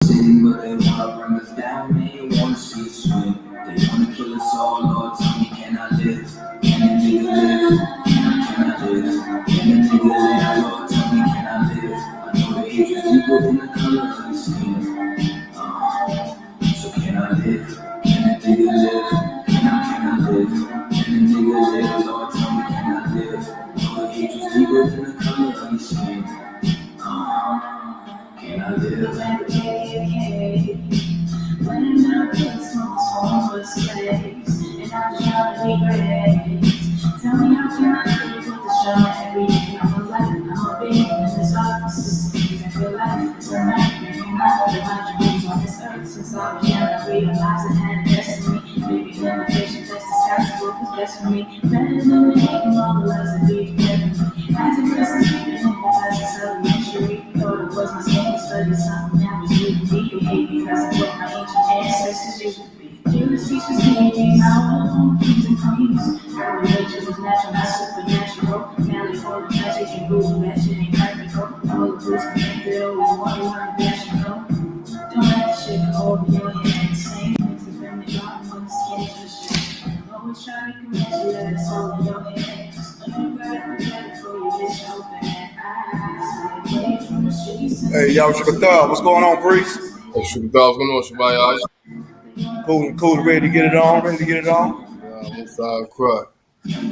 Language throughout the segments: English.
Sin, but they wanna bring us down. They ain't wanna see us swim. They wanna kill us all. Lord, tell me, can I live? Can a nigga live? Can I live? Can a nigga live? Lord, tell me, can I live? I know the age is deeper than the color of your skin. So can I live? Can a nigga live? Can I live? Can a nigga live? Lord, tell me, can I live? I know the age is deeper than the color of your skin. Can I live? When I put some homeless slaves, and I'm trying to be great. Tell me how can I live with the show every day? I'm a light, I'm a being in this office. I feel like it's a nightmare. You're not the my dreams on this earth. Since I was young, I realized I had a destiny. Maybe limitation that's disguised what was best for me. Better than the hate and all the lies that lead together me. As a person, sleeping hypnotized since elementary. Thought it was my skin to study something that was really deep. They hate because of what my ancient ancestors used to be. Jealous teachers teach me how to own kings and queens. Early nature was natural, not supernatural. Now they call it magic and rules, that shit ain't practical. All the rules connected, always want to learn the best, you know. Don't let the shit go over your head. Same things have been the garden with the skin just shit. Always try to convince you that it's all in your head. Just know you gotta be ready for you get your bad eyes. Stay away from the streets. Hey, y'all, Shabbat, what's going on, Breeze? Hey, Shabbat, what's going on, Shabbat? Cool, ready to get it on, I'm inside cry. Tell me,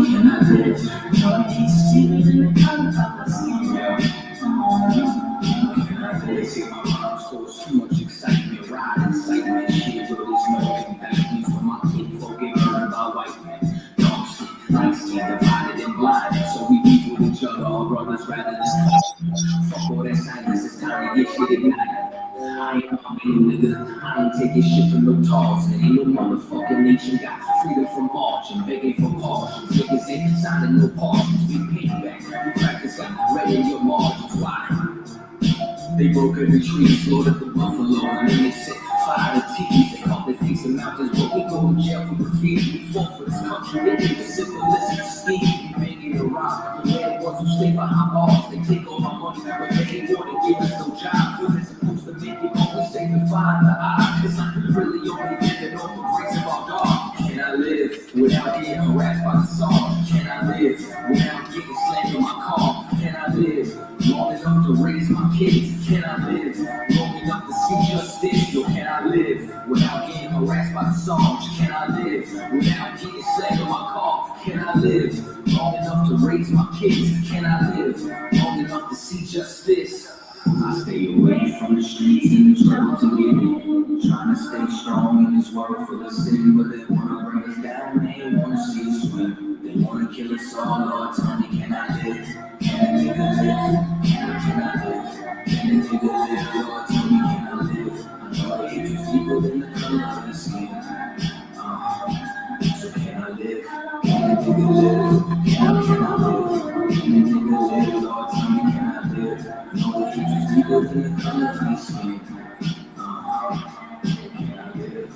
can I live? No, it ain't stupid in the color of my skin. Can I live? See, my mom's caused too much excitement, ride excitement, shit, but there's no impact. Me for my kid, folk get burned by white men. Dark skin, light skin, divided and blinded, so we beef with each other, our brothers rather than fight. Fuck all that silence, it's time to get shit ignited. I ain't pumping, nigga. I ain't taking shit from no talks. And ain't no motherfucking nation got freedom from marching, begging for cautions. Niggas ain't signing no pardons. We pay back. You crackers got red in your margins. Why? They broke every tree, slaughtered the buffalo, and then they set fire to teeth. They called their face in mountains, but we go to jail for graffiti. We fought for this country. They did the syphilis and scheme. We made it around. The man was who stay behind bars. They take all our money, but they ain't want to give us no jobs. We're supposed to make it always stay to find the eye. It's like we really only living off the grace of our God. Can I live without getting harassed by the song? Can I live without getting slammed in my car? Can I live long enough to raise my kids? Can I live long enough to see justice? Yo, can I live without getting harassed by the songs? Can I live without getting slammed in my car? Can I live long enough to raise my kids? Can I live long enough to see justice? I stay away from the streets and the struggle to get in. Trying to stay strong in this world full of sin, but they wanna bring us down, they ain't wanna see us swim. They wanna kill us all, Lord, tell me, can I live? Can a nigga live? Can I live? Can a nigga live? Lord, tell me, can I live? I know the age is deeper than the color of the skin. So can I live? Can a nigga live? Can I live? Can a nigga live? Lord, tell me, can I live? I know the age is deeper than the color of the skin. Can I live?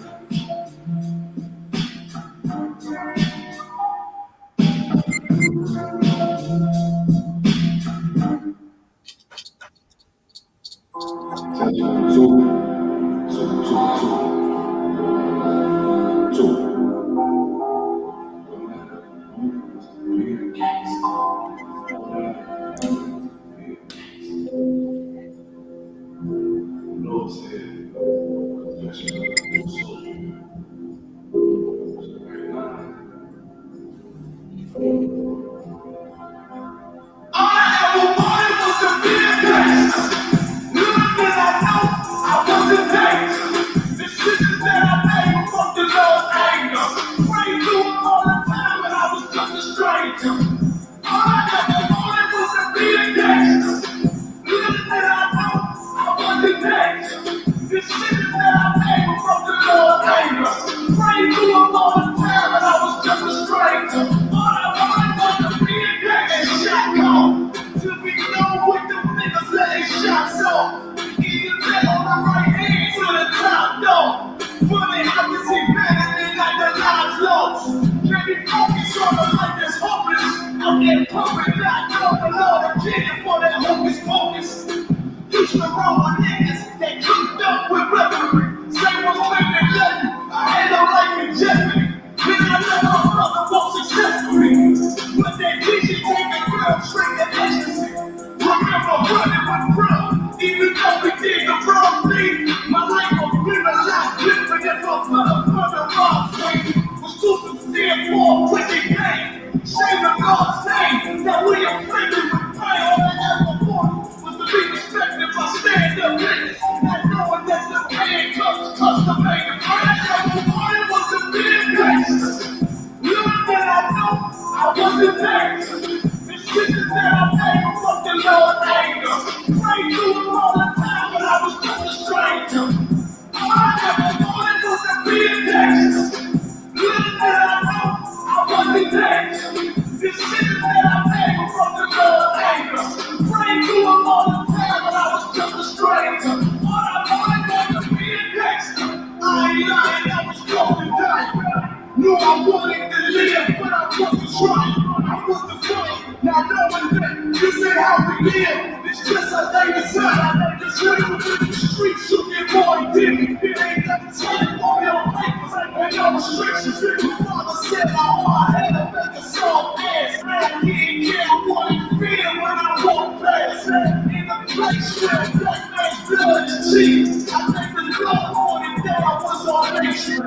Hoping not know the Lord again for that hocus pocus. Used to roll with niggas that cooked up with weaponry. Same was living nothing. I had no life in jeopardy. Then I know my brother won't successfully. But that vision take a real straight to ecstasy. Remember running with bro, even though we did the wrong thing. My life was been a lot different if my mother wrong way. Was too sincere for a wicked game. Shame the God's name that we are flipping with pain. All I ever wanted was to be respected by stand-up niggas. Not knowing that the handcuffs custom made the plan. All I ever wanted was to be a gangster. Little did I know I wasn't next. The shit that I made from the Lord anger. Prayed to him all the time, but I was just a stranger. All I ever wanted was to be a gangster. Little did I know I wasn't next. The shit that I made from the Lord anger. Prayed to him all the time, but I was just a stranger. All I wanted was to be a gangster. I ain't lying, I was going down. Knew I wanted to live, but I wasn't trying. I was the fight, not knowing that this ain't how we live. It's just a day aside. This way within the streets, you get more indebted. It ain't nothing to all your papers and no restrictions. My father said I had to make a song fast. He didn't care what he feel when I walk past. In the place where black man's blood is cheap. I think the blood on it that I was on nation.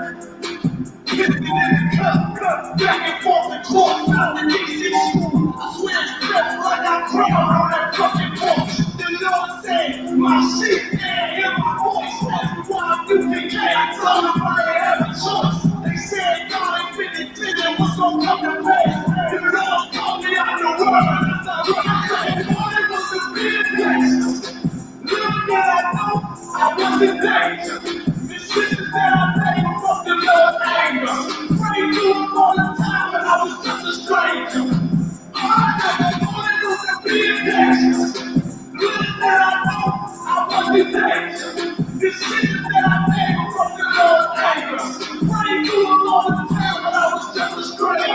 Lifted in the cup, back and forth and close out the DC school. I swear it's felt like I cried on that fucking porch. The Lord said, my shit can't hear my voice. That's why I'm doing I told them I didn't have a choice. They said God ain't been intended what's gonna come to pass. The Lord called me out the world, and I said, all it was to be a gangster. Little did I know I wasn't dangerous. The shit that I made from the Lord's anger. Prayed to him all the time, but I was just a stranger. All I ever wanted was to be a gangster. Little did I know I wasn't dangerous. The shit that I made from the Lord's anger. Prayed to him all the time, but I was just a stranger.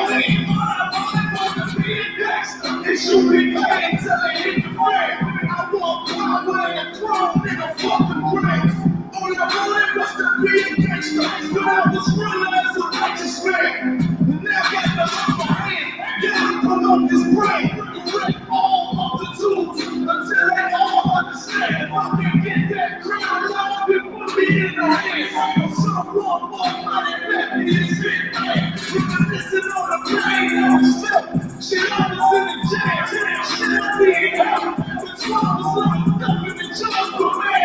All I wanted was to be a gangster. It should be paid till they hit the ground. I walk around with a grown nigga fucking grave. All I wanted was to be a gangster, but I was running as a righteous man. And now got the upper hand, gotta pull up this brain. Correct all multitudes until they all understand. If I can get that crown, Lord, then put me in the hand. Someone walk by and let me in shit, man. Reminiscing on the pain that was felt. Shit, I was in the jail. Shit, I didn't have. The 12 was locked up in the jail for man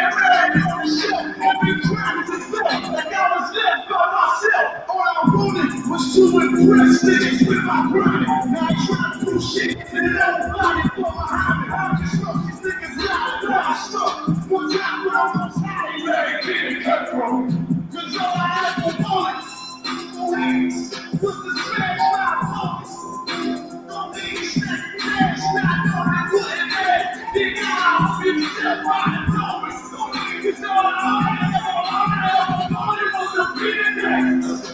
on the shelf. Every crime is a threat, like I was left by myself. All I wanted was to impress niggas with my grind. Now I try to do shit and it don't body for behind me. I just know these niggas lie, stuck. One time when I was high, man, getting cut from. Cause all I ever wanted was to smash my focus. Don't be smash, not know I wouldn't have. Then I'll be set by the focus. Cause all I ever wanted was to be a gangster.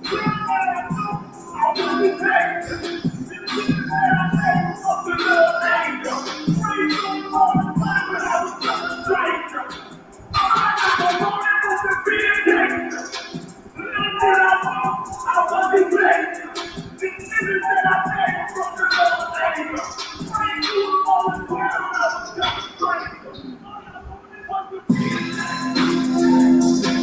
I wasn't gangster. The shit that I made from the Lord anger. Free from all the time when I was just a stranger. All I ever wanted was to be a gangster. Little did I know I wasn't gangster. The shit that I made from the Lord anger. Free from all the time when I was just a stranger. All I wanted was to be a gangster.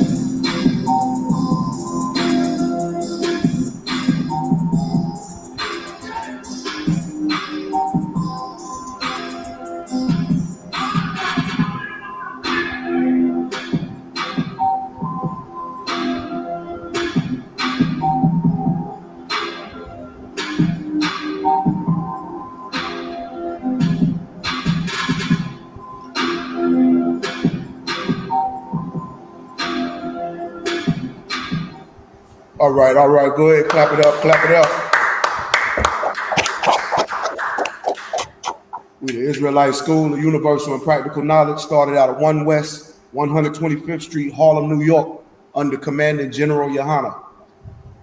All right. Go ahead, clap it up. We the Israelite School of Universal and Practical Knowledge started out at 1 West 125th Street, Harlem, New York, under Commandant General Yohana.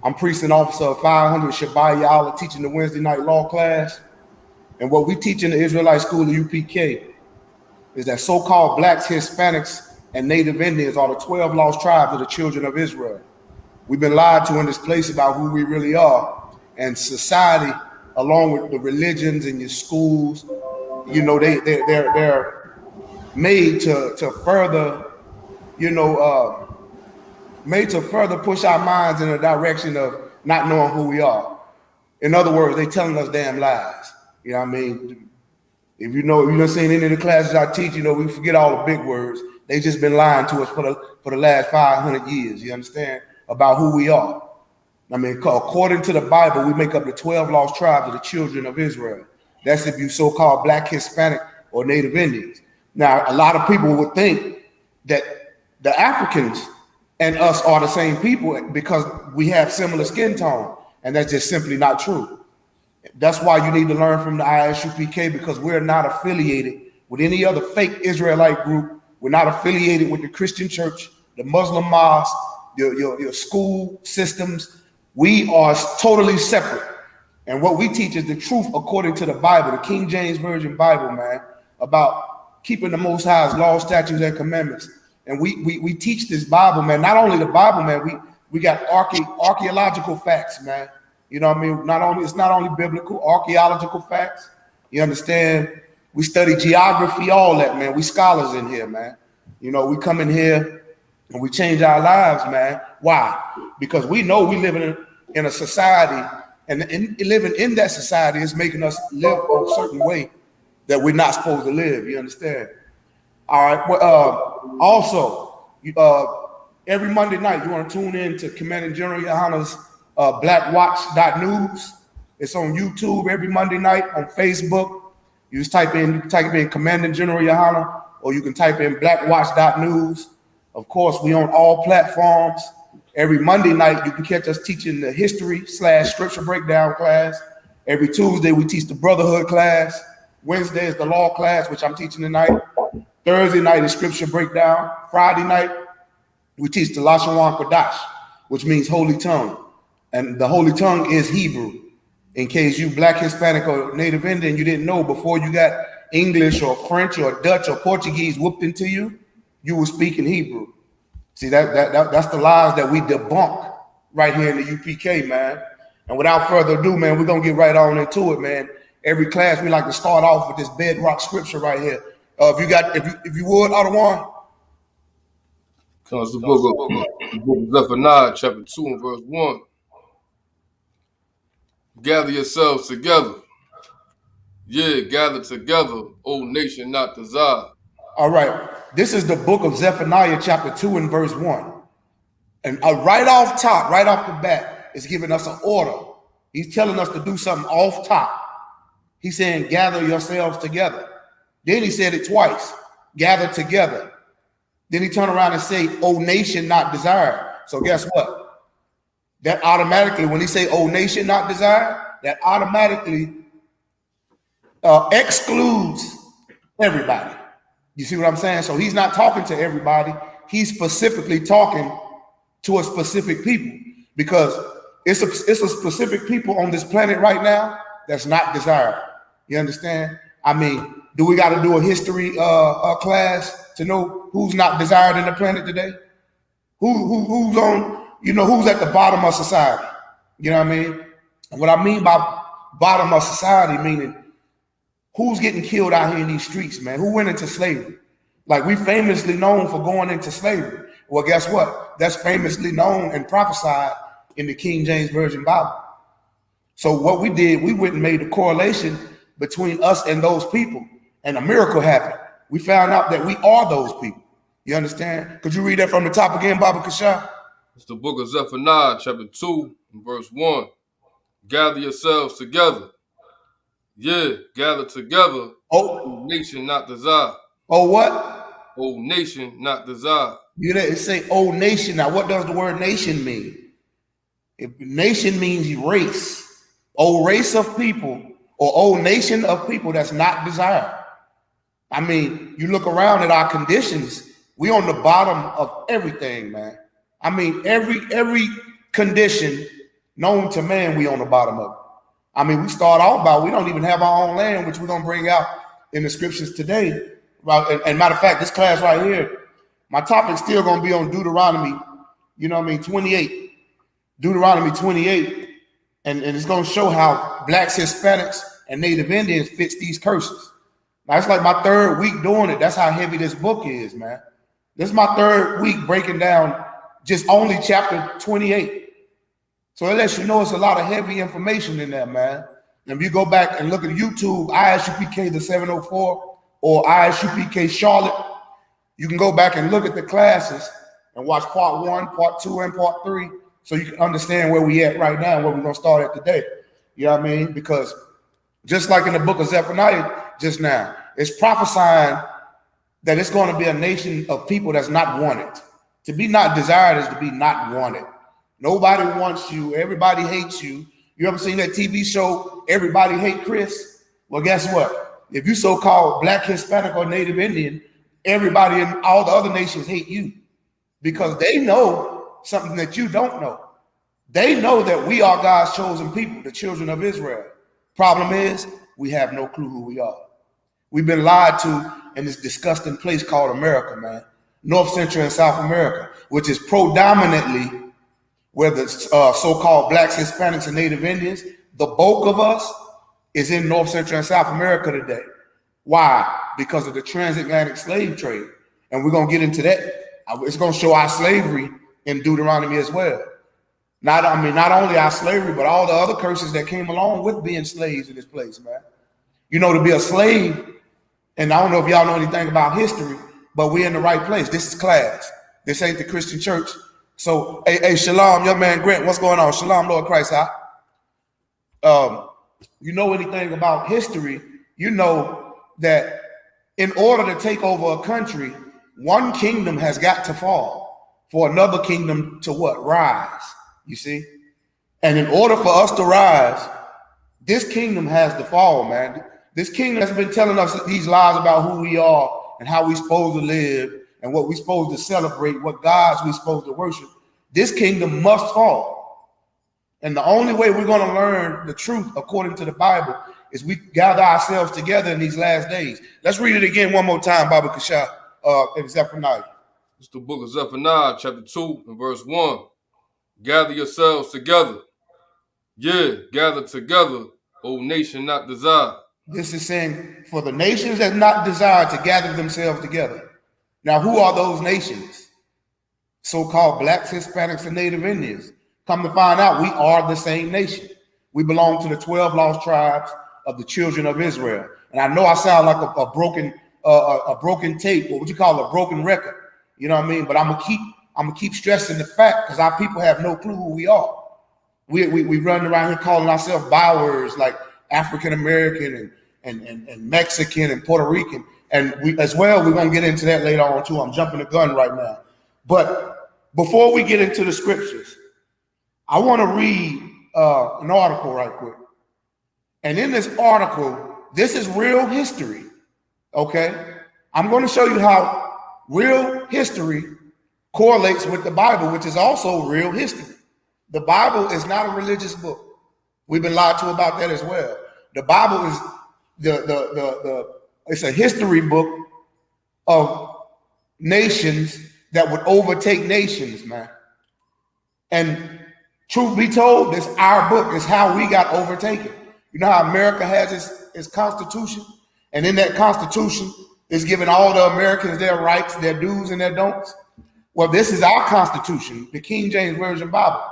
I'm Precinct Officer of 500 Shabbat Ya'ala, teaching the Wednesday night law class. And what we teach in the Israelite school, the UPK, is that so-called blacks, Hispanics, and Native Indians are the 12 lost tribes of the children of Israel. We've been lied to in this place about who we really are. And society, along with the religions and your schools, you know, they're made to further, you know, made to further push our minds in a direction of not knowing who we are. In other words, they telling us damn lies. You know what I mean? If you know, if you've seen any of the classes I teach, you know, we forget all the big words. They just been lying to us for the last 500 years, you understand, about who we are. I mean, according to the Bible, we make up the 12 lost tribes of the children of Israel. That's if you so-called black, Hispanic, or Native Indians. Now, a lot of people would think that the Africans and us are the same people because we have similar skin tone, and that's just simply not true. That's why you need to learn from the ISUPK, because we're not affiliated with any other fake Israelite group. We're not affiliated with the Christian church, the Muslim mosque, your school systems. We are totally separate. And what we teach is the truth according to the Bible, the King James Version Bible, man, about keeping the Most High's laws, statutes, and commandments. And we teach this Bible, man. Not only the Bible, man, we got archaeological facts, man. You know what I mean? It's not only biblical, archaeological facts. You understand? We study geography, all that, man. We scholars in here, man. You know, we come in here and we change our lives, man. Why? Because we know we live in a society, and living in that society is making us live a certain way that we're not supposed to live. You understand? All right. Well, also, every Monday night, you want to tune in to Commanding General Yohana's blackwatch.news. It's on YouTube every Monday night, on Facebook. You just type in Commanding General Yohana, or you can type in blackwatch.news. Of course, we on all platforms. Every Monday night, you can catch us teaching the history/scripture breakdown class. Every Tuesday, we teach the brotherhood class. Wednesday is the law class, which I'm teaching tonight. Thursday night is scripture breakdown. Friday night, we teach the Lashon Kodash, which means holy tongue. And the holy tongue is Hebrew. In case you black, Hispanic, or Native Indian, you didn't know, before you got English or French or Dutch or Portuguese whooped into you, you were speaking Hebrew. See, that's the lies that we debunk right here in the UPK, man. And without further ado, man, we're gonna get right on into it, man. Every class we like to start off with this bedrock scripture right here. If you would, Ottawa. Comes the book of Zephaniah, chapter 2 and verse 1. Gather yourselves together. Yeah, gather together, O nation not desired. All right. This is the book of Zephaniah, chapter 2 and verse 1. And right off top, right off the bat, is giving us an order. He's telling us to do something off top. He's saying, gather yourselves together. Then he said it twice, gather together. Then he turned around and say, O nation not desired. So guess what? That automatically, when he say, O nation not desired, that automatically excludes everybody. You see what I'm saying? So he's not talking to everybody. He's specifically talking to a specific people, because it's a specific people on this planet right now that's not desired. You understand? I mean, do we got to do a history class to know who's not desired in the planet today? Who's on, you know, who's at the bottom of society? You know what I mean? And what I mean by bottom of society, meaning who's getting killed out here in these streets, man? Who went into slavery? Like, we famously known for going into slavery. Well, guess what? That's famously known and prophesied in the King James Version Bible. So what we did, we went and made a correlation between us and those people, and a miracle happened. We found out that we are those people. You understand? Could you read that from the top again, Baba Kasha? It's the book of Zephaniah, chapter 2 and verse 1. Gather yourselves together. Yeah, gather together. O nation not desired. Oh, what? O nation not desired. You didn't say, oh, nation. Now, what does the word nation mean? If nation means race, oh, race of people, or oh, nation of people that's not desired. I mean, you look around at our conditions, we on the bottom of everything, man. I mean, every condition known to man, we on the bottom of it. I mean, we start off by we don't even have our own land, which we're going to bring out in the scriptures today. And matter of fact, this class right here, my topic's still going to be on Deuteronomy, 28. Deuteronomy 28. And it's going to show how blacks, Hispanics, and Native Indians fits these curses. Now, it's like my third week doing it. That's how heavy this book is, man. This is my third week breaking down just only chapter 28. So it lets you know it's a lot of heavy information in there, man. And if you go back and look at YouTube, ISUPK the 704 or ISUPK Charlotte, you can go back and look at the classes and watch part 1, part 2, and part 3, so you can understand where we at right now and where we're going to start at today. You know what I mean? Because just like in the book of Zephaniah just now, it's prophesying that it's going to be a nation of people that's not wanted. To be not desired is to be not wanted. Nobody wants you. Everybody hates you. You ever seen that TV show, Everybody Hate Chris? Well, guess what? If you so-called black, Hispanic, or Native Indian, everybody in all the other nations hate you because they know something that you don't know. They know that we are God's chosen people, the children of Israel. Problem is, we have no clue who we are. We've been lied to in this disgusting place called America, man. North, Central, and South America, which is predominantly where the so-called blacks, Hispanics, and Native Indians, the bulk of us is in North, Central, and South America today. Why? Because of the transatlantic slave trade. And we're going to get into that. It's going to show our slavery in Deuteronomy as well. Not only our slavery, but all the other curses that came along with being slaves in this place, man. To be a slave, and I don't know if y'all know anything about history, but we're in the right place. This is class. This ain't the Christian church. So, hey, Shalom, young man Grant, what's going on? Shalom, Lord Christ. You know anything about history, you know that in order to take over a country, one kingdom has got to fall for another kingdom to what? Rise, you see? And in order for us to rise, this kingdom has to fall, man. This kingdom has been telling us these lies about who we are and how we're supposed to live and what we're supposed to celebrate, what gods we're supposed to worship. This kingdom must fall. And the only way we're going to learn the truth according to the Bible is we gather ourselves together in these last days. Let's read it again one more time, Baba Kasha, in Zephaniah. It's the book of Zephaniah, chapter 2, and verse 1. Gather yourselves together. Yeah, gather together, O nation not desired. This is saying for the nations that not desired to gather themselves together. Now, who are those nations? So-called blacks, Hispanics, and Native Indians. Come to find out, we are the same nation. We belong to the 12 lost tribes of the children of Israel. And I know I sound like a broken tape, or what you call a broken record. You know what I mean? But I'm gonna keep stressing the fact because our people have no clue who we are. We run around here calling ourselves bywords like African American and Mexican and Puerto Rican. And we're going to get into that later on too. I'm jumping the gun right now. But before we get into the scriptures, I want to read an article right quick. And in this article, this is real history, okay? I'm going to show you how real history correlates with the Bible, which is also real history. The Bible is not a religious book. We've been lied to about that as well. The Bible is it's a history book of nations that would overtake nations, man. And truth be told, this our book is how we got overtaken. You know how America has its constitution, and in that constitution is giving all the Americans their rights, their do's and their don'ts. Well, this is our constitution, the King James Version Bible.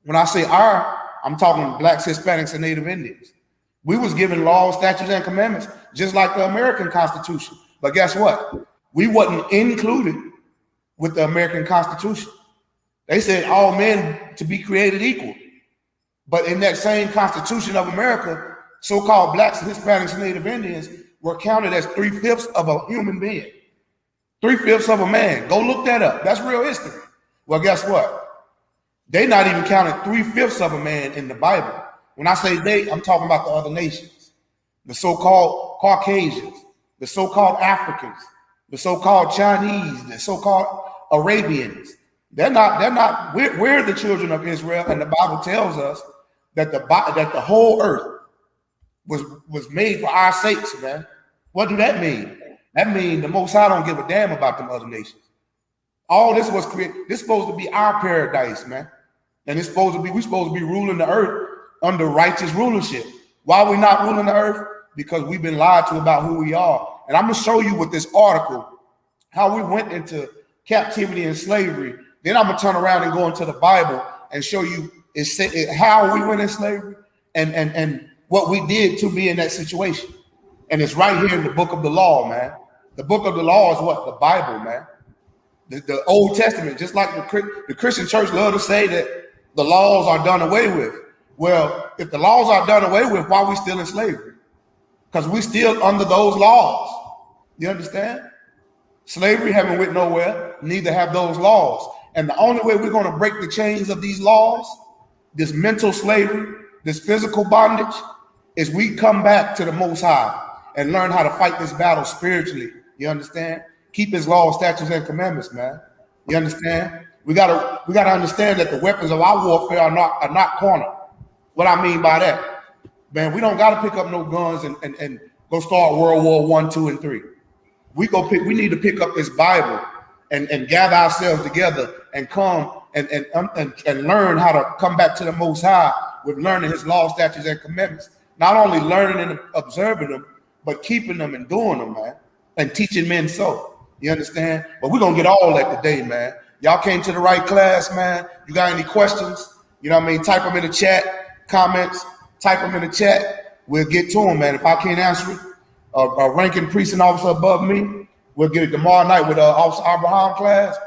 When I say our, I'm talking blacks, Hispanics, and Native Indians. We was given laws, statutes, and commandments, just like the American Constitution. But guess what? We wasn't included with the American Constitution. They said all men to be created equal. But in that same Constitution of America, so-called blacks, Hispanics, and Native Indians were counted as 3/5 of a human being. 3/5 of a man. Go look that up. That's real history. Well, guess what? They not even counted 3/5 of a man in the Bible. When I say they, I'm talking about the other nations, the so-called Caucasians, the so-called Africans, the so-called Chinese, the so-called Arabians. We're the children of Israel, and the Bible tells us that the whole earth was made for our sakes, man. What do that mean? That means the Most High don't give a damn about them other nations. All this was created. This supposed to be our paradise, man. And we're supposed to be ruling the earth under righteous rulership. Why are we not ruling the earth? Because we've been lied to about who we are. And I'm gonna show you with this article how we went into captivity and slavery. Then I'm gonna turn around and go into the Bible and show you how we went in slavery and what we did to be in that situation. And it's right here in the book of the law, man. The book of the law is what? The Bible, man. The Old Testament, just like the Christian church love to say that the laws are done away with. Well, if the laws are done away with, why are we still in slavery? Because we still under those laws. You understand? Slavery haven't went nowhere, neither have those laws. And the only way we're going to break the chains of these laws, this mental slavery, this physical bondage, is we come back to the Most High and learn how to fight this battle spiritually. You understand? Keep his laws, statutes, and commandments, man. You understand? We gotta understand that the weapons of our warfare are not carnal. What I mean by that, man, we don't gotta pick up no guns and go start World War I, II, and III. We need to pick up this Bible and gather ourselves together and come and learn how to come back to the Most High with learning his laws, statutes, and commandments. Not only learning and observing them, but keeping them and doing them, man, and teaching men so. You understand? But we're gonna get all that today, man. Y'all came to the right class, man. You got any questions? You know what I mean? Type them in the chat, comments, type them in the chat. We'll get to them, man. If I can't answer it, a ranking precinct officer above me, we'll get it tomorrow night with Officer Abraham class.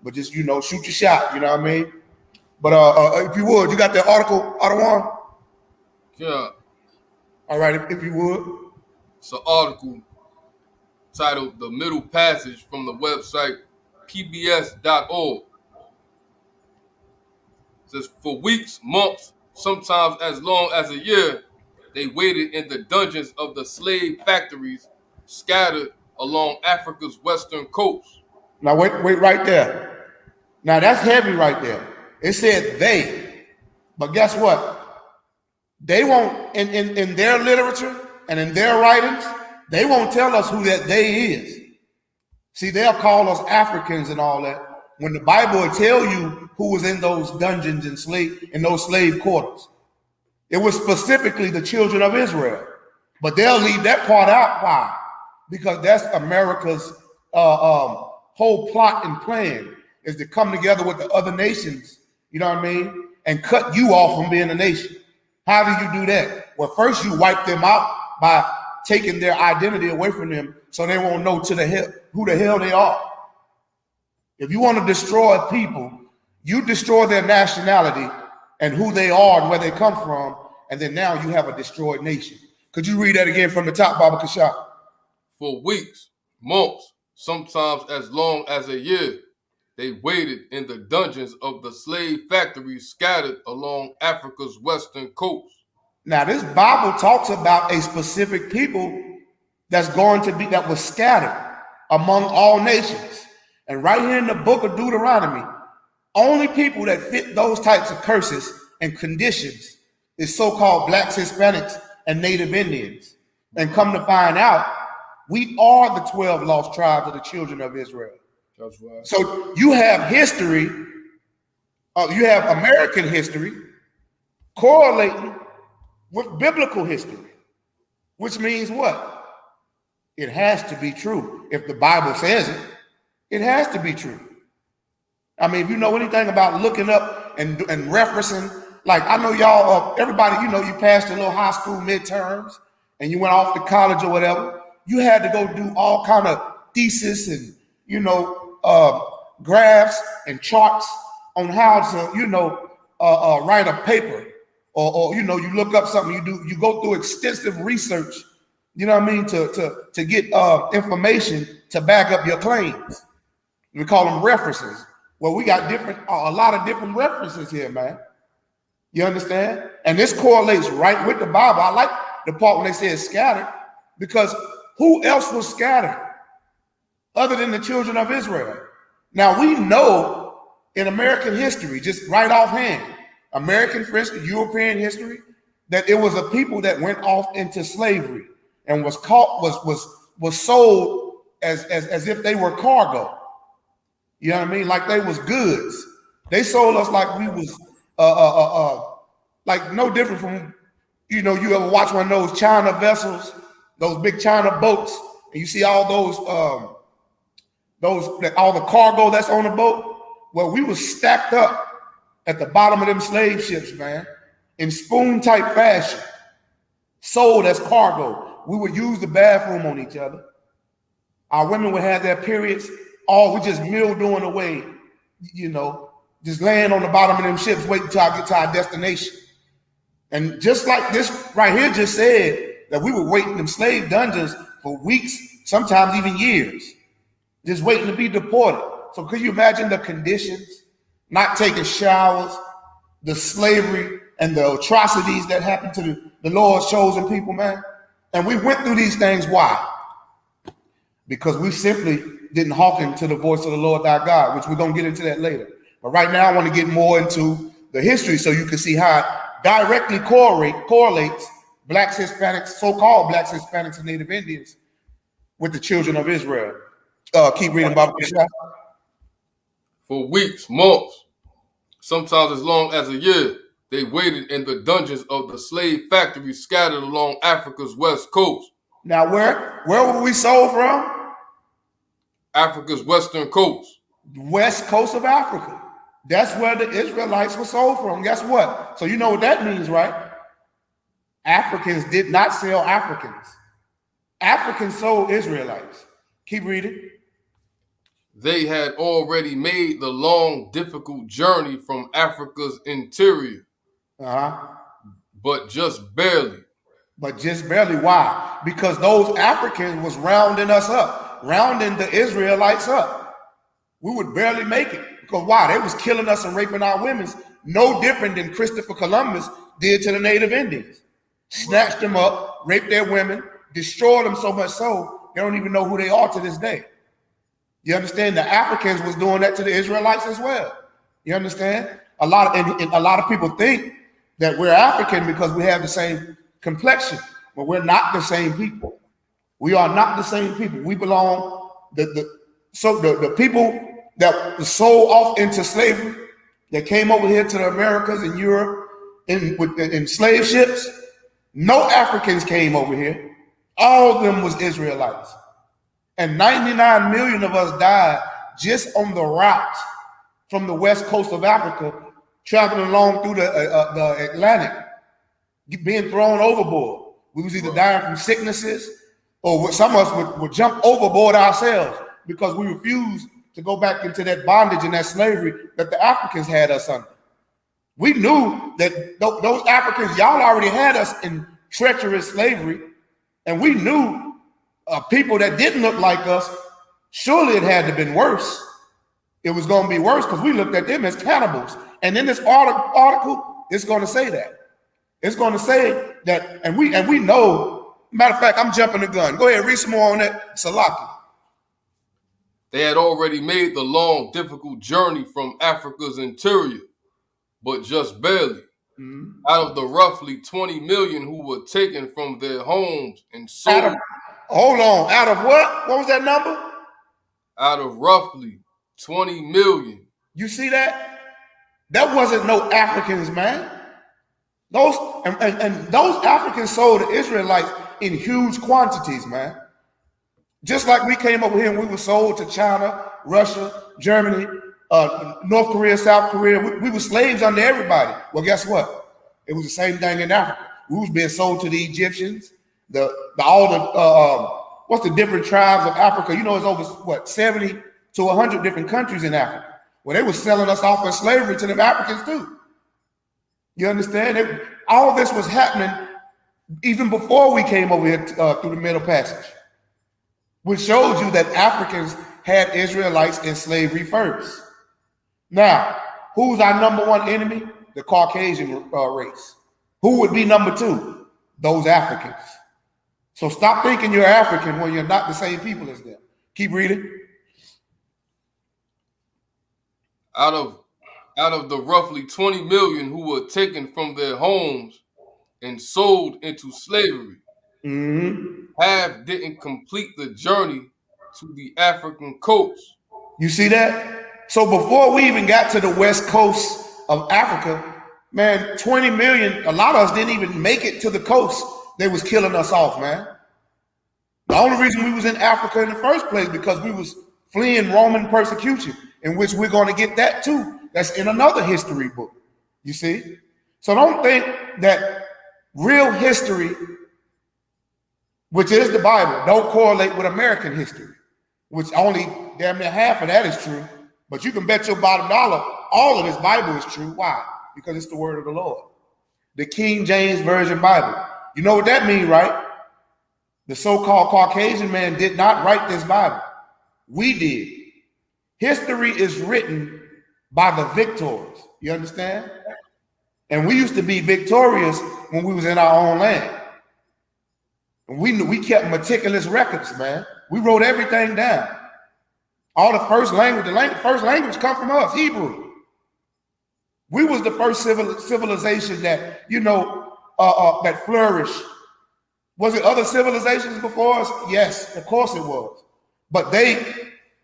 But just, you know, shoot your shot, you know what I mean? But if you would, you got that article, Adawan? Yeah. All right, if you would. It's an article titled The Middle Passage from the website pbs.org. It says, for weeks, months, sometimes as long as a year, they waited in the dungeons of the slave factories scattered along Africa's western coast. Now wait right there. Now that's heavy right there. It said they, but guess what? They won't, in their literature and in their writings, they won't tell us who that they is. See, they'll call us Africans and all that, when the Bible will tell you who was in those dungeons and those slave quarters. It was specifically the children of Israel, but they'll leave that part out. Why? Because that's America's whole plot and plan, is to come together with the other nations, you know what I mean, and cut you off from being a nation. How do you do that? Well, first you wipe them out by taking their identity away from them so they won't know who the hell they are. If you want to destroy people, you destroy their nationality and who they are and where they come from, and then now you have a destroyed nation. Could you read that again from the top, Baba Kashaf? For weeks, months, sometimes as long as a year, they waited in the dungeons of the slave factories scattered along Africa's western coast. Now, this Bible talks about a specific people that was scattered among all nations. And right here in the book of Deuteronomy, only people that fit those types of curses and conditions is so-called blacks, Hispanics, and Native Indians. And come to find out, we are the 12 lost tribes of the children of Israel. That's right. So you have history, you have American history correlating with biblical history, which means what? It has to be true. If the Bible says it, it has to be true. I mean, if you know anything about looking up and referencing, like I know y'all, everybody, you know, you passed your little high school midterms and you went off to college or whatever. You had to go do all kind of thesis and, you know, graphs and charts on how to, you know, write a paper. Or you know, you look up something, you go through extensive research, you know what I mean, to get information to back up your claims. We call them references. Well, we got a lot of different references here, man. You understand? And this correlates right with the Bible. I like the part when they say it's scattered, because who else was scattered other than the children of Israel? Now we know in American history, just right offhand, American history, European history, that it was a people that went off into slavery and was sold as if they were cargo. You know what I mean? Like they was goods. They sold us like we was like no different from, you know, you ever watch one of those China vessels, those big China boats, and you see all those all the cargo that's on the boat. Well, we was stacked up at the bottom of them slave ships, man, in spoon type fashion, sold as cargo. We would use the bathroom on each other. Our women would have their periods. All we just mildewing away, you know, just laying on the bottom of them ships, waiting till I get to our destination. And just like this right here just said, that we were waiting in them slave dungeons for weeks, sometimes even years, just waiting to be deported. So could you imagine the conditions, not taking showers, the slavery and the atrocities that happened to the Lord's chosen people, man? And we went through these things. Why? Because we simply didn't hearken to the voice of the Lord thy God, which we're going to get into that later. But right now I want to get more into the history so you can see how it directly correlates blacks, Hispanics, so-called blacks, Hispanics, and Native Indians with the children of Israel. Keep reading, Baba. For weeks, months, sometimes as long as a year, they waited in the dungeons of the slave factories scattered along Africa's west coast. Now, where were we sold from? Africa's western coast. West coast of Africa. That's where the Israelites were sold from. Guess what? So you know what that means, right? Africans did not sell Africans. Africans sold Israelites. Keep reading. They had already made the long, difficult journey from Africa's interior. But just barely. But just barely. Why? Because those Africans was rounding us up, rounding the Israelites up. We would barely make it. Because why? They was killing us and raping our women, no different than Christopher Columbus did to the Native Indians. Snatched them up, raped their women, destroyed them so much so they don't even know who they are to this day. You understand? The Africans was doing that to the Israelites as well. You understand? A lot of people think that we're African because we have the same complexion, but we're not the same people. We are not the same people. We belong the people that were sold off into slavery, that came over here to the Americas and Europe in slave ships. No Africans came over here. All of them was Israelites. And 99 million of us died just on the route from the west coast of Africa, traveling along through the Atlantic, being thrown overboard. We was either dying from sicknesses, or some of us would jump overboard ourselves because we refused to go back into that bondage and that slavery that the Africans had us under. We knew that those Africans, y'all already had us in treacherous slavery, and we knew people that didn't look like us, surely it had to have been worse. It was going to be worse because we looked at them as cannibals. And in this article, it's going to say that. It's going to say that, and we know, matter of fact, I'm jumping the gun. Go ahead, read some more on that, Salaki. They had already made the long, difficult journey from Africa's interior, but just barely. Out of the roughly 20 million who were taken from their homes and sold. Hold on, out of what? What was that number? Out of roughly 20 million. You see that? That wasn't no Africans, man. Those and those Africans sold the Israelites in huge quantities, man. Just like we came over here and we were sold to China, Russia, Germany, North Korea, South Korea. We were slaves under everybody. Well, guess what? It was the same thing in Africa. We was being sold to the Egyptians, what's the different tribes of Africa? You know, it's over what, 70 to 100 different countries in Africa. Well, they were selling us off in slavery to them Africans too. You understand? All this was happening even before we came over here through the Middle Passage, which shows you that Africans had Israelites in slavery first. Now, who's our number one enemy? The Caucasian race. Who would be number two? Those Africans. So stop thinking you're African when you're not the same people as them. Keep reading. Out of Out of the roughly 20 million who were taken from their homes and sold into slavery, half didn't complete the journey to the African coast. You see that? So before we even got to the west coast of Africa, man, 20 million, a lot of us didn't even make it to the coast. They was killing us off, man. The only reason we was in Africa in the first place because we was fleeing Roman persecution, in which we're going to get that too. That's in another history book, you see? So don't think that real history, which is the Bible, don't correlate with American history, which only damn near half of that is true. But you can bet your bottom dollar all of this Bible is true. Why? Because it's the word of the Lord. The King James Version Bible. You know what that means, right? The so-called Caucasian man did not write this Bible. We did. History is written by the victors. You understand? And we used to be victorious when we was in our own land. And we kept meticulous records, man. We wrote everything down. All the first language, first language come from us, Hebrew. We was the first civilization that, that flourished. Was it other civilizations before us? Yes, of course it was. But they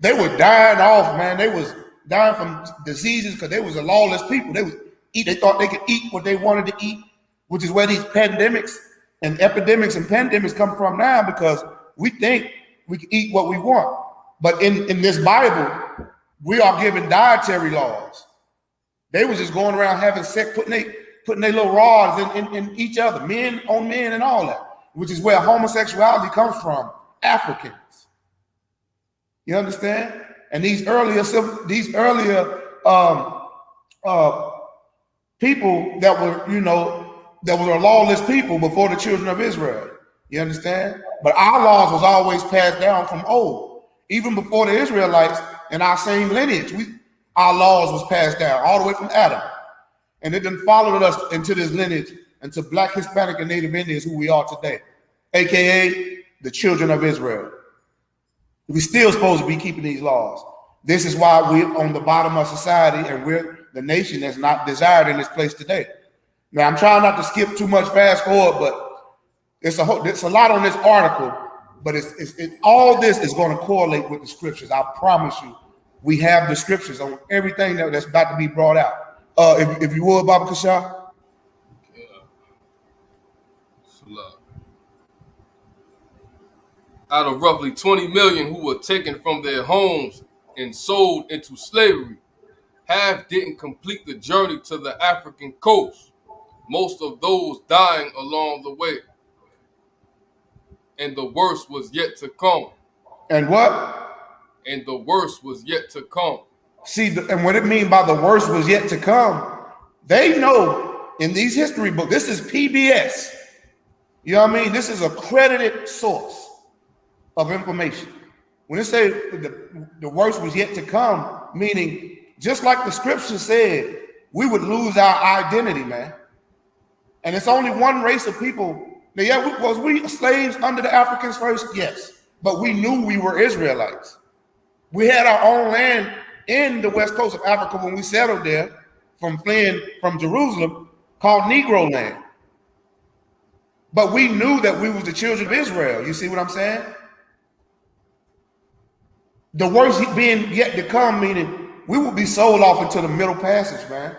were dying off, man. They was dying from diseases because they was a lawless people. They thought they could eat what they wanted to eat, which is where these pandemics and epidemics and pandemics come from now, because we think we can eat what we want. But in this Bible, we are given dietary laws. They was just going around having sex, putting their little rods in each other, men on men and all that, which is where homosexuality comes from, Africans. You understand? And these earlier people that were lawless people before the children of Israel. You understand? But our laws was always passed down from old. Even before the Israelites in our same lineage, our laws was passed down all the way from Adam. And it then followed us into this lineage, into Black, Hispanic, and Native Indians, who we are today, AKA the children of Israel. We still supposed to be keeping these laws. This is why we're on the bottom of society, and we're the nation that's not desired in this place today. Now, I'm trying not to skip too much fast forward, but it's a lot on this article, but all this is going to correlate with the scriptures. I promise you, we have the scriptures on everything that's about to be brought out. If you would, Baba Kasha. Yeah. Salah. Out of roughly 20 million who were taken from their homes and sold into slavery, half didn't complete the journey to the African coast, most of those dying along the way. And the worst was yet to come. And what? And the worst was yet to come. See, and what it means by the worst was yet to come, they know in these history books, this is PBS. You know what I mean? This is a credited source of information. When it say the worst was yet to come, meaning just like the scripture said, we would lose our identity, man. And it's only one race of people. Now, yeah, was we slaves under the Africans first? Yes. But we knew we were Israelites. We had our own land in the west coast of Africa when we settled there from fleeing from Jerusalem, called Negro land. But we knew that we was the children of Israel. You see what I'm saying? The worst being yet to come, meaning we will be sold off into the Middle Passage, man.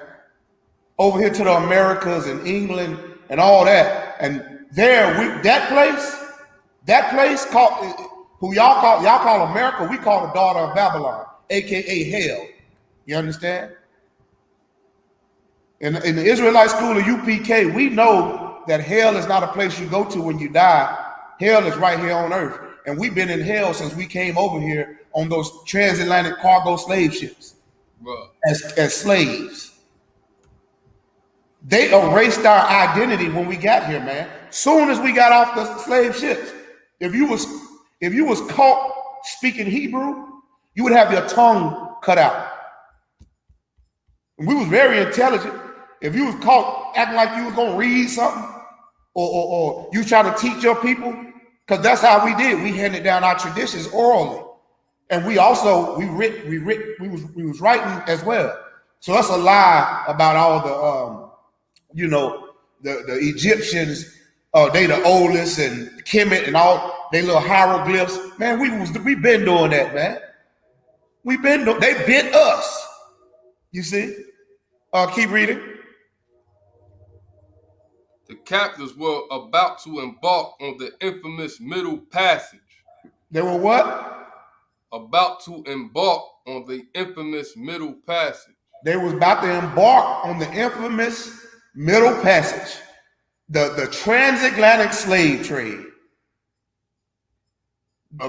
Over here to the Americas and England and all that. And there, that place called, who y'all call America, we call the daughter of Babylon, aka hell. You understand? In the Israelite school of UPK, we know that hell is not a place you go to when you die. Hell is right here on earth. And we've been in hell since we came over here on those transatlantic cargo slave ships as slaves. They erased our identity when we got here, man. Soon as we got off the slave ships, if you was caught speaking Hebrew, you would have your tongue cut out. And we was very intelligent. If you was caught acting like you was gonna read something, or you try to teach your people, because that's how we did. We handed down our traditions orally, and we also we was writing as well. So that's a lie about all the the Egyptians. They the oldest, and Kemet and all they little hieroglyphs. Man, we been doing that, man. They bit us. You see? Keep reading. The captives were about to embark on the infamous Middle Passage. They were what? About to embark on the infamous Middle Passage. They was about to embark on the infamous Middle Passage, the transatlantic slave trade.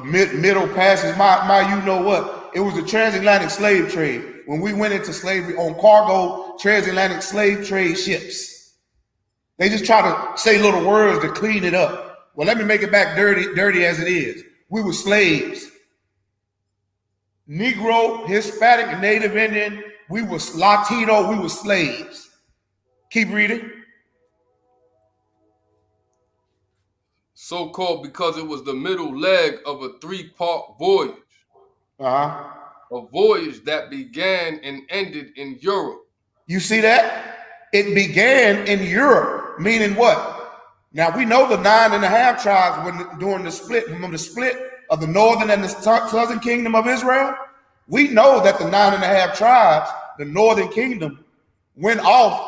Middle Passage, you know what? It was the transatlantic slave trade. When we went into slavery on cargo transatlantic slave trade ships, they just try to say little words to clean it up. Well, let me make it back dirty as it is. We were slaves. Negro, Hispanic, Native Indian, we were Latino, we were slaves. Keep reading. So-called because it was the middle leg of a 3-part voyage. Uh-huh. A voyage that began and ended in Europe. You see that? It began in Europe, meaning what? Now we know the 9.5 tribes during the split, remember the split of the northern and the southern kingdom of Israel? We know that the 9.5 tribes, the northern kingdom, went off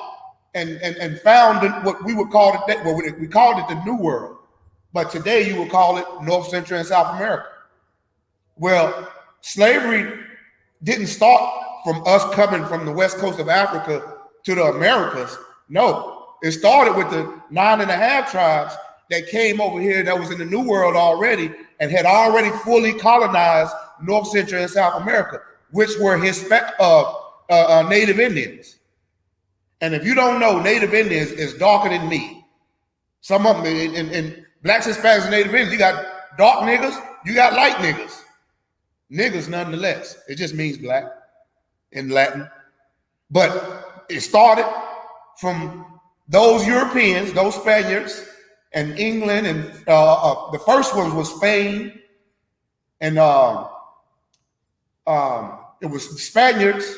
and found what we would call it, we called it the New World. But today you would call it North, Central, and South America. Well, slavery didn't start from us coming from the west coast of Africa to the Americas. No, it started with the 9.5 tribes that came over here that was in the New World already and had already fully colonized North, Central, and South America, which were Native Indians. And if you don't know, Native Indians is darker than me. Some of them in blacks, Hispanics, and Native Indians, you got dark niggas, you got light niggas. Niggas nonetheless. It just means black in Latin. But it started from those Europeans, those Spaniards, and England, and the first ones was Spain, and it was Spaniards,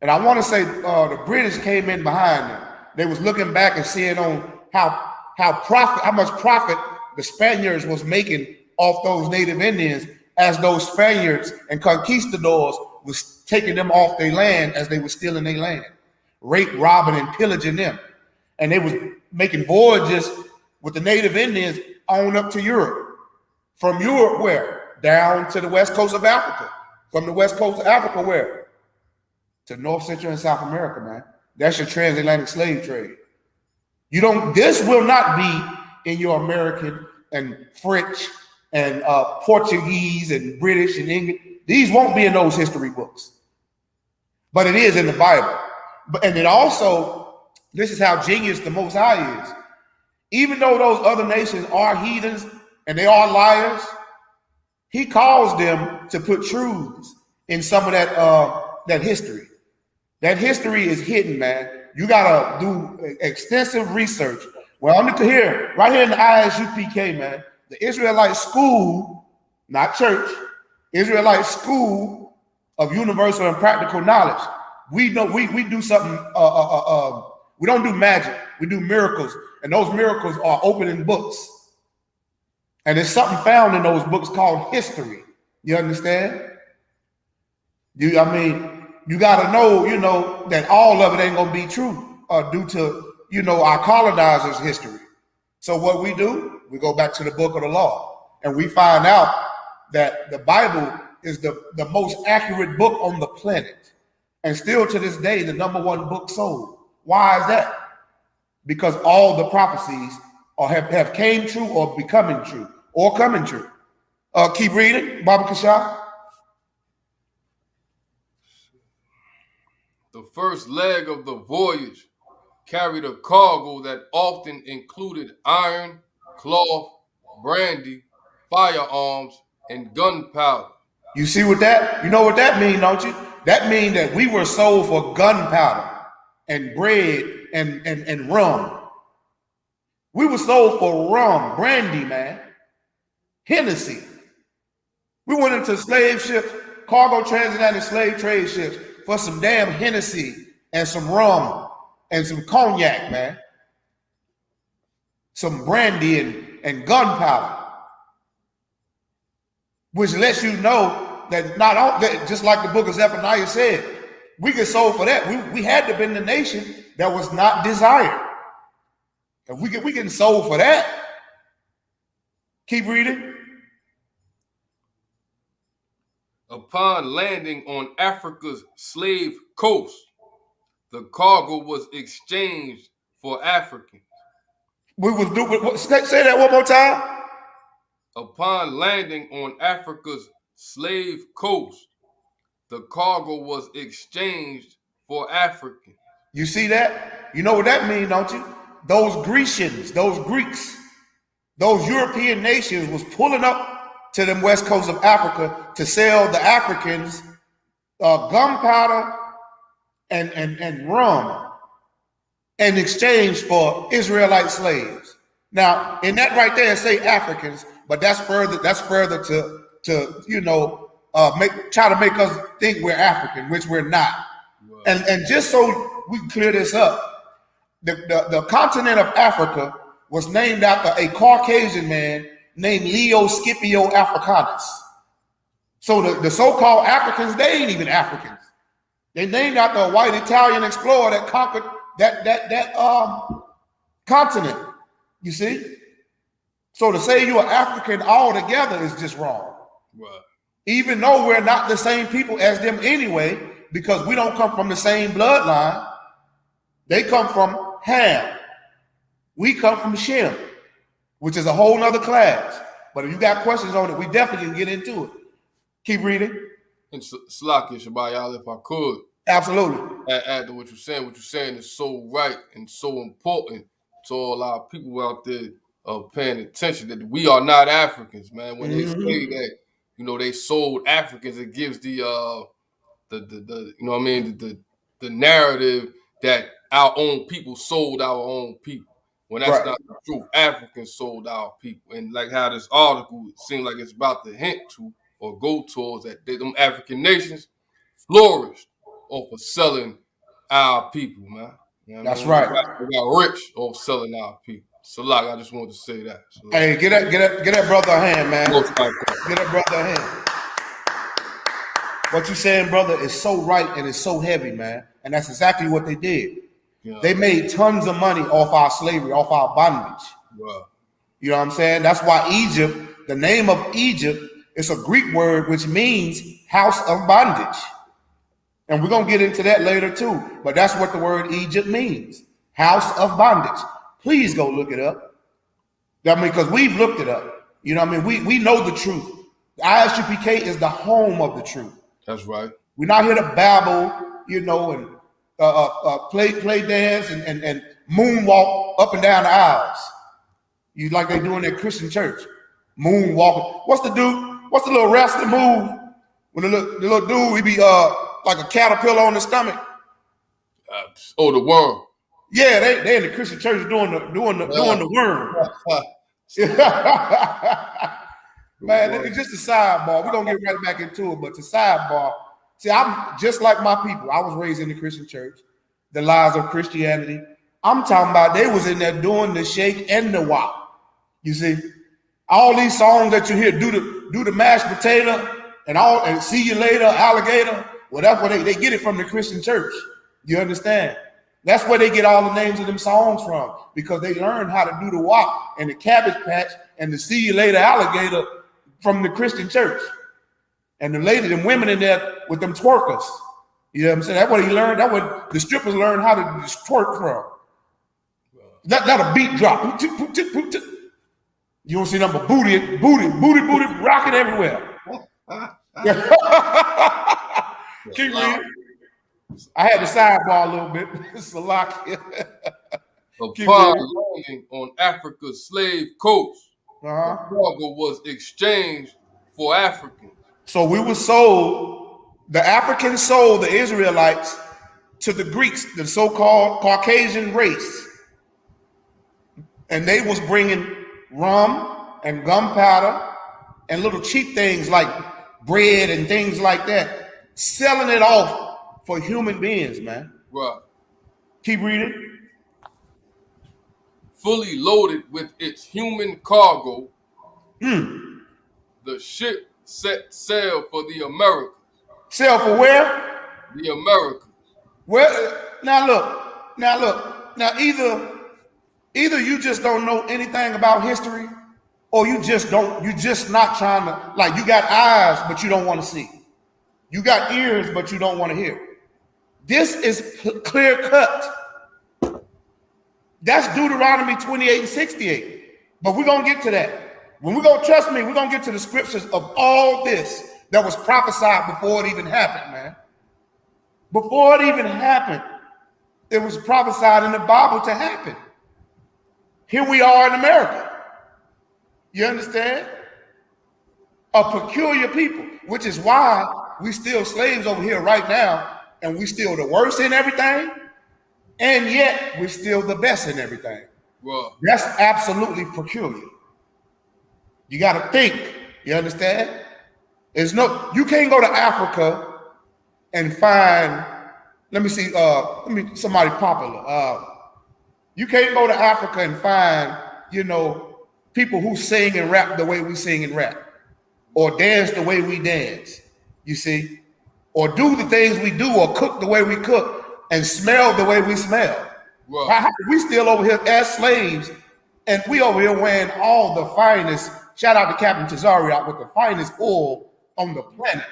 and I want to say the British came in behind them. They was looking back and seeing on how much profit the Spaniards was making off those Native Indians, as those Spaniards and conquistadors was taking them off their land as they were stealing their land, rape, robbing, and pillaging them. And they was making voyages with the Native Indians on up to Europe. From Europe, where? Down to the west coast of Africa. From the west coast of Africa, where? To North, Central, and South America, man. That's your transatlantic slave trade. This will not be in your American and French and Portuguese and British and English. These won't be in those history books. But it is in the Bible. And it also, this is how genius the Most High is. Even though those other nations are heathens and they are liars, he calls them to put truths in some of that history. That history is hidden, man. You gotta do extensive research. Well, right here in the ISUPK, man, the Israelite School, not church, Israelite School of Universal and Practical Knowledge. We know we do something. We don't do magic. We do miracles, and those miracles are opening books. And there's something found in those books called history. You understand? You got to know, that all of it ain't gonna be true due to, our colonizers' history. So what we do, we go back to the book of the law, and we find out that the Bible is the most accurate book on the planet, and still to this day, the #1 book sold. Why is that? Because all the prophecies have came true or becoming true or coming true. Keep reading, Baba Kasha. The first leg of the voyage carried a cargo that often included iron, cloth, brandy, firearms, and gunpowder. You see what you know what that means, don't you? That means that we were sold for gunpowder and bread and rum. We were sold for rum, brandy, man, Hennessy. We went into slave ships, cargo transatlantic slave trade ships for some damn Hennessy and some rum and some cognac, man. Some brandy and gunpowder. Which lets you know that not all, that just like the book of Zephaniah said, we get sold for that. We had to be the nation that was not desired. And we getting sold for that. Keep reading. Upon landing on Africa's slave coast, the cargo was exchanged for Africans. Say that one more time. Upon landing on Africa's slave coast, the cargo was exchanged for Africans. You see that? You know what that means, don't you? Those Grecians, those Greeks, those European nations was pulling up to them west coast of Africa to sell the Africans gunpowder and rum in exchange for Israelite slaves. Now, in that right there, say Africans, but that's further to you know try to make us think we're African, which we're not. Wow. And just so we can clear this up, the continent of Africa was named after a Caucasian man named Leo Scipio Africanus. So the so-called Africans, they ain't even Africans. They named after a white Italian explorer that conquered that continent. You see? So to say you're African altogether is just wrong. Right. Even though we're not the same people as them anyway, because we don't come from the same bloodline. They come from Ham. We come from Shem, which is a whole nother class. But if you got questions on it, we definitely can get into it. Keep reading. And Slakia Shabayal, if I could. Absolutely. Add to what you're saying is so right and so important to all our people out there paying attention that we are not Africans, man. When they say that, you know, they sold Africans, it gives the you know what I mean, the narrative that our own people sold our own people. When that's not the truth. Africans sold our people. And like how this article seems like it's about to hint to or go towards that them African nations flourished off of selling our people, man. You know that's right. We got rich off selling our people. So like I just wanted to say that. So, hey, get that brother a hand, man. Get that brother a hand. What you saying, brother, is so right and it's so heavy, man. And that's exactly what they did. Yeah. They made tons of money off our slavery, off our bondage. Wow. You know what I'm saying? That's why Egypt, the name of Egypt, is a Greek word which means house of bondage. And we're going to get into that later too. But that's what the word Egypt means. House of bondage. Please go look it up. I mean, because we've looked it up. You know what I mean? We know the truth. The ISUPK is the home of the truth. That's right. We're not here to babble, you know, and play dance and moonwalk up and down the aisles. You like they do in that Christian church. Moonwalking. What's the little wrestling move? When the little dude, he be like a caterpillar on the stomach. The worm. Yeah, they in the Christian church doing the worm. Man, it's just a sidebar. We're gonna get right back into it, but the sidebar. See, I'm just like my people. I was raised in the Christian church, the lies of Christianity. I'm talking about they was in there doing the shake and the wop. You see, all these songs that you hear, do the mashed potato and see you later, alligator. Well, that's where they get it from the Christian church. You understand? That's where they get all the names of them songs from, because they learned how to do the wop and the cabbage patch and the see you later, alligator from the Christian church. And the lady, them women in there with them twerkers. You know what I'm saying? That's what he learned. That's what the strippers learned how to twerk from. Not a beat drop. You don't see nothing but booty rocking everywhere. Keep reading. I had to sidebar a little bit. Salakia. Upon landing on Africa's slave coast, the cargo was exchanged for Africans. So we were sold, the Africans sold the Israelites to the Greeks, the so-called Caucasian race. And they was bringing rum and gunpowder and little cheap things like bread and things like that, selling it off for human beings, man. Right. Keep reading. Fully loaded with its human cargo, Hmm. the ship set sail for the Americas. Sail for where? The Americas. Where? Now either you just don't know anything about history, or you just not trying to, like, you got eyes but you don't want to see. You got ears but you don't want to hear. This is clear cut. That's Deuteronomy 28 and 68. But we're going to get to that. When we're going to, trust me, we're going to get to the scriptures of all this that was prophesied before it even happened, man. Before it even happened, it was prophesied in the Bible to happen. Here we are in America. You understand? A peculiar people, which is why we still slaves over here right now, and we still the worst in everything, and yet we're still the best in everything. Well, That's absolutely peculiar. You got to think. You understand? You can't go to Africa and find, let me see, somebody popular. You can't go to Africa and find, people who sing and rap the way we sing and rap, or dance the way we dance, you see, or do the things we do, or cook the way we cook, and smell the way we smell. well, We still over here as slaves, and we over here wearing all the finest. Shout out to Captain Tazariak with the finest oil on the planet.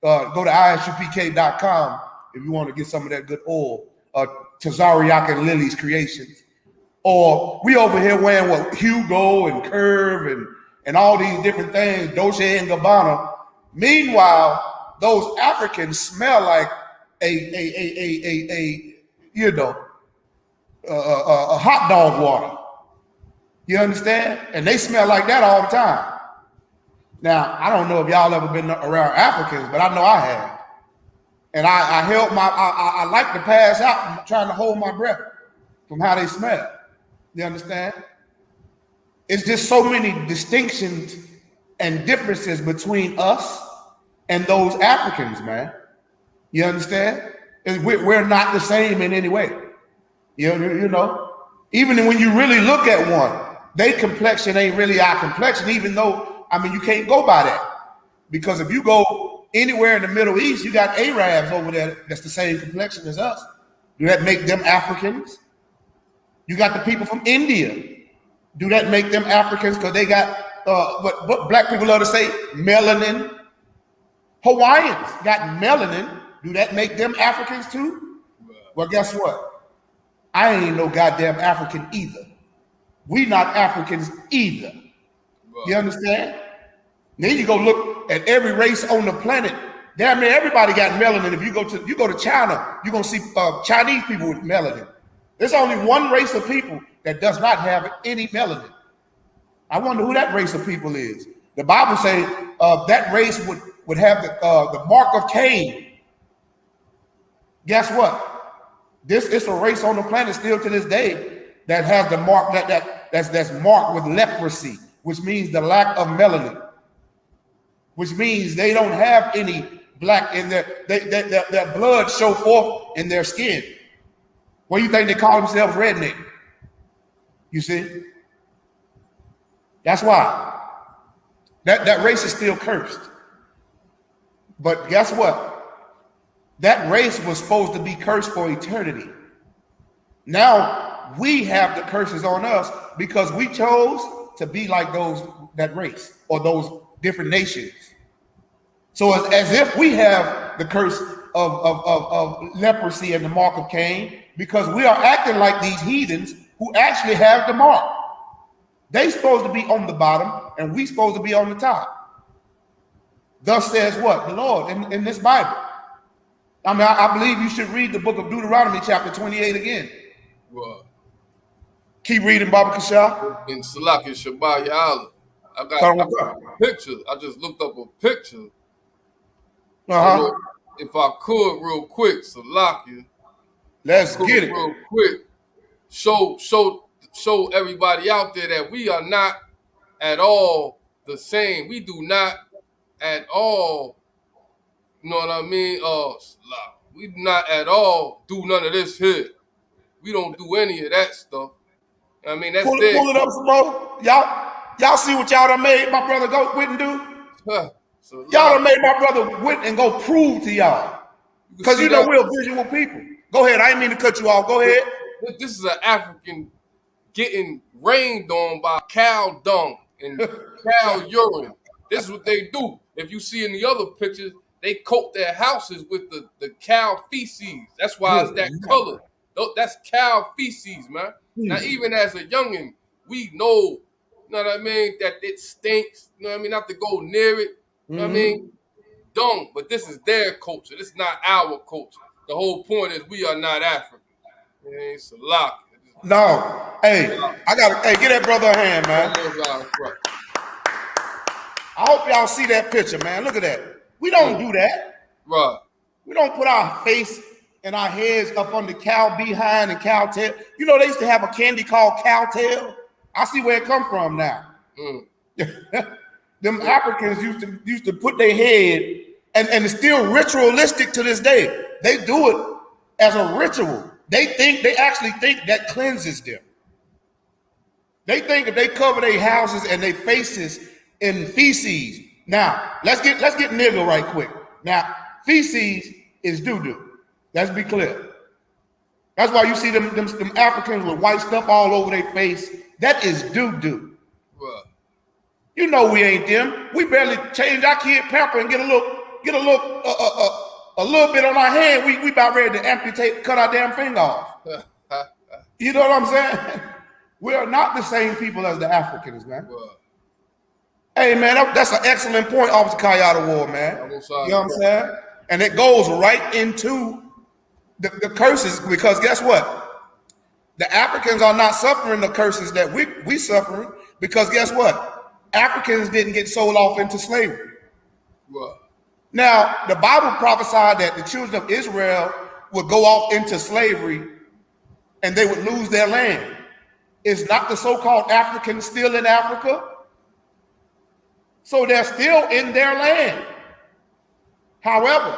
Go to isupk.com if you want to get some of that good oil. Tazariak and Lily's creations. Or we over here wearing what, Hugo and Curve and all these different things, Dolce and Gabbana. Meanwhile, those Africans smell like a hot dog water. You understand? And they smell like that all the time. Now, I don't know if y'all ever been around Africans, but I know I have. And I like to pass out from trying to hold my breath from how they smell. You understand? It's just so many distinctions and differences between us and those Africans, man. You understand? We're not the same in any way. You know, even when you really look at one, their complexion ain't really our complexion, even though, you can't go by that. Because if you go anywhere in the Middle East, you got Arabs over there that's the same complexion as us. Do that make them Africans? You got the people from India. Do that make them Africans? Because they got, what black people love to say, melanin. Hawaiians got melanin. Do that make them Africans too? Well, guess what? I ain't no goddamn African either. We not Africans either. You understand? Then you go look at every race on the planet. Damn near everybody got melanin. If you go to China, you're gonna see Chinese people with melanin. There's only one race of people that does not have any melanin. I wonder who that race of people is. The Bible says that race would have the mark of Cain. Guess what? It's a race on the planet still to this day that has the mark that's marked with leprosy, which means the lack of melanin, which means they don't have any black in their blood show forth in their skin. What do you think they call themselves? Redneck. You see? That's why. That race is still cursed. But guess what? That race was supposed to be cursed for eternity. Now we have the curses on us because we chose to be like that race or those different nations. So it's as if we have the curse of leprosy and the mark of Cain because we are acting like these heathens who actually have the mark. They supposed to be on the bottom and we supposed to be on the top. Thus says what? The Lord in this Bible. I believe you should read the book of Deuteronomy chapter 28 again. well, Keep reading, Baba Kashah. in Salak and Shabbat Ya'ala. I got a picture. I just looked up a picture. If I could real quick, Salakia. Let's get it. Real quick. Show everybody out there that we are not at all the same. We do not at all, you know what I mean? We not at all do none of this here. We don't do any of that stuff. I mean, that's their Pull it up some more. Y'all see what y'all done made my brother go went and do? So Y'all loud. done made my brother went and go prove to y'all. You can Because see you know that. we're visual people. Go ahead. I didn't mean to cut you off. Go ahead. This is an African getting rained on by cow dung and cow urine. This is what they do. If you see in the other pictures, they coat their houses with the cow feces. That's why it's Good. that color. That's cow feces, man. Now, even as a youngin, we know, you know what I mean, that it stinks. You know what I mean, not to go near it. You know what I mean? Dung, but this is their culture. This is not our culture. The whole point is we are not African. It's a lock. No. Hey, hey, get that brother a hand, man. Right. I hope y'all see that picture, man. Look at that. We don't do that. Right. We don't put our face and our heads up on the cow behind and cow tail. You know, they used to have a candy called cow tail. I see where it come from now. Them Africans used to put their head, and it's still ritualistic to this day. They do it as a ritual. They actually think that cleanses them. They think if they cover their houses and their faces in feces. Now, let's get nigga right quick. Now, feces is doo-doo. Let's be clear. That's why you see them Africans with white stuff all over their face. That is doo-doo. Right. You know we ain't them. We barely change our kid pamper and get a little bit on our hand. We about ready to cut our damn finger off. You know what I'm saying? We are not the same people as the Africans, man. Right. Hey, man, that's an excellent point, Officer Kayada Ward, man. You know what I'm saying? And it goes right into the curses, because guess what? The Africans are not suffering the curses that we suffering, because guess what? Africans didn't get sold off into slavery. Right. Now, the Bible prophesied that the children of Israel would go off into slavery and they would lose their land. Is not the so-called Africans still in Africa? So they're still in their land. However,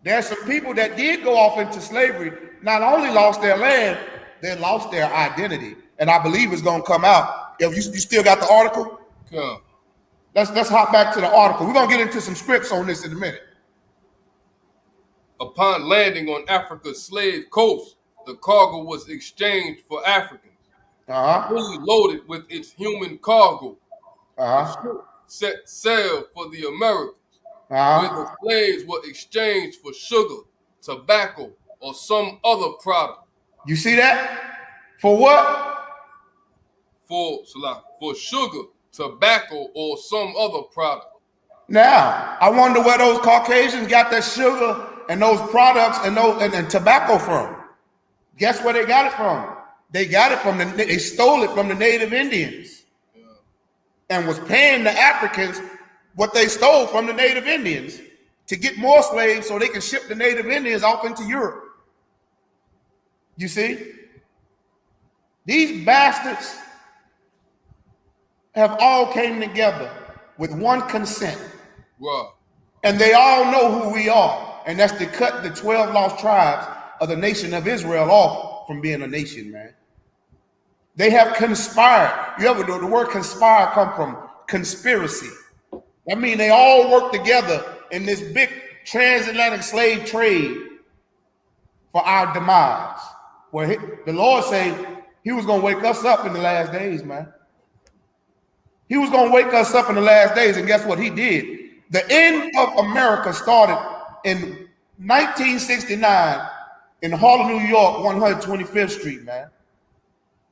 there's some people that did go off into slavery, not only lost their land, they lost their identity. And I believe it's going to come out. If you still got the article? Yeah. Let's hop back to the article. We're going to get into some scripts on this in a minute. Upon landing on Africa's slave coast, the cargo was exchanged for Africans. Fully loaded with its human cargo. The ship set sail for the Americas, where the slaves were exchanged for sugar, tobacco, or some other product. You see that? For what? For sugar, tobacco, or some other product. Now, I wonder where those Caucasians got that sugar and those products and tobacco from. Guess where they got it from? They got it from they stole it from the native Indians, and was paying the Africans what they stole from the native Indians to get more slaves so they can ship the native Indians off into Europe. You see? These bastards have all came together with one consent. Wow. And they all know who we are. And that's to cut the 12 lost tribes of the nation of Israel off from being a nation, man. They have conspired. You ever know the word conspire come from conspiracy? That means they all work together in this big transatlantic slave trade for our demise. Well, the Lord said he was going to wake us up in the last days, man. He was going to wake us up in the last days, and guess what he did? The end of America started in 1969 in Harlem, New York, 125th Street, man.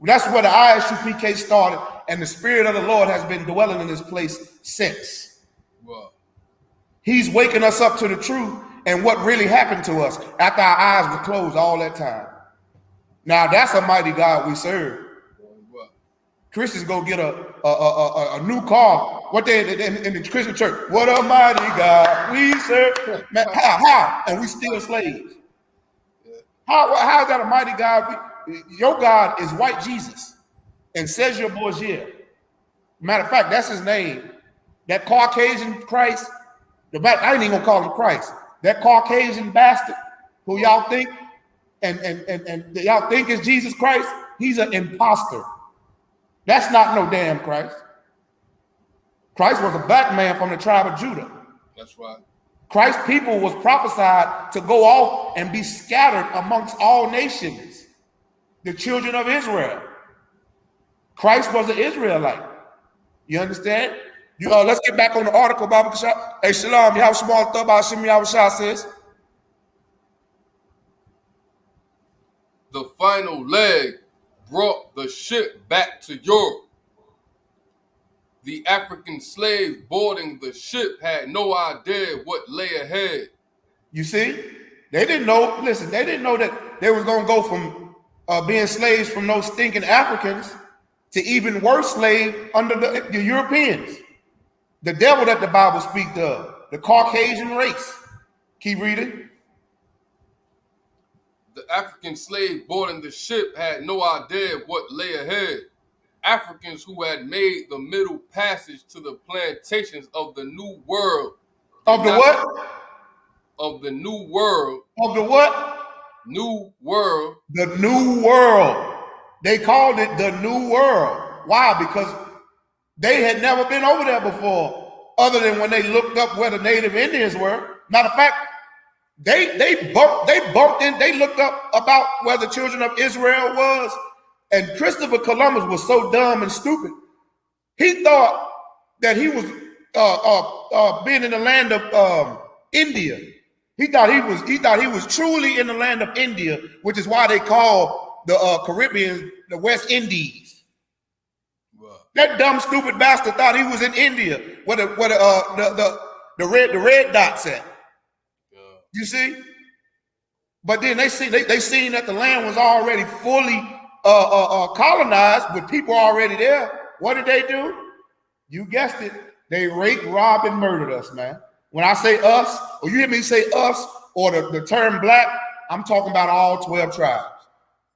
That's where the ISUPK started, and the Spirit of the Lord has been dwelling in this place since. Wow. He's waking us up to the truth and what really happened to us after our eyes were closed all that time. Now, that's a mighty God we serve. Wow. Christians go get a new car. What they in the Christian church? What a mighty God we serve. Man, how? And we still slaves. How is that a mighty God? Your God is white Jesus and Sergio Borgia. Matter of fact, that's his name. That Caucasian Christ, I ain't even gonna call him Christ. That Caucasian bastard, who y'all think and y'all think is Jesus Christ, he's an imposter. That's not no damn Christ. Christ was a black man from the tribe of Judah. That's right. Christ's people was prophesied to go off and be scattered amongst all nations, the children of Israel. Christ was an Israelite. You understand? Let's get back on the article, Baba Kashab. Hey, Shalom, you have small thought about Shimmy Shah says. The final leg brought the ship back to Europe. The African slave boarding the ship had no idea what lay ahead. You see? They didn't know, listen, they didn't know that they was going to go from being slaves from those stinking Africans to even worse slave under the Europeans. The devil that the Bible speaks of, the Caucasian race. Keep reading. The African slave boarding the ship had no idea what lay ahead. Africans who had made the middle passage to the plantations of the New World. Of the what? Of the New World. Of the what? New World. The New World. They called it the New World. Why? Because they had never been over there before, other than when they looked up where the native Indians were. Matter of fact, they bumped in, they looked up about where the children of Israel was. And Christopher Columbus was so dumb and stupid. He thought that he was being in the land of India. He thought he was truly in the land of India, which is why they call the Caribbean the West Indies. Wow. That dumb stupid bastard thought he was in India, where the red dots at. Yeah. You see? But then they seen that the land was already fully colonized with people already there. What did they do? You guessed it. They raped, robbed, and murdered us, man. When I say us, or you hear me say us, or the term black, I'm talking about all 12 tribes.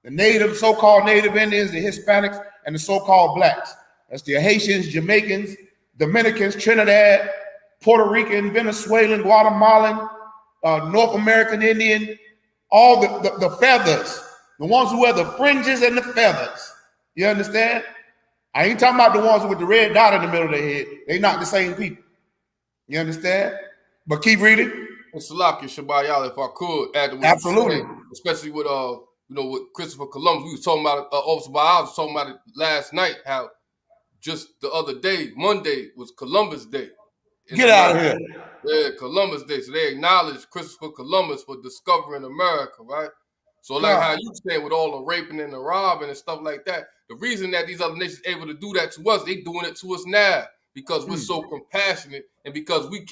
The so-called native Indians, the Hispanics, and the so-called blacks. That's the Haitians, Jamaicans, Dominicans, Trinidad, Puerto Rican, Venezuelan, Guatemalan, North American Indian, all the feathers. The ones who wear the fringes and the feathers. You understand? I ain't talking about the ones with the red dot in the middle of their head. They not the same people. You understand? But keep reading. And Salaki Shabayala, if I could add to what absolutely, saying, especially with with Christopher Columbus. We was talking about it. Officer Biles was talking about it last night. How just the other day, Monday, was Columbus Day. Get out of here. Yeah, Columbus Day. So they acknowledged Christopher Columbus for discovering America, right? So like how you saying with all the raping and the robbing and stuff like that, the reason that these other nations able to do that to us, they doing it to us now because we're so compassionate and because we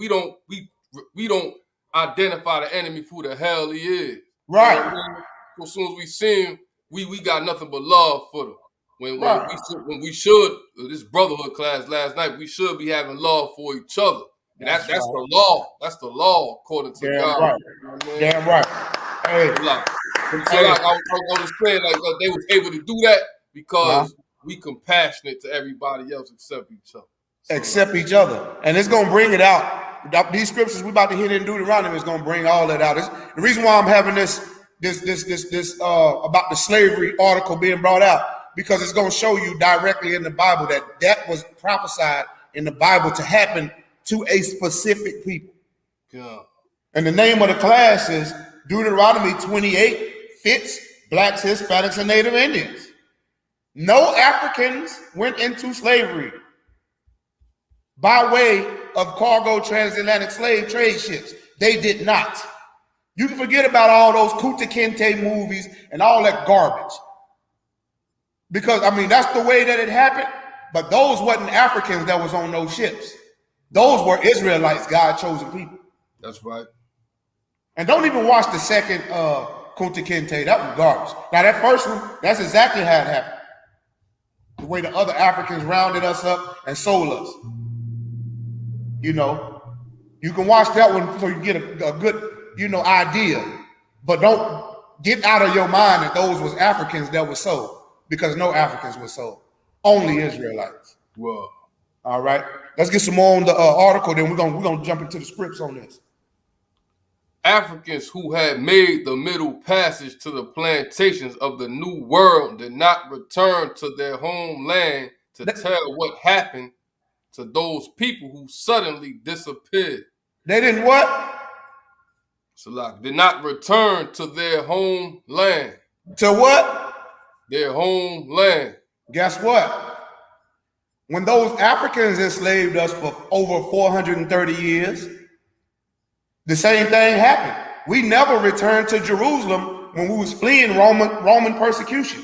don't identify the enemy for who the hell he is. Right. You know what I mean? So as soon as we see him, we got nothing but love for them. When we should, this brotherhood class last night, we should be having love for each other. And that's right. The law. That's the law according to God. Right. You know what I mean? Damn right. Hey. I was saying like they was able to do that because we compassionate to everybody else except each other. Except each other. And it's going to bring it out. These scriptures we about to hit in Deuteronomy is going to bring all that out. The reason why I'm having this about the slavery article being brought out, because it's going to show you directly in the Bible that was prophesied in the Bible to happen to a specific people. Yeah. And the name of the class is Deuteronomy 28 fits blacks, Hispanics, and Native Indians. No Africans went into slavery by way of cargo transatlantic slave trade ships. They did not. You can forget about all those Kunta Kinte movies and all that garbage. Because, I mean, that's the way that it happened. But those wasn't Africans that was on those ships. Those were Israelites, God-chosen people. That's right. And don't even watch the second Kunta Kinte. That was garbage. Now, that first one, that's exactly how it happened. The way the other Africans rounded us up and sold us. You know, you can watch that one so you get a good, idea. But don't get out of your mind that those was Africans that were sold, because no Africans were sold. Only Israelites. Whoa. All right. Let's get some more on the article, then we're gonna jump into the scripts on this. Africans who had made the middle passage to the plantations of the New World did not return to their homeland to tell what happened to those people who suddenly disappeared. They didn't what? Salak did not return to their homeland. To what? Their homeland. Guess what? When those Africans enslaved us for over 430 years, the same thing happened. We never returned to Jerusalem when we was fleeing Roman persecution.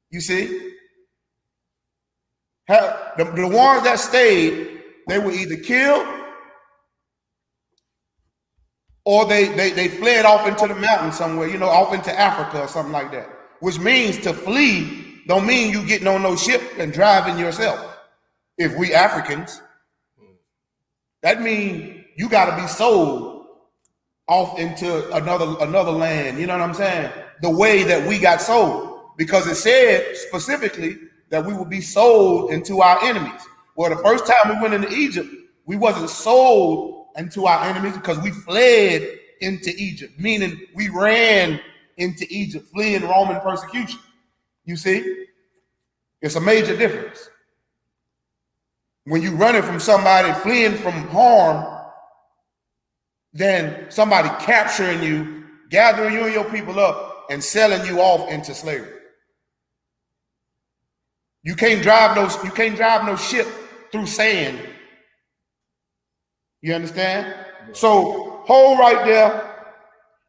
You see? The ones that stayed, they were either killed or they fled off into the mountains somewhere, you know, off into Africa or something like that. Which means to flee don't mean you getting on no ship and driving yourself. If we Africans, that means you got to be sold off into another land. You know what I'm saying? The way that we got sold, because it said specifically that we would be sold into our enemies. Well, the first time we went into Egypt, we wasn't sold into our enemies because we fled into Egypt, meaning we ran into Egypt, fleeing Roman persecution. You see, it's a major difference. When you're running from somebody, fleeing from harm, then somebody capturing you, gathering you and your people up, and selling you off into slavery. You can't drive no ship through sand. You understand? So hold right there,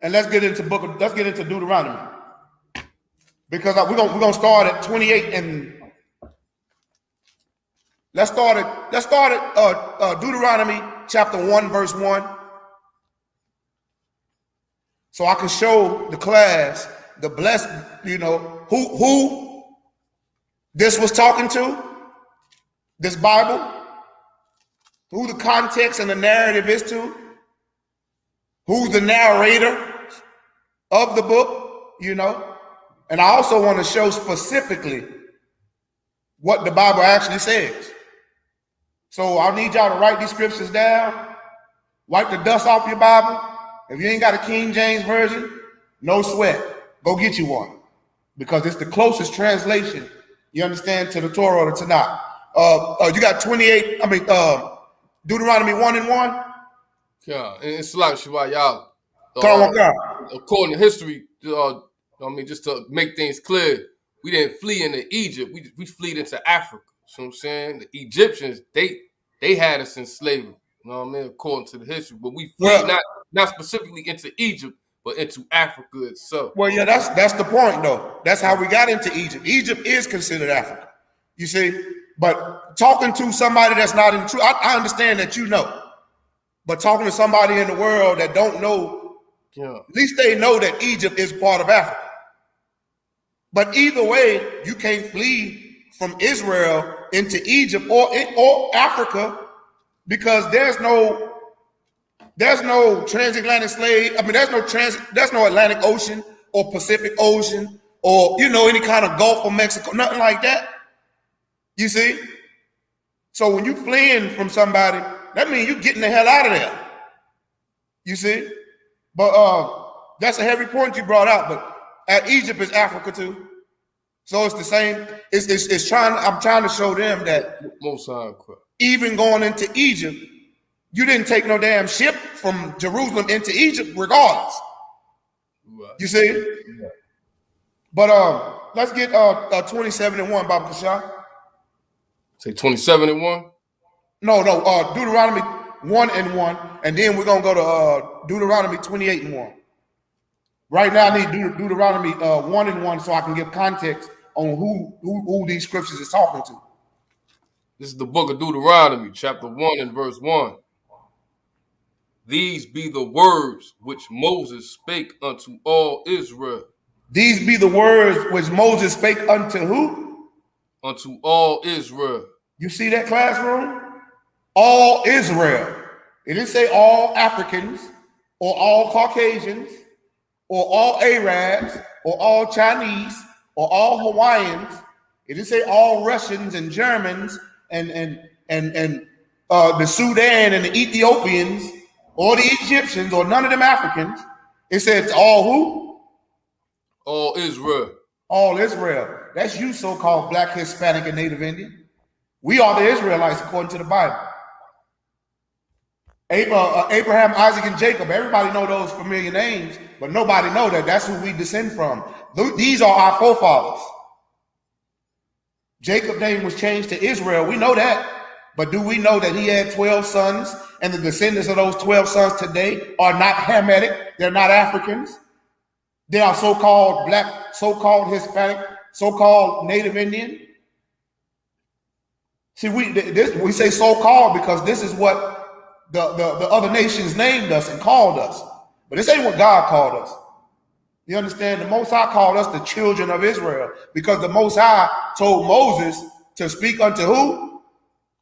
and let's get into Deuteronomy. Because we're gonna start at 28 and let's start at Deuteronomy chapter 1 verse 1, so I can show the class the blessed, you know, who this was talking to, this Bible, who the context and the narrative is to, who's the narrator of the book, you know. And I also want to show specifically what the Bible actually says. So I need y'all to write these scriptures down, wipe the dust off your Bible. If you ain't got a King James version, no sweat. Go get you one, because it's the closest translation, you understand, to the Torah or the Tanakh. You got 28, Deuteronomy 1 and 1. Yeah, and it's like Shabbat, according to history, just to make things clear, we didn't flee into Egypt. We fled into Africa. You know what I'm saying? The Egyptians, they had us in slavery. You know what I mean? According to the history. But we fled not specifically into Egypt, but into Africa itself. Well, yeah, that's the point, though. That's how we got into Egypt. Egypt is considered Africa. You see? But talking to somebody that's not in the truth, I understand that you know. But talking to somebody in the world that don't know, at least they know that Egypt is part of Africa. But either way, you can't flee from Israel into Egypt or Africa, because there's no transatlantic slave. I mean, there's no Atlantic Ocean or Pacific Ocean or, you know, any kind of Gulf of Mexico, nothing like that. You see? So when you fleeing from somebody, that means you getting the hell out of there. You see? But that's a heavy point you brought out. But Egypt is Africa too. So it's the same. I'm trying to show them that even going into Egypt, you didn't take no damn ship from Jerusalem into Egypt regardless. Right. You see? Yeah. But let's get 27 and 1, Baba Kashar. Say 27 and 1? No, Deuteronomy 1 and 1, and then we're gonna go to Deuteronomy 28 and 1. Right now, I need Deuteronomy 1 and 1 so I can give context on who these scriptures is talking to. This is the book of Deuteronomy, chapter 1 and verse 1. These be the words which Moses spake unto all Israel. These be the words which Moses spake unto who? Unto all Israel. You see that, classroom? All Israel. It didn't say all Africans or all Caucasians or all Arabs or all Chinese or all Hawaiians. It didn't say all Russians and Germans and the Sudan and the Ethiopians or the Egyptians, or none of them Africans. It said it's all who? All Israel. All Israel. That's you, so-called Black, Hispanic, and Native Indian. We are the Israelites according to the Bible. Abraham, Isaac, and Jacob. Everybody know those familiar names, but nobody know that that's who we descend from. These are our forefathers. Jacob's name was changed to Israel. We know that. But do we know that he had 12 sons, and the descendants of those 12 sons today are not Hamitic? They're not Africans. They are so-called Black, so-called Hispanic, so-called Native Indian. See, we say so-called because this is what the other nations named us and called us. But this ain't what God called us. You understand? The Most High called us the children of Israel because the Most High told Moses to speak unto who?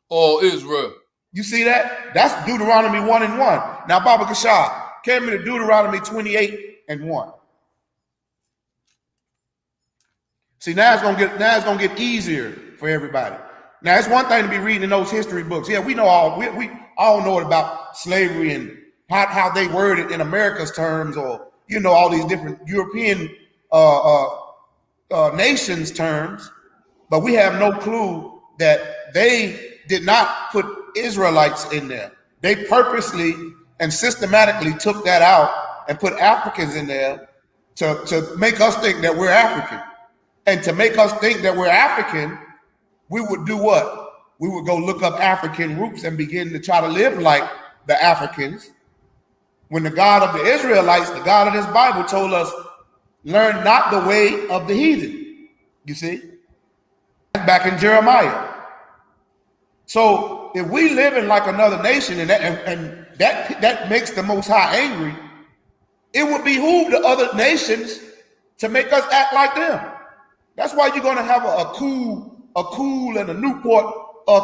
All Israel. You see that? That's Deuteronomy 1:1. Now, Baba Kashab, came into Deuteronomy 28:1. See, now it's gonna get easier for everybody. Now, it's one thing to be reading in those history books. Yeah, we know we all know about slavery and how they word it in America's terms, or all these different European nations' terms, but we have no clue that they did not put Israelites in there. They purposely and systematically took that out and put Africans in there to make us think that we're African. And to make us think that we're African, we would do what? We would go look up African roots and begin to try to live like the Africans. When the God of the Israelites, the God of this Bible, told us, learn not the way of the heathen. You see? That's back in Jeremiah. So if we live in like another nation and that makes the Most High angry, it would behoove the other nations to make us act like them. That's why you're going to have a cool and a Newport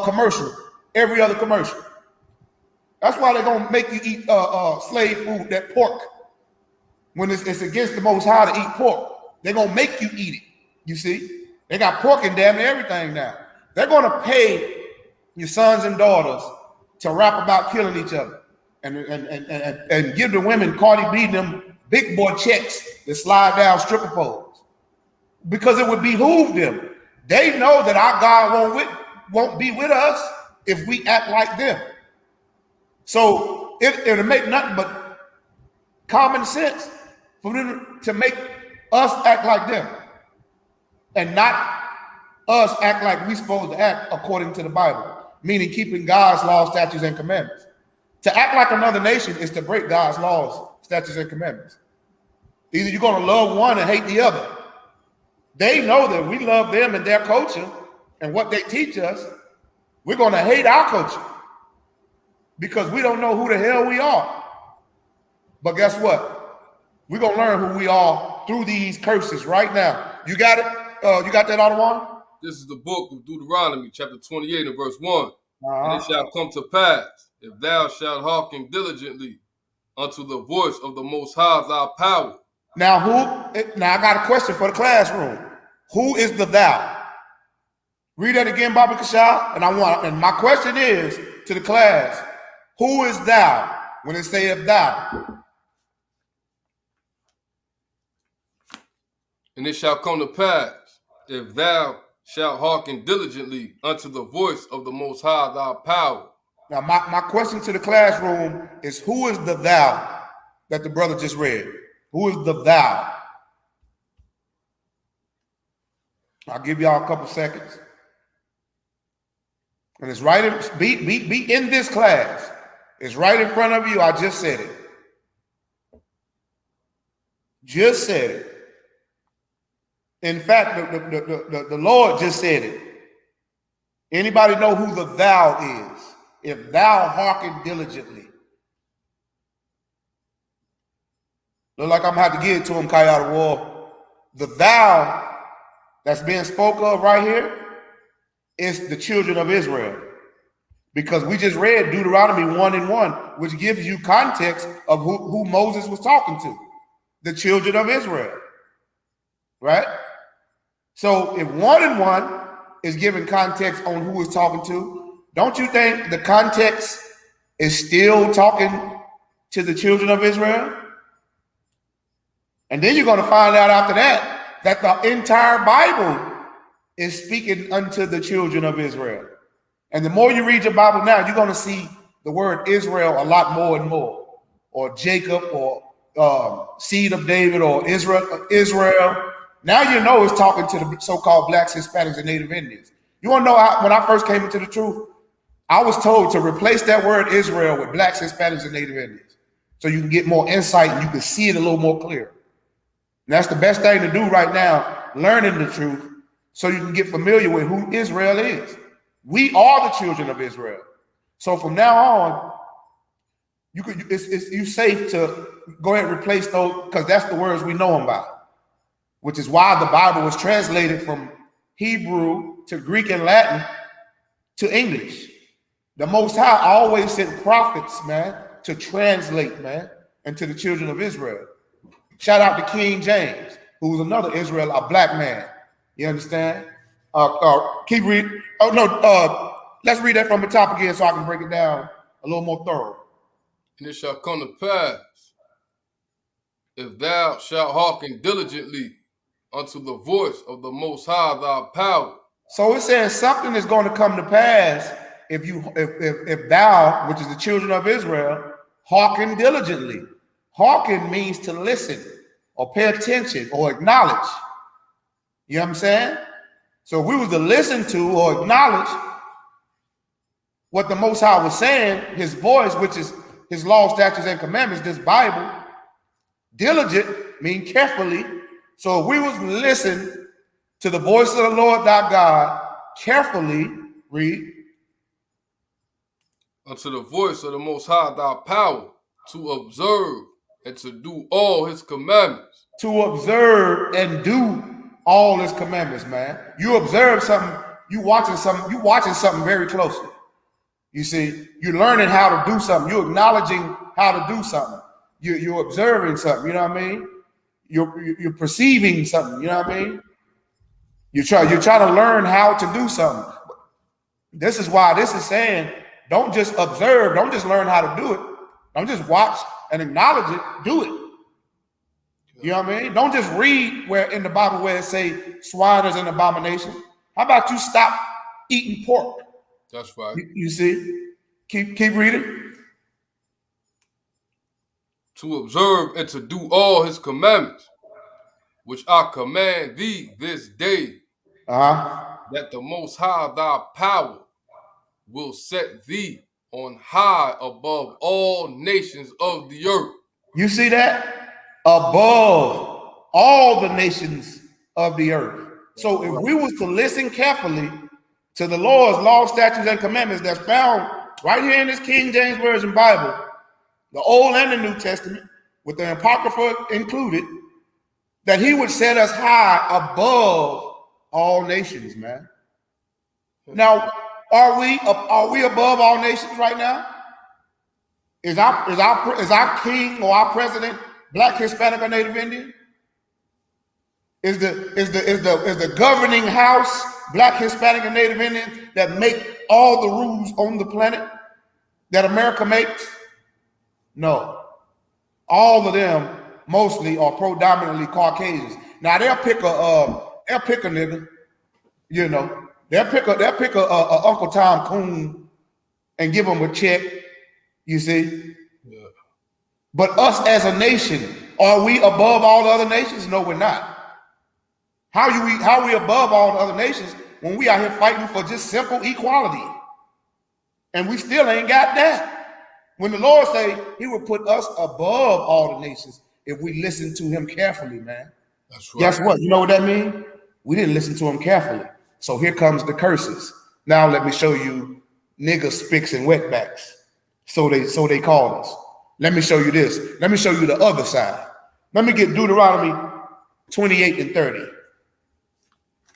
commercial, every other commercial. That's why they're going to make you eat slave food, that pork. When it's against the Most High to eat pork, they're going to make you eat it. You see? They got pork in damn near everything now. They're going to pay your sons and daughters to rap about killing each other and give the women Cardi B them big boy checks that slide down stripper poles. Because it would behoove them. They know that our God won't be with us if we act like them. So it'll make nothing but common sense for them to make us act like them and not us act like we're supposed to act according to the Bible, meaning keeping God's laws, statutes, and commandments. To act like another nation is to break God's laws, statutes, and commandments. Either you're going to love one and hate the other. They know that we love them and their culture and what they teach us. We're going to hate our culture because we don't know who the hell we are. But guess what? We're going to learn who we are through these curses right now. You got it? You got that, Ottawan? This is the book of Deuteronomy, chapter 28 and verse 1. And it shall come to pass, if thou shalt hearken diligently unto the voice of the Most High thy power. Now I got a question for the classroom. Who is the thou? Read that again, Baba Kashab. And my question is to the class, who is thou when it saith thou? And it shall come to pass, if thou shalt hearken diligently unto the voice of the Most High thy power. Now my question to the classroom is, who is the thou that the brother just read? Who is the thou? I'll give y'all a couple seconds. And it's right in, be in this class. It's right in front of you. I just said it. Just said it. In fact, the Lord just said it. Anybody know who the thou is? If thou hearken diligently. Look like I'm going to have to give it to him, Kayada War. The thou that's being spoke of right here is the children of Israel. Because we just read Deuteronomy 1:1, which gives you context of who Moses was talking to. The children of Israel. Right? So if 1:1 is giving context on who he's talking to, don't you think the context is still talking to the children of Israel. And then you're going to find out after that the entire Bible is speaking unto the children of Israel. And the more you read your Bible now, you're going to see the word Israel a lot more and more, or Jacob, or seed of David, or Israel. Now you know it's talking to the so-called blacks, Hispanics, and Native Indians. You want to know when I first came into the truth, I was told to replace that word Israel with blacks, Hispanics, and Native Indians, so you can get more insight and you can see it a little more clear. And that's the best thing to do right now, learning the truth, so you can get familiar with who Israel is. We are the children of Israel. So from now on, it's safe to go ahead and replace those, because that's the words we know them by, which is why the Bible was translated from Hebrew to Greek and Latin to English. The Most High always sent prophets, man, to translate, man, and to the children of Israel. Shout out to King James, who was another Israel, a black man. You understand? Keep reading. Oh no, let's read that from the top again so I can break it down a little more thorough. And it shall come to pass, if thou shalt hearken diligently unto the voice of the Most High thy power. So it says something is going to come to pass if thou, which is the children of Israel, hearken diligently. Hearken means to listen or pay attention or acknowledge. You know what I'm saying? So if we was to listen to or acknowledge what the Most High was saying, his voice, which is his law, statutes, and commandments, this Bible, diligent mean carefully. So if we was to listen to the voice of the Lord thy God, carefully, read. Unto the voice of the Most High thy power, to observe and to do all his commandments. To observe and do all his commandments, man. You observe something, you watching something very closely. You see, you're learning how to do something. You're acknowledging how to do something. You're observing something, you know what I mean? You're perceiving something, you know what I mean? You're trying to learn how to do something. This is why this is saying, don't just observe, don't just learn how to do it. Don't just watch and acknowledge it, do it. You know what I mean? Don't just read where in the Bible where it say swine is an abomination. How about you stop eating pork? That's right. You see? Keep reading. To observe and to do all his commandments, which I command thee this day, that the Most High thy power will set thee on high above all nations of the earth. You see that? Above all the nations of the earth. So if we was to listen carefully to the Lord's law, statutes, and commandments that's found right here in this King James Version Bible, the Old and the New Testament, with the Apocrypha included, that he would set us high above all nations, man. Now, are we above all nations right now? Is our king or our president black, Hispanic, or Native Indian? Is the governing house black, Hispanic, and Native Indian that make all the rules on the planet that America makes? No. All of them mostly are predominantly Caucasians. Now they'll pick a nigga, you know. They'll pick a Uncle Tom Coon and give him a check, you see. Yeah. But us as a nation, are we above all the other nations? No, we're not. How are we above all the other nations when we out here fighting for just simple equality? And we still ain't got that. When the Lord say he will put us above all the nations if we listen to him carefully, man. That's right. Guess what? You know what that means? We didn't listen to him carefully. So here comes the curses. Now let me show you nigger spicks and wetbacks. So they call us. Let me show you this. Let me show you the other side. Let me get Deuteronomy 28 and 30.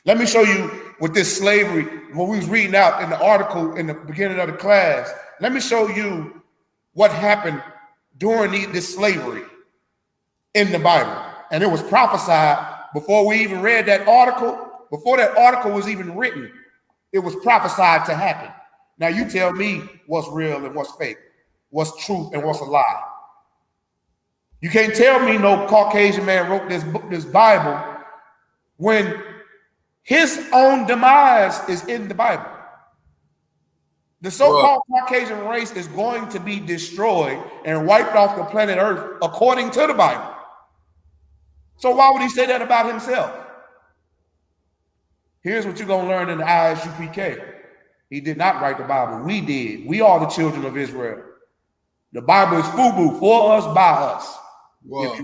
Let me show you with this slavery, what we was reading out in the article in the beginning of the class. Let me show you what happened during this slavery in the Bible. And it was prophesied before we even read that article. Before that article was even written, it was prophesied to happen. Now you tell me what's real and what's fake, what's truth and what's a lie. You can't tell me no Caucasian man wrote this book, this Bible, when his own demise is in the Bible. The so-called Caucasian race is going to be destroyed and wiped off the planet Earth according to the Bible. So why would he say that about himself? Here's what you're going to learn in the ISUPK. He did not write the Bible. We did. We are the children of Israel. The Bible is FUBU, for us, by us. Wow.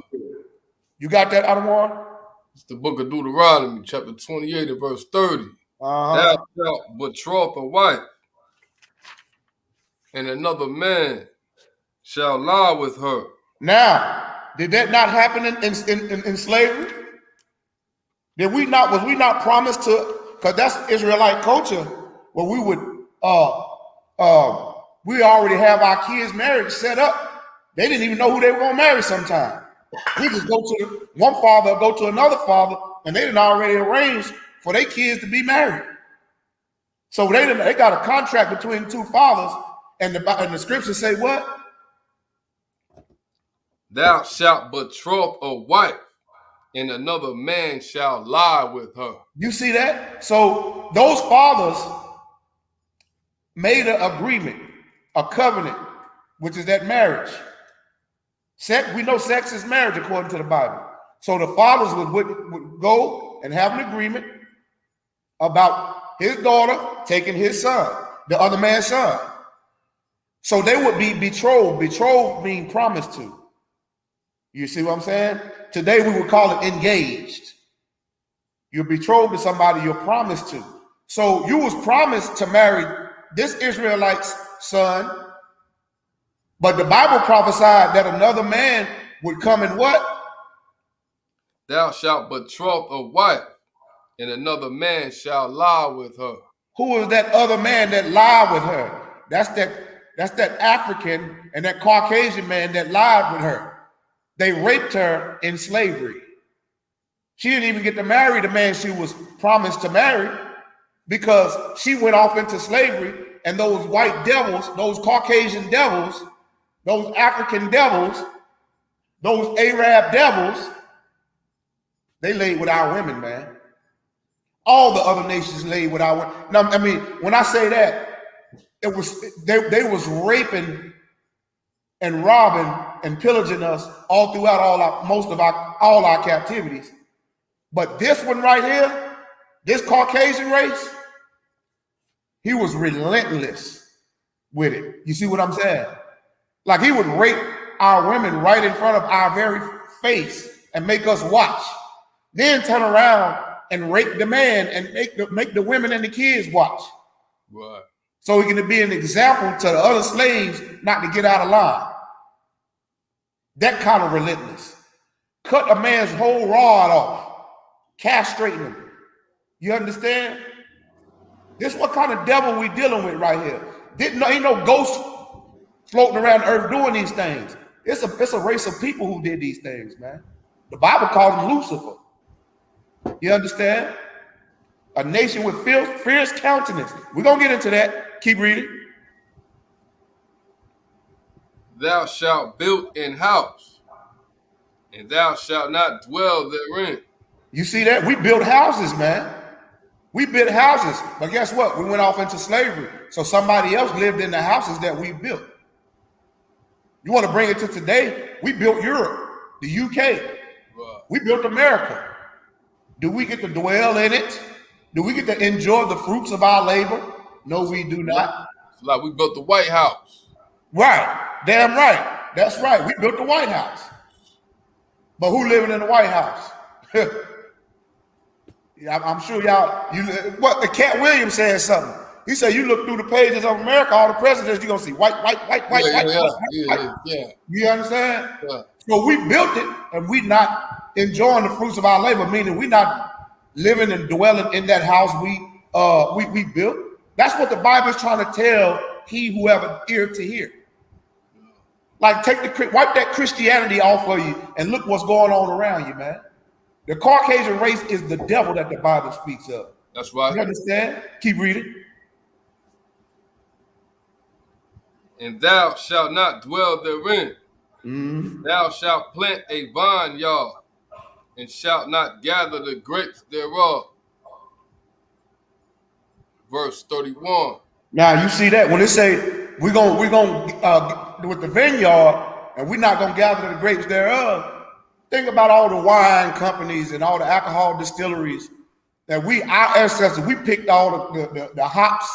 You got that, Adamar? It's the book of Deuteronomy, chapter 28 and verse 30. Thou shalt betroth a wife, and another man shall lie with her. Now, did that not happen in slavery? Was we not promised to, because that's Israelite culture, where we would we already have our kids' marriage set up. They didn't even know who they were gonna marry sometime. We just go to one father, go to another father, and they didn't already arrange for their kids to be married. So they got a contract between two fathers, and the scriptures say what? Thou shalt betroth a wife, and another man shall lie with her. You see that? So those fathers made an agreement, a covenant, which is that marriage. We know sex is marriage according to the Bible. So the fathers would go and have an agreement about his daughter taking his son, the other man's son. So they would be betrothed. Betrothed means promised to. You see what I'm saying? Today we would call it engaged. You're betrothed to somebody you're promised to. So you was promised to marry this Israelite's son, but the Bible prophesied that another man would come and what? Thou shalt betroth a wife, and another man shall lie with her. Who is that other man that lied with her? That's that African and that Caucasian man that lied with her. They raped her in slavery. She didn't even get to marry the man she was promised to marry because she went off into slavery, and those white devils, those Caucasian devils, those African devils, those Arab devils, they laid with our women, man. All the other nations laid with our women. Now, I mean, when I say that, it was they was raping and robbing and pillaging us all throughout all our captivities. But this one right here, this Caucasian race, he was relentless with it. You see what I'm saying? Like he would rape our women right in front of our very face and make us watch. Then turn around and rape the man and make the women and the kids watch. Right. So he can be an example to the other slaves not to get out of line. That kind of relentless. Cut a man's whole rod off, castrating him. You understand? This what kind of devil we dealing with right here. Ain't no ghost floating around the earth doing these things. It's a race of people who did these things, man. The Bible calls him Lucifer. You understand? A nation with fierce countenance. We're going to get into that. Keep reading. Thou shalt build an house, and thou shalt not dwell therein. You see that? We built houses, man. We built houses. But guess what? We went off into slavery. So somebody else lived in the houses that we built. You want to bring it to today? We built Europe, the UK. Right. We built America. Do we get to dwell in it? Do we get to enjoy the fruits of our labor? No, we do not. It's like we built the White House. Right. Damn right. That's right. We built the White House. But who living in the White House? Yeah, I'm sure y'all, Cat Williams said something. He said, you look through the pages of America, all the presidents, you're going to see white. Yeah. You understand? Yeah. So we built it, and we not enjoying the fruits of our labor, meaning we not living and dwelling in that house we built. That's what the Bible is trying to tell he who have an ear to hear. Like wipe that Christianity off of you and look what's going on around you, man. The Caucasian race is the devil that the Bible speaks of. That's right. You understand? Keep reading. And thou shalt not dwell therein. Thou shalt plant a vineyard, and shalt not gather the grapes thereof. Verse 31. Now you see that when they say we're gonna with the vineyard and we're not gonna gather the grapes thereof. Think about all the wine companies and all the alcohol distilleries that our ancestors, we picked all the hops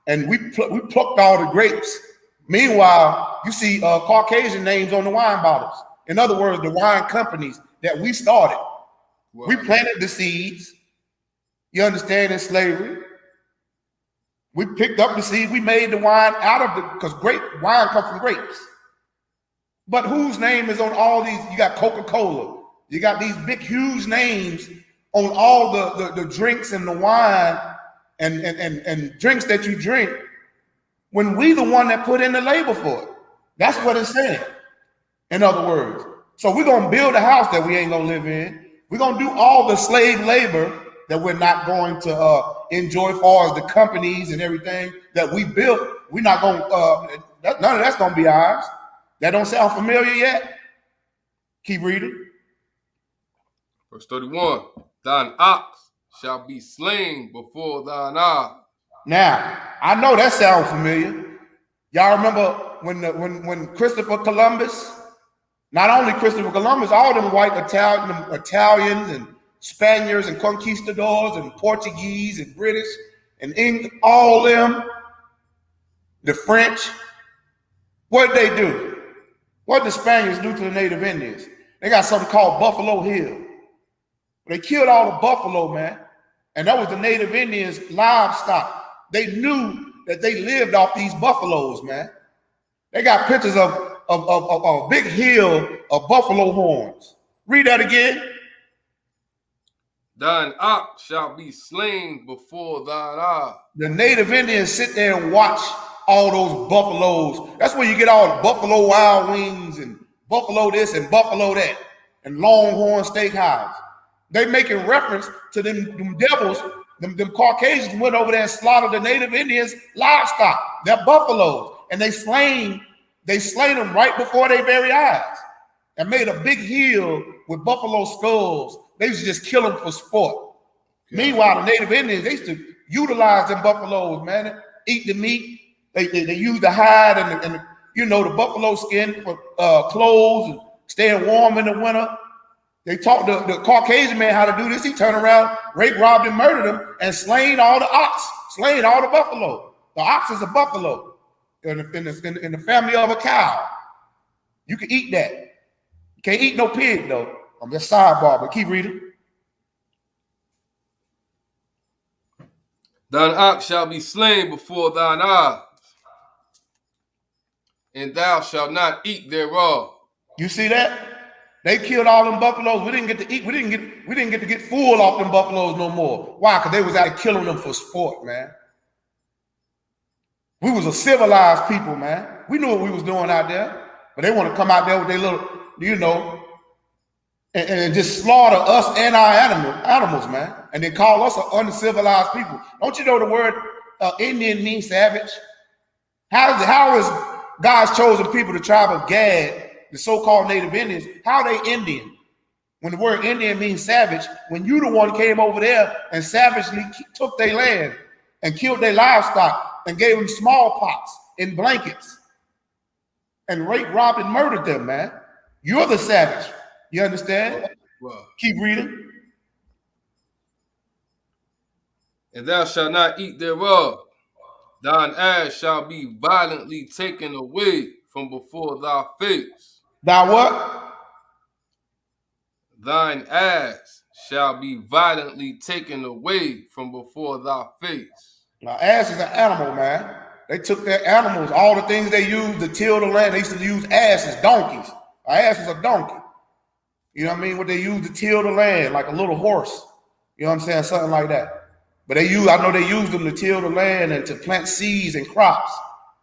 and we plucked all the grapes. Meanwhile, you see Caucasian names on the wine bottles. In other words, the wine companies that we started. Wow. We planted the seeds. You understand, in slavery. We picked up the seed. We made the wine out of because wine comes from grapes. But whose name is on all these? You got Coca-Cola. You got these big, huge names on all the drinks and the wine and drinks that you drink. When we the one that put in the label for it. That's what it's saying. In other words. So we're going to build a house that we ain't going to live in. We're going to do all the slave labor that we're not going to enjoy as far as the companies and everything that we built. We're not going to, none of that's going to be ours. That don't sound familiar yet? Keep reading. Verse 31. Thine ox shall be slain before thine eyes. Now, I know that sounds familiar. Y'all remember when Christopher Columbus, not only Christopher Columbus, all them white Italians and Spaniards and conquistadors and Portuguese and British and English, all them, the French, what did they do? What did the Spaniards do to the native Indians? They got something called Buffalo Hill. They killed all the buffalo, man. And that was the native Indians' livestock. They knew that they lived off these buffaloes, man. They got pictures of a big hill of buffalo horns. Read that again. Thine ox shall be slain before thine eyes. The native Indians sit there and watch all those buffaloes. That's where you get all the Buffalo Wild Wings and Buffalo this and Buffalo that and Longhorn Steakhouse. They making reference to them devils. Them Caucasians went over there and slaughtered the native Indians' livestock. They're buffaloes, and they slain them right before their very eyes, and made a big hill with buffalo skulls. They used to just kill them for sport. Okay. Meanwhile, the native Indians, they used to utilize them buffaloes, man. Eat the meat. They use the hide and the buffalo skin for clothes and staying warm in the winter. They taught the Caucasian man how to do this. He turned around, raped, robbed, and murdered them, and slain all the ox, slain all the buffalo. The ox is a buffalo in the family of a cow. You can eat that. You can't eat no pig, though. I'm just sidebar, but keep reading. Thine ox shall be slain before thine eyes, and thou shalt not eat thereof. You see that? They killed all them buffaloes. We didn't get to eat. We didn't get to get full off them buffaloes no more. Why? Because they was out killing them for sport, man. We was a civilized people, man. We knew what we was doing out there, but they want to come out there with their little, and just slaughter us and our animals, man. And they call us an uncivilized people. Don't you know the word Indian means savage? How is God's chosen people, the tribe of Gad, the so-called native Indians, how are they Indian? When the word Indian means savage, when you the one came over there and savagely took their land and killed their livestock and gave them smallpox in blankets and raped, robbed, and murdered them, man. You're the savage. You understand? Well, keep reading. And thou shalt not eat thereof. Thine ass shall be violently taken away from before thy face. Thou what? Thine ass shall be violently taken away from before thy face. Now, ass is an animal, man. They took their animals, all the things they used to till the land. They used to use asses, donkeys. An ass is a donkey. You know what I mean? What they used to till the land, like a little horse. You know what I'm saying? Something like that. But I know they used them to till the land and to plant seeds and crops.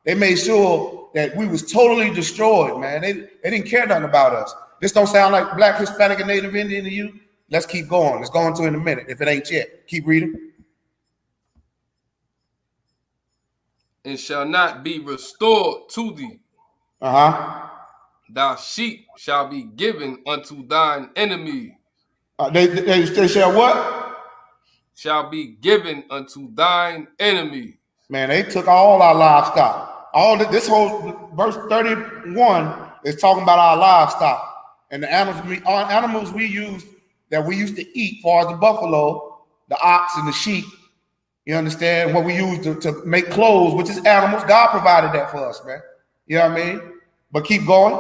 They made sure that we was totally destroyed, man. They didn't care nothing about us. This don't sound like Black, Hispanic, and Native Indian to you? Let's keep going. Let's go into it in a minute, if it ain't yet. Keep reading. And shall not be restored to thee. Thy sheep shall be given unto thine enemies. They shall what? Shall be given unto thine enemies. Man, they took all our livestock. This whole verse 31 is talking about our livestock and the animals we used that we used to eat, far as the buffalo, the ox, and the sheep. You understand what we use to make clothes, which is animals. God provided that for us, man. You know what I mean? But keep going.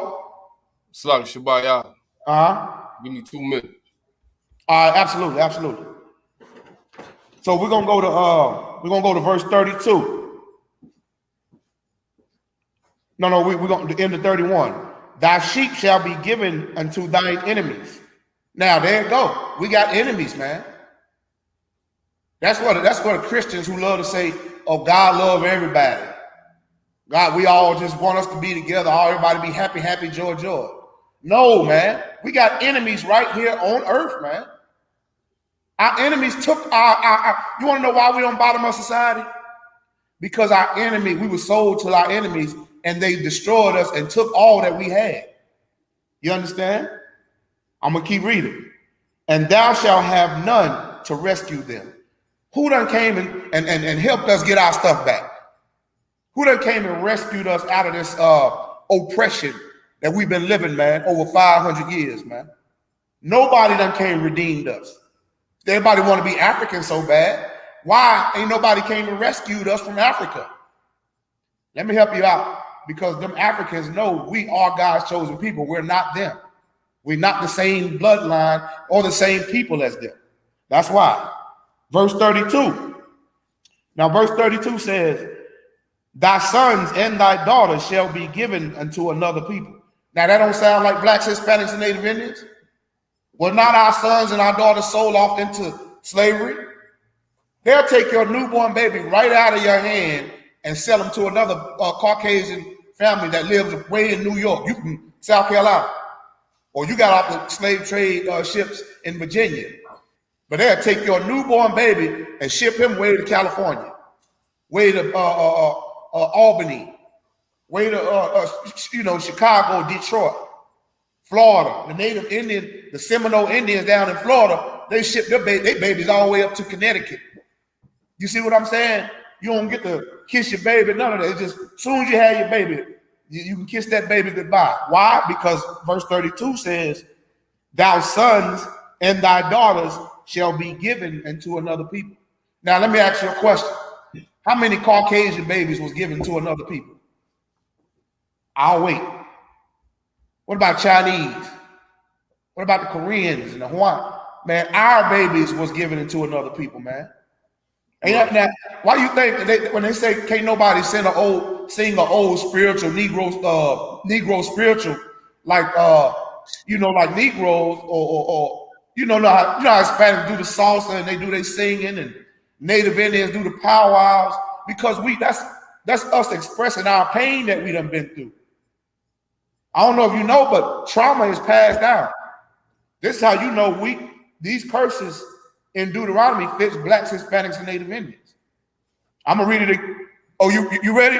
Slaughter Shabbat. Uh-huh. Give me 2 minutes. All right, absolutely, absolutely. So we're gonna go to verse 32. No, we're going to end of 31. Thy sheep shall be given unto thine enemies. Now there you go. We got enemies, man. That's what Christians who love to say, "Oh, God love everybody. God, we all just want us to be together. All everybody be happy, happy, joy, joy." No, man. We got enemies right here on earth, man. Our enemies took our you want to know why we on bottom of society? Because we were sold to our enemies and they destroyed us and took all that we had. You understand? I'm going to keep reading. And thou shalt have none to rescue them. Who done came and helped us get our stuff back? Who done came and rescued us out of this oppression that we've been living, man, over 500 years, man? Nobody done came and redeemed us. Everybody want to be African so bad. Why ain't nobody came and rescued us from Africa? Let me help you out, because them Africans know we are God's chosen people. We're not them. We're not the same bloodline or the same people as them. That's why. Verse 32. Now, verse 32 says, thy sons and thy daughters shall be given unto another people. Now, that don't sound like blacks, Hispanics, and Native Indians? Were not our sons and our daughters sold off into slavery? They'll take your newborn baby right out of your hand and sell them to another Caucasian family that lives way in New York. You can South Carolina, or you got off the slave trade ships in Virginia. But they'll take your newborn baby and ship him way to California, way to Albany, way to Chicago, Detroit, Florida. The Native Indian, the Seminole Indians down in Florida, they ship their babies all the way up to Connecticut. You see what I'm saying? You don't get to kiss your baby, none of that. It's just as soon as you have your baby, you can kiss that baby goodbye. Why? Because verse 32 says, thy sons and thy daughters shall be given unto another people. Now, let me ask you a question. How many Caucasian babies was given to another people? I'll wait. What about Chinese? What about the Koreans and the Hawaiians? Man, our babies was given into another people, man. Now, why do you think when they say can't nobody sing an old spiritual Negro spiritual like like Negroes or how Hispanics do the salsa and they do their singing and Native Indians do the powwows, because that's us expressing our pain that we done been through. I don't know if you know, but trauma is passed down. This is how you know these curses in Deuteronomy fits blacks, Hispanics, and Native Indians. I'm gonna read it. Oh, you ready?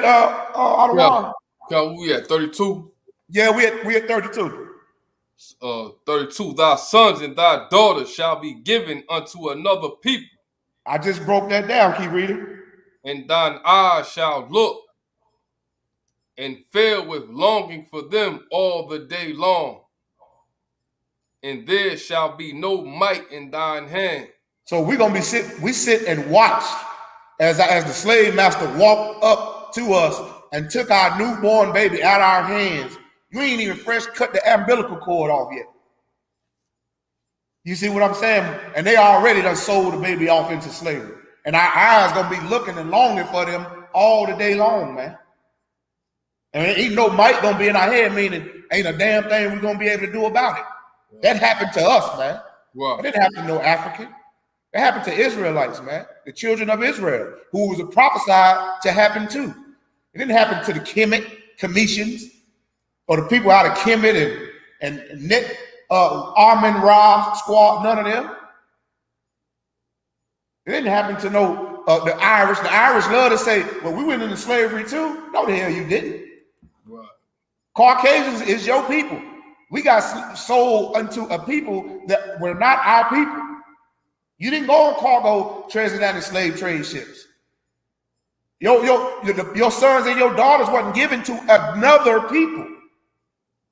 We at 32. Yeah, we at 32. 32. Thy sons and thy daughters shall be given unto another people. I just broke that down. Keep reading. And thine eyes shall look and fail with longing for them all the day long. And there shall be no might in thine hand. So we're gonna we sit and watch as the slave master walked up to us and took our newborn baby out of our hands. You ain't even fresh cut the umbilical cord off yet. You see what I'm saying? And they already done sold the baby off into slavery. And our eyes gonna be looking and longing for them all the day long, man. And ain't no might gonna be in our head, meaning ain't a damn thing we're gonna be able to do about it. That happened to us, man. Wow. It didn't happen to no African. It happened to Israelites, man. The children of Israel, who was prophesied to happen to. It didn't happen to the Cometians, or the people out of Kemet and Net, Armin Ra squad, none of them. It didn't happen to the Irish. The Irish love to say, well, we went into slavery too. No, the hell you didn't. Right. Caucasians is your people. We got sold unto a people that were not our people. You didn't go on cargo transatlantic slave trade ships. Your sons and your daughters wasn't given to another people.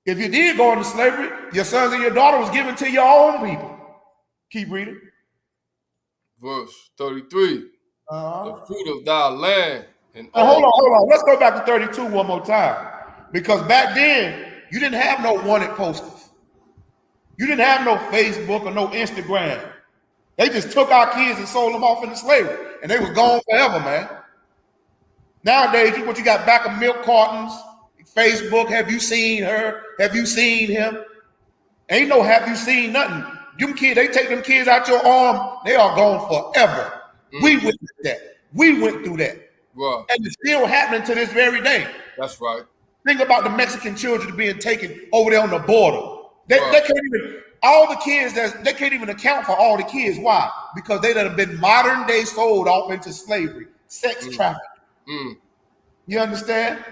If you did go into slavery, your sons and your daughter was given to your own people. Keep reading. Verse 33. The fruit of thy land and hold on. Let's go back to 32 one more time. Because back then, you didn't have no wanted posters. You didn't have no Facebook or no Instagram. They just took our kids and sold them off into slavery. And they was gone forever, man. Nowadays, what you got back of milk cartons, Facebook, have you seen her? Have you seen him? Ain't no have you seen nothing. Them kids, they take them kids out your arm, they are gone forever. We witnessed that. We went through that. Right. And it's still happening to this very day. That's right. Think about the Mexican children being taken over there on the border. They can't even, all the kids, they can't even account for all the kids. Why? Because they have been modern day sold off into slavery, sex trafficking. You understand?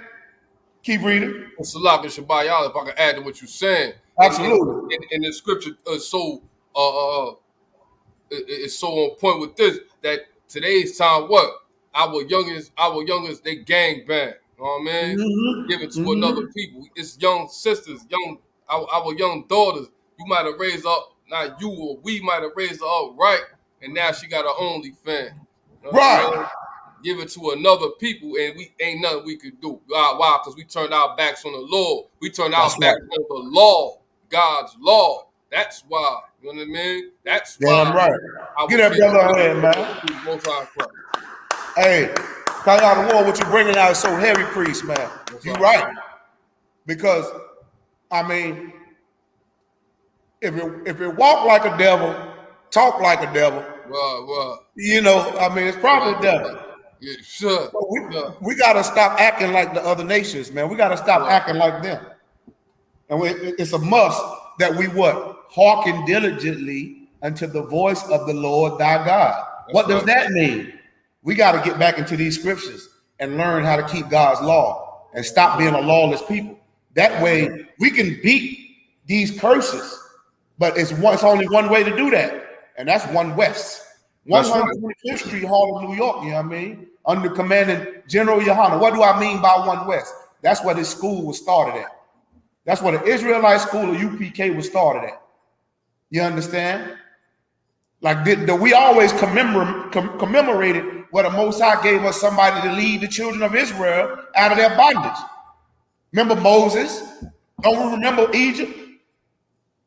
Keep reading. Salak and Shabbat, if I can add to what you're saying. Absolutely. And the scripture is so on point with this, that today's time, what? Our youngest, they gang bang. You know what I mean? Give it to another people. It's young sisters, our young daughters. You might have raised up, not you or we might have raised her up right, and now she got her OnlyFans. You know right. Give it to another people, and we ain't nothing we could do. Why? Because we turned our backs on the Lord. We turned our backs on the law, God's law. That's why. You know what I mean? That's why. Damn right. Get that brother ahead, man. Hey, Kyle, the war, what you bringing out is so heavy, priest, man. You right. Because, I mean, if you walk like a devil, talk like a devil, you know, I mean, it's probably a devil. Yeah, sure. We got to stop acting like the other nations, man. We got to stop acting like them. And it's a must that we hearken diligently unto the voice of the Lord thy God. What does that mean? We got to get back into these scriptures and learn how to keep God's law and stop being a lawless people. That way we can beat these curses. But it's only one way to do that, and that's One West. 125th Street, Harlem, New York, you know what I mean? Under commanding General Yohana. What do I mean by One West? That's where this school was started at. That's where the Israelite school of UPK was started at. You understand? Like we always commemorated where the Most High gave us somebody to lead the children of Israel out of their bondage. Remember Moses? Don't we remember Egypt?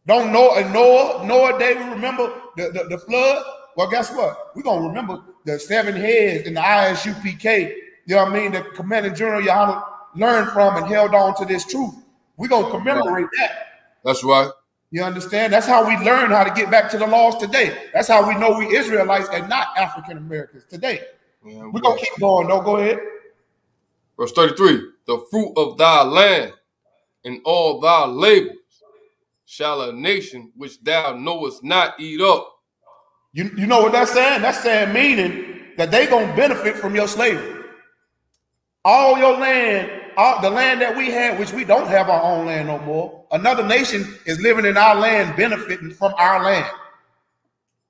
Don't Noah day we remember the flood? Well, guess what? We're going to remember the 7 heads in the ISUPK, you know what I mean, the commanding general Yohana learned from and held on to this truth. We're going to commemorate that. That's right. You understand? That's how we learn how to get back to the laws today. That's how we know we Israelites and not African Americans today. Yeah, we're going to keep going. No, go ahead. Verse 33, the fruit of thy land and all thy labors shall a nation which thou knowest not eat up. You know what that's saying? That's saying meaning that they going to benefit from your slavery. All your land, the land that we had, which we don't have our own land no more. Another nation is living in our land, benefiting from our land.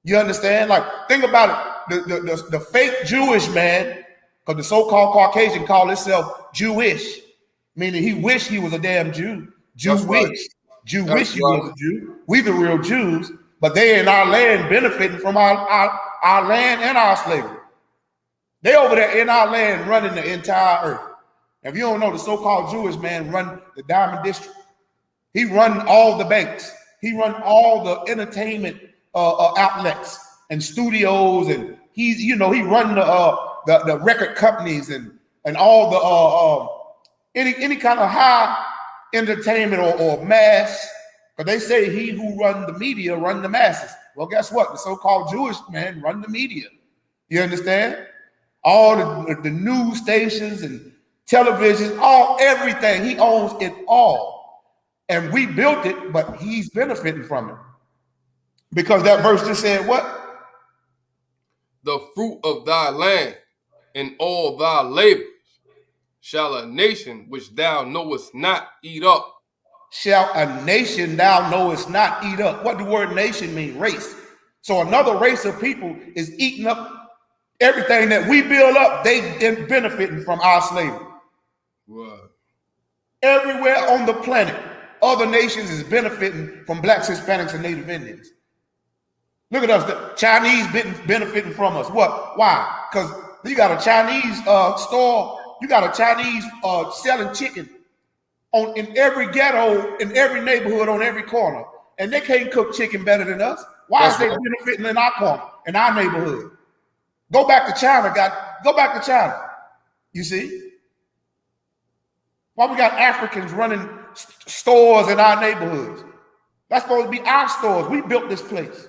You understand? Like, think about it. The fake Jewish man, because the so-called Caucasian call himself Jewish, meaning he wished he was a damn Jew. Jewish. Right. Jewish he was a Jew. We the real Jews. But they in our land benefiting from our land and our slavery. They over there in our land running the entire earth. If you don't know, the so-called Jewish man run the Diamond District. He run all the banks. He run all the entertainment outlets and studios, and he run the record companies and all the any kind of high entertainment or mass. But they say he who run the media run the masses. Well, guess what? The so-called Jewish man run the media. You understand? All the news stations and television, everything. He owns it all. And we built it, but he's benefiting from it. Because that verse just said what? The fruit of thy land and all thy labors shall a nation which thou knowest not eat up. Shall a nation thou knowest not eat up? What do the word nation mean? Race. So another race of people is eating up everything that we build up. They benefiting from our slavery. Right. Everywhere on the planet, other nations is benefiting from blacks, Hispanics, and Native Indians. Look at us, the Chinese benefiting from us. What? Why? Because you got a Chinese store, you got a Chinese selling chicken in every ghetto, in every neighborhood, on every corner. And they can't cook chicken better than us. Why is they benefiting in our corner, in our neighborhood? Go back to China, go back to China. You see? Why we got Africans running stores in our neighborhoods? That's supposed to be our stores. We built this place.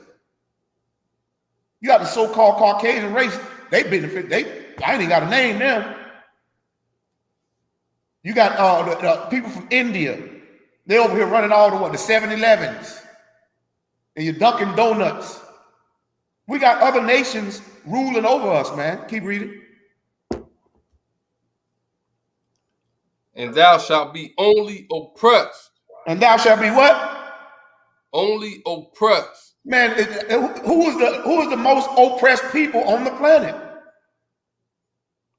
You got the so-called Caucasian race. They benefit. I ain't even got to name them. You got the people from India. They over here running all the 7-Elevens and your Dunkin' Donuts. We got other nations ruling over us, man. Keep reading. And thou shalt be only oppressed. And thou shalt be what? Only oppressed. Man, who is the most oppressed people on the planet?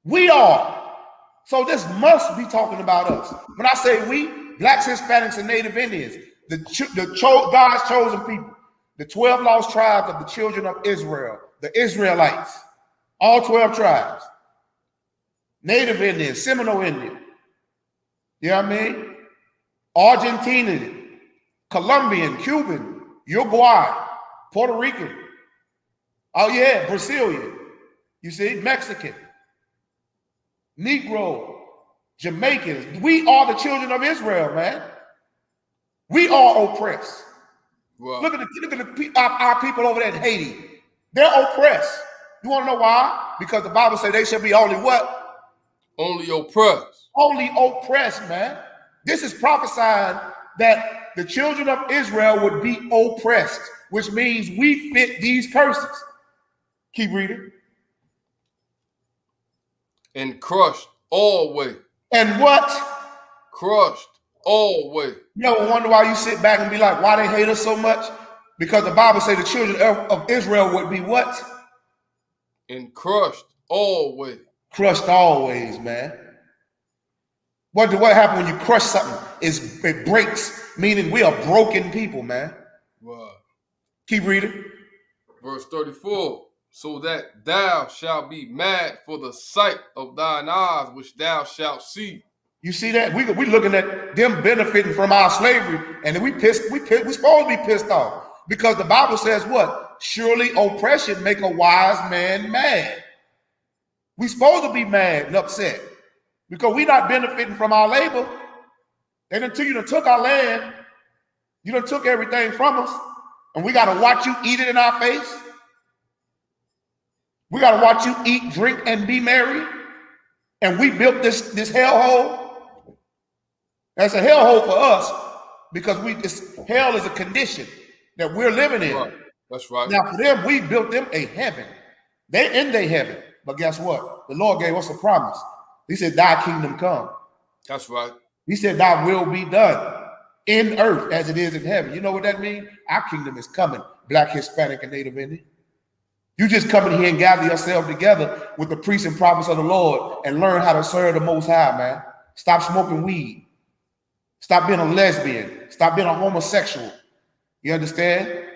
We are. So this must be talking about us. When I say we, blacks, Hispanics, and Native Indians, God's chosen people, the 12 lost tribes of the children of Israel, the Israelites, all 12 tribes, Native Indian, Seminole Indian, you know what I mean? Argentinian, Colombian, Cuban, Uruguay, Puerto Rican, oh yeah, Brazilian, you see, Mexican, Negro, Jamaicans. We are the children of Israel, man. We are oppressed. Wow. Look at our people over there in Haiti. They're oppressed. You want to know why? Because the Bible says they shall be only what? Only oppressed. Only oppressed, man. This is prophesying that the children of Israel would be oppressed, which means we fit these curses. Keep reading. And crushed always. And what? Crushed always. You ever wonder why you sit back and be like, why they hate us so much? Because the Bible says the children of Israel would be what? And crushed always. Crushed always, man. What happened when you crush something? It breaks, meaning we are broken people, man. Wow. Keep reading. Verse 34. So that thou shalt be mad for the sight of thine eyes, which thou shalt see. You see that? We looking at them benefiting from our slavery, and we supposed to be pissed off. Because the Bible says what? Surely oppression make a wise man mad. We supposed to be mad and upset. Because we not benefiting from our labor. And until you done took our land, you done took everything from us, and we got to watch you eat it in our face. We got to watch you eat, drink, and be merry. And we built this hellhole. That's a hellhole for us because hell is a condition that we're living in. Right. That's right. Now for them, we built them a heaven. They're in their heaven. But guess what? The Lord gave us a promise. He said, thy kingdom come. That's right. He said, thy will be done in earth as it is in heaven. You know what that means? Our kingdom is coming. Black, Hispanic, and Native Indian. You just come in here and gather yourself together with the priests and prophets of the Lord and learn how to serve the Most High, man. Stop smoking weed. Stop being a lesbian. Stop being a homosexual. You understand?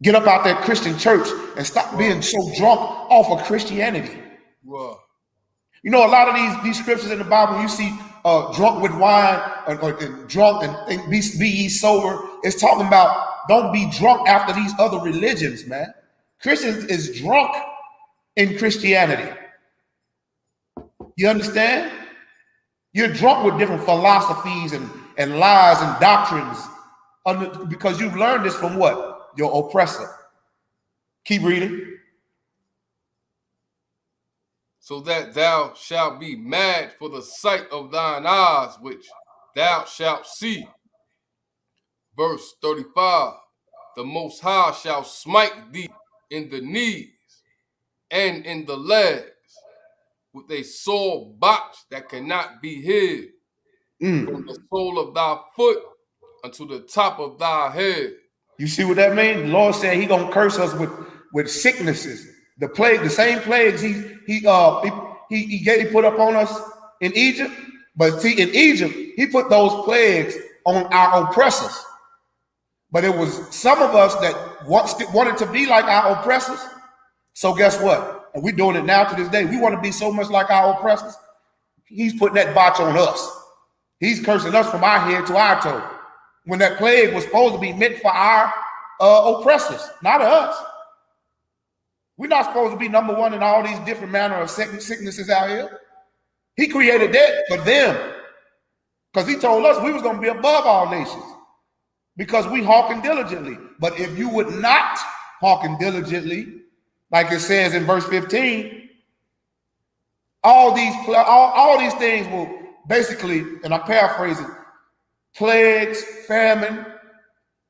Get up out that Christian church and stop being so drunk off of Christianity. Wow. You know, a lot of these scriptures in the Bible, you see drunk with wine or drunk and be ye sober. It's talking about don't be drunk after these other religions, man. Christians is drunk in Christianity. You understand? You're drunk with different philosophies and lies and doctrines because you've learned this from what? Your oppressor. Keep reading. So that thou shalt be mad for the sight of thine eyes, which thou shalt see. Verse 35. The Most High shall smite thee in the knees and in the legs with a sore box that cannot be hid, from the sole of thy foot unto the top of thy head. You see what that means? The Lord said He gonna curse us with sicknesses, the plague, the same plagues He put up on us in Egypt. But see, in Egypt, He put those plagues on our oppressors. But it was some of us that wanted to be like our oppressors. So guess what? And we're doing it now to this day. We want to be so much like our oppressors. He's putting that botch on us. He's cursing us from our head to our toe. When that plague was supposed to be meant for our oppressors, not us. We're not supposed to be number one in all these different manner of sicknesses out here. He created that for them. Because He told us we was going to be above all nations. Because we hearken diligently. But if you would not hearken diligently, like it says in verse 15, all these things will basically, and I'm paraphrasing, plagues, famine,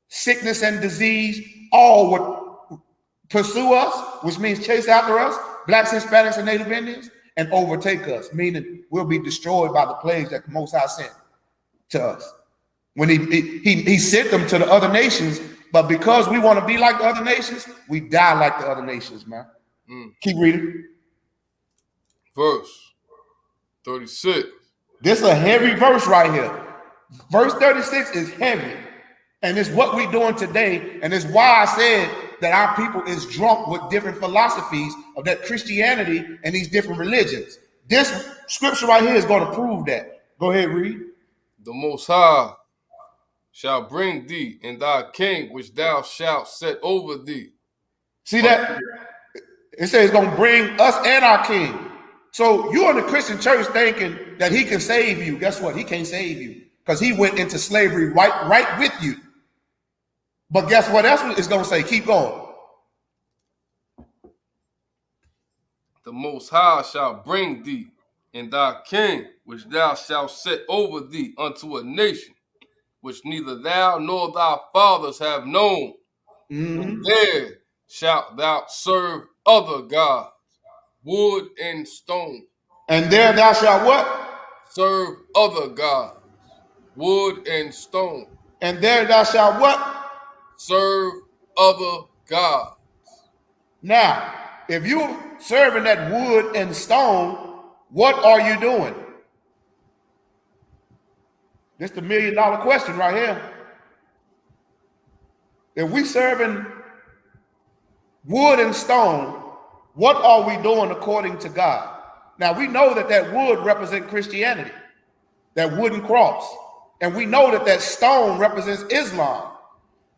sickness and disease, all would pursue us, which means chase after us, blacks, Hispanics, and Native Indians, and overtake us, meaning we'll be destroyed by the plagues that the Most High sent to us. When he sent them to the other nations, but because we want to be like the other nations, we die like the other nations, man. Keep reading. Verse 36. This is a heavy verse right here. Verse 36 is heavy. And it's what we're doing today. And it's why I said that our people is drunk with different philosophies of that Christianity and these different religions. This scripture right here is going to prove that. Go ahead, read. The Most High shall bring thee and thy king, which thou shalt set over thee. See that? It says it's going to bring us and our king. So you're in the Christian church thinking that He can save you. Guess what? He can't save you because He went into slavery right with you. But guess what else it's going to say? Keep going. The Most High shall bring thee and thy king, which thou shalt set over thee, unto a nation which neither thou nor thy fathers have known. And there shalt thou serve other gods, wood and stone. And there thou shalt what? Serve other gods, wood and stone. And there thou shalt what? Serve other gods. Now, if you're serving that wood and stone, what are you doing? This is the $1 million question right here. If we serving wood and stone, what are we doing according to God? Now, we know that that wood represents Christianity, that wooden cross. And we know that that stone represents Islam.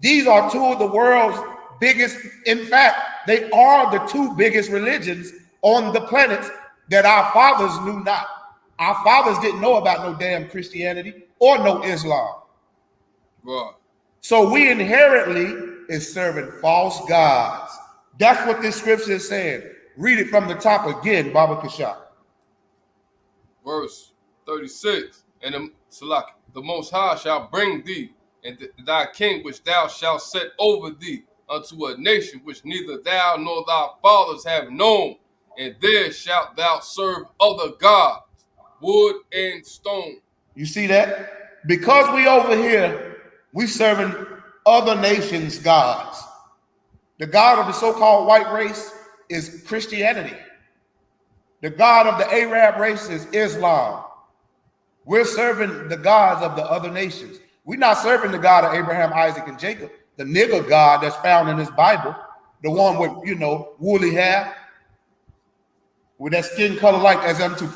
These are two of the world's biggest, in fact, they are the two biggest religions on the planet that our fathers knew not. Our fathers didn't know about no damn Christianity or no Islam. Right. So we inherently is serving false gods. That's what this scripture is saying. Read it from the top again, Baba Kashaf. Verse 36. And the Most High shall bring thee and thy king, which thou shalt set over thee, unto a nation which neither thou nor thy fathers have known, and there shalt thou serve other gods, wood and stone. You see that? Because we over here, we serving other nations' gods. The God of the so-called white race is Christianity. The God of the Arab race is Islam. We're serving the gods of the other nations. We're not serving the God of Abraham, Isaac, and Jacob, the nigger God that's found in this Bible, the one with, woolly hair, with that skin color like as unto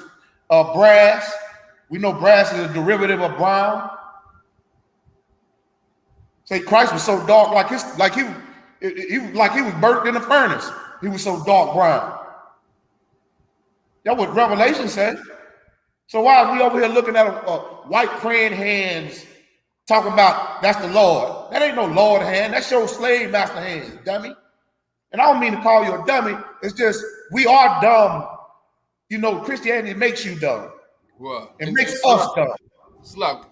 brass. We know brass is a derivative of brown. Say Christ was so dark, like he was burnt in a furnace. He was so dark brown. That's what Revelation says. So why are we over here looking at a white praying hands, talking about that's the Lord? That ain't no Lord hand. That's your slave master hands, dummy. And I don't mean to call you a dummy. It's just we are dumb. Christianity makes you dumb. Right. It makes us dumb. Slap.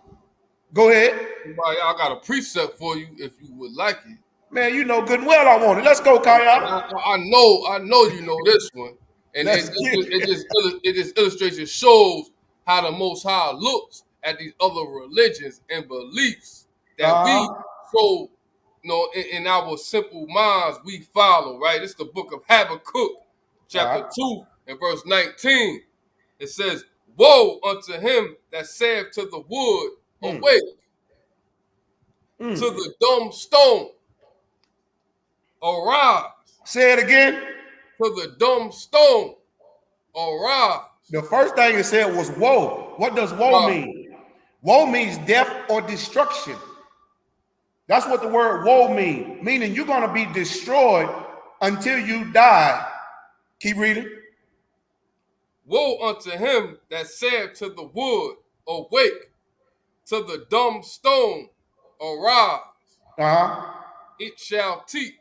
Go ahead. I got a precept for you if you would like it. Man, you know good and well I want it. Let's go, Kaya. I know you know this one. And Let's get it. it just illustrates and shows how the Most High looks at these other religions and beliefs that we so in our simple minds we follow, right? It's the book of Habakkuk, chapter 2 and verse 19. It says, "Woe unto him that saith to the wood, awake, to the dumb stone, arise." Say it again. To the dumb stone, arise. The first thing it said was woe. What does woe mean? Woe means death or destruction. That's what the word woe means, meaning you're going to be destroyed until you die. Keep reading. Woe unto him that said to the wood, awake, to the dumb stone, arise. It shall teach.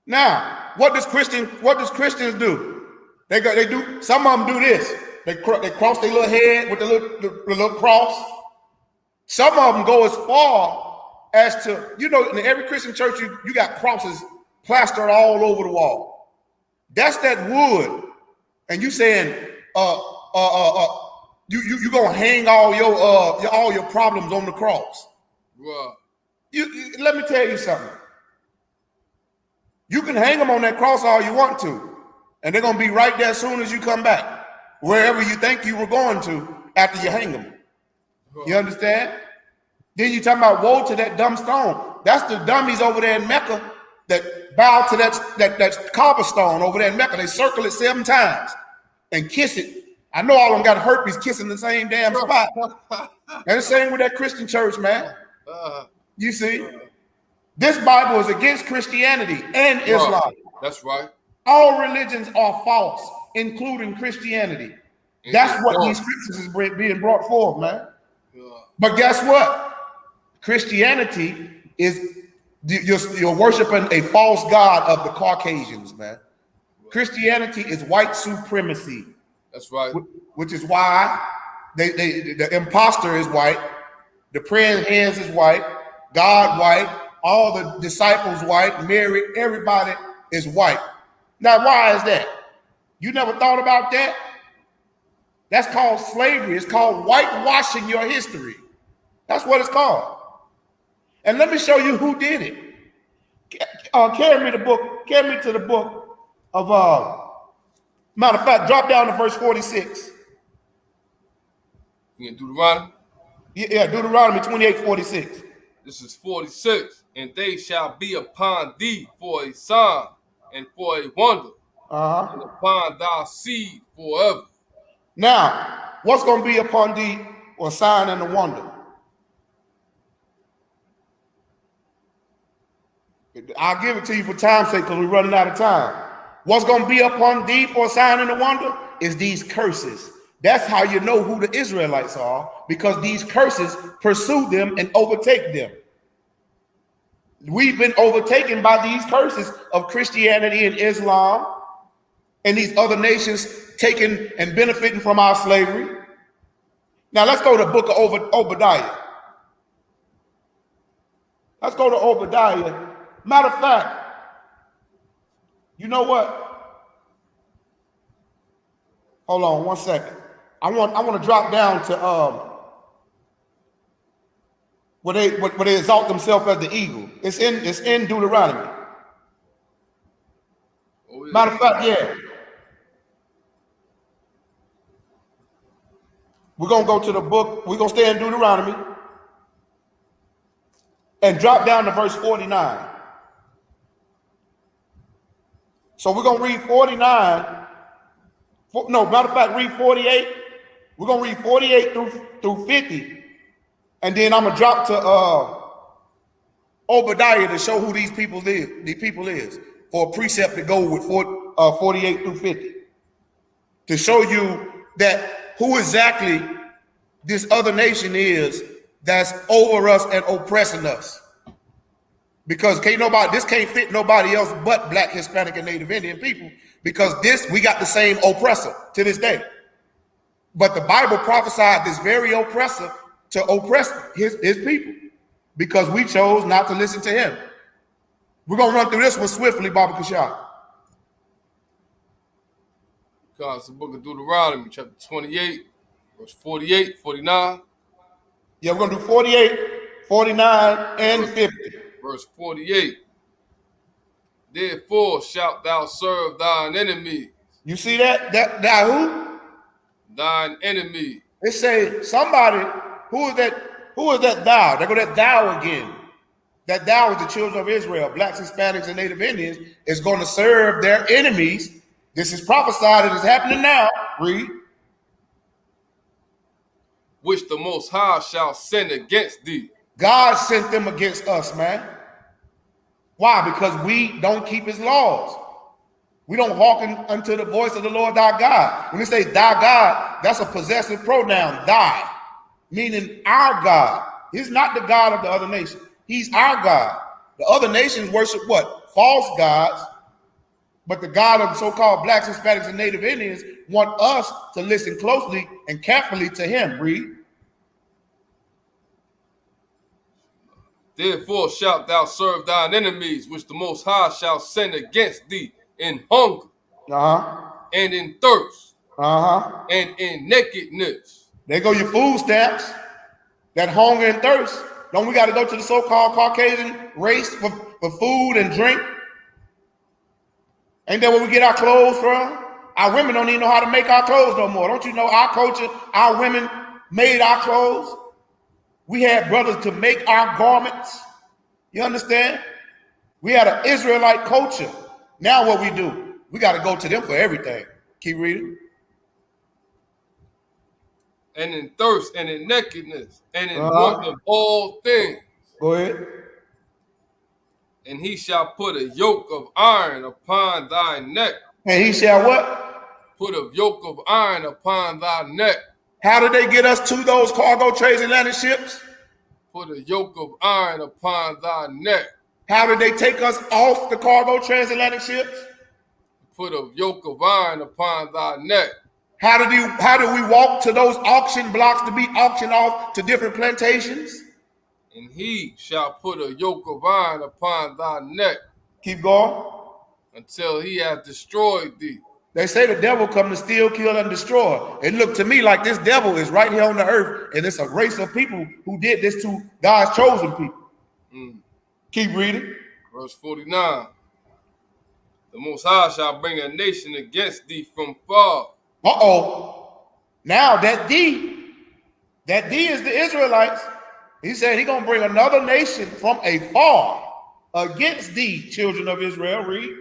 Now, what does Christians do? They do. Some of them do this. They cross their little head with the little cross. Some of them go as far as to, in every Christian church you got crosses plastered all over the wall. That's that wood, and you saying you gonna hang all your problems on the cross. Right. Let me tell you something. You can hang them on that cross all you want to, and they're going to be right there as soon as you come back, wherever you think you were going to after you hang them. You understand? Then you talking about woe to that dumb stone. That's the dummies over there in Mecca that bow to that cobblestone over there in Mecca. They circle it 7 times and kiss it. I know all of them got herpes kissing the same damn spot. And the same with that Christian church, man. You see? This Bible is against Christianity and Islam. That's right. All religions are false, including Christianity. That's what these scriptures is being brought forth, man. But guess what? Christianity is, you're worshiping a false god of the Caucasians, man. Christianity is white supremacy. That's right. Which is why the imposter is white, the praying hands is white, God white, all the disciples white, Mary, everybody is white. Now, why is that? You never thought about that? That's called slavery. It's called whitewashing your history. That's what it's called. And let me show you who did it. Carry me to the book of, matter of fact, drop down to verse 46. You in Deuteronomy? Yeah, Deuteronomy 28:46. This is 46. And they shall be upon thee for a sign and for a wonder, and upon thy seed forever. Now, what's going to be upon thee for a sign and a wonder? I'll give it to you for time's sake because we're running out of time. What's going to be upon thee for a sign and a wonder is these curses. That's how you know who the Israelites are, because these curses pursue them and overtake them. We've been overtaken by these curses of Christianity and Islam and these other nations taking and benefiting from our slavery. Now let's go to the book of Obadiah. Let's go to Obadiah. Matter of fact, you know what? Hold on 1 second. I want to drop down to where they exalt themselves as the eagle. It's in Deuteronomy. Oh, yeah. Matter of fact, yeah. We're gonna go to the book. We're gonna stay in Deuteronomy and drop down to verse 49. So we're gonna read 49. No, matter of fact, read 48. We're gonna read 48 through 50. And then I'm gonna drop to Obadiah to show who these people is for a precept to go with 48 through 50. To show you that who exactly this other nation is that's over us and oppressing us. Because this can't fit nobody else but Black, Hispanic, and Native Indian people, because we got the same oppressor to this day. But the Bible prophesied this very oppressor to oppress his people because we chose not to listen to him. We're going to run through this one swiftly, Baba Kashab. It's the book of Deuteronomy, chapter 28, verse 48, 49. Yeah, we're going to do 48, 49, and 50. Verse 48. Therefore shalt thou serve thine enemies. You see that? That who? Thine enemy. It say somebody, who is that thou? There go that thou again. That thou is the children of Israel, blacks, Hispanics, and Native Indians, is going to serve their enemies. This is prophesied. It is happening now. Read. Which the Most High shall send against thee. God sent them against us, man. Why? Because we don't keep his laws. We don't hearken unto the voice of the Lord thy God. When they say thy God, that's a possessive pronoun, thy, meaning our God. He's not the God of the other nations. He's our God. The other nations worship what? False gods. But the God of the so-called blacks, Hispanics, and Native Indians want us to listen closely and carefully to him. Read. Therefore shalt thou serve thine enemies, which the Most High shall send against thee in hunger, and in thirst, and in nakedness. There go your food stamps, that hunger and thirst. Don't we got to go to the so-called Caucasian race for food and drink? Ain't that where we get our clothes from? Our women don't even know how to make our clothes no more. Don't you know our culture, our women made our clothes? We had brothers to make our garments. You understand? We had an Israelite culture. Now what we do? We got to go to them for everything. Keep reading. And in thirst, and in nakedness, and in want of all things. Go ahead. And he shall put a yoke of iron upon thy neck. And he shall what? Put a yoke of iron upon thy neck. How did they get us to those cargo transatlantic ships? Put a yoke of iron upon thy neck. How did they take us off the cargo transatlantic ships? Put a yoke of iron upon thy neck. How did we walk to those auction blocks to be auctioned off to different plantations? And he shall put a yoke of iron upon thy neck. Keep going. Until he hath destroyed thee. They say the devil come to steal, kill, and destroy. It looked to me like this devil is right here on the earth, and it's a race of people who did this to God's chosen people. Keep reading. Verse 49. The Most High shall bring a nation against thee from far. Now that thee is the Israelites. He said he's going to bring another nation from afar against thee, children of Israel. Read.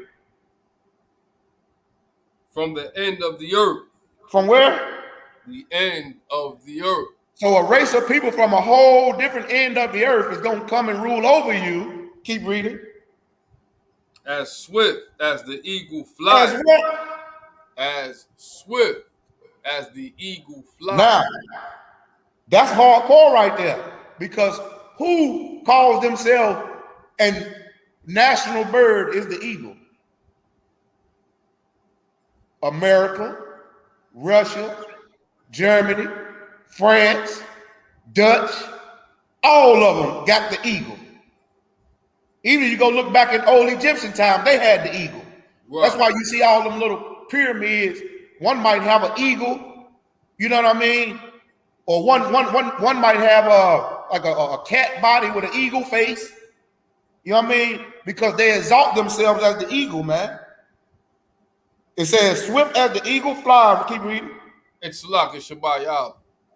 From the end of the earth. From where? The end of the earth. So a race of people from a whole different end of the earth is going to come and rule over you. Keep reading. As swift as the eagle flies. As what? As swift as the eagle flies. Now, that's hardcore right there. Because who calls themselves and national bird is the eagle? America, Russia, Germany, France, Dutch, all of them got the eagle. Even you go look back in old Egyptian time, they had the eagle. Right. That's why you see all them little pyramids. One might have an eagle, you know what I mean? Or one might have a cat body with an eagle face. You know what I mean? Because they exalt themselves as the eagle, man. It says, swift as the eagle flies. Keep reading. It's like a Shabbat.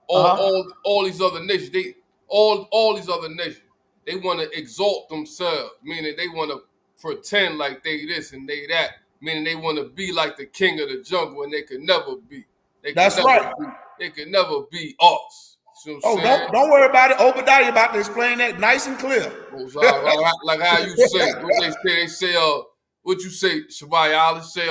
All these other nations, all these other nations, they want to exalt themselves, meaning they want to pretend like they this and they that, meaning they want to be like the king of the jungle, and they could never be. That's right. They could never be us. You know don't worry about it. Obadiah about to explain that nice and clear. Like how you say, what they say, what you say, Shabbat, they say,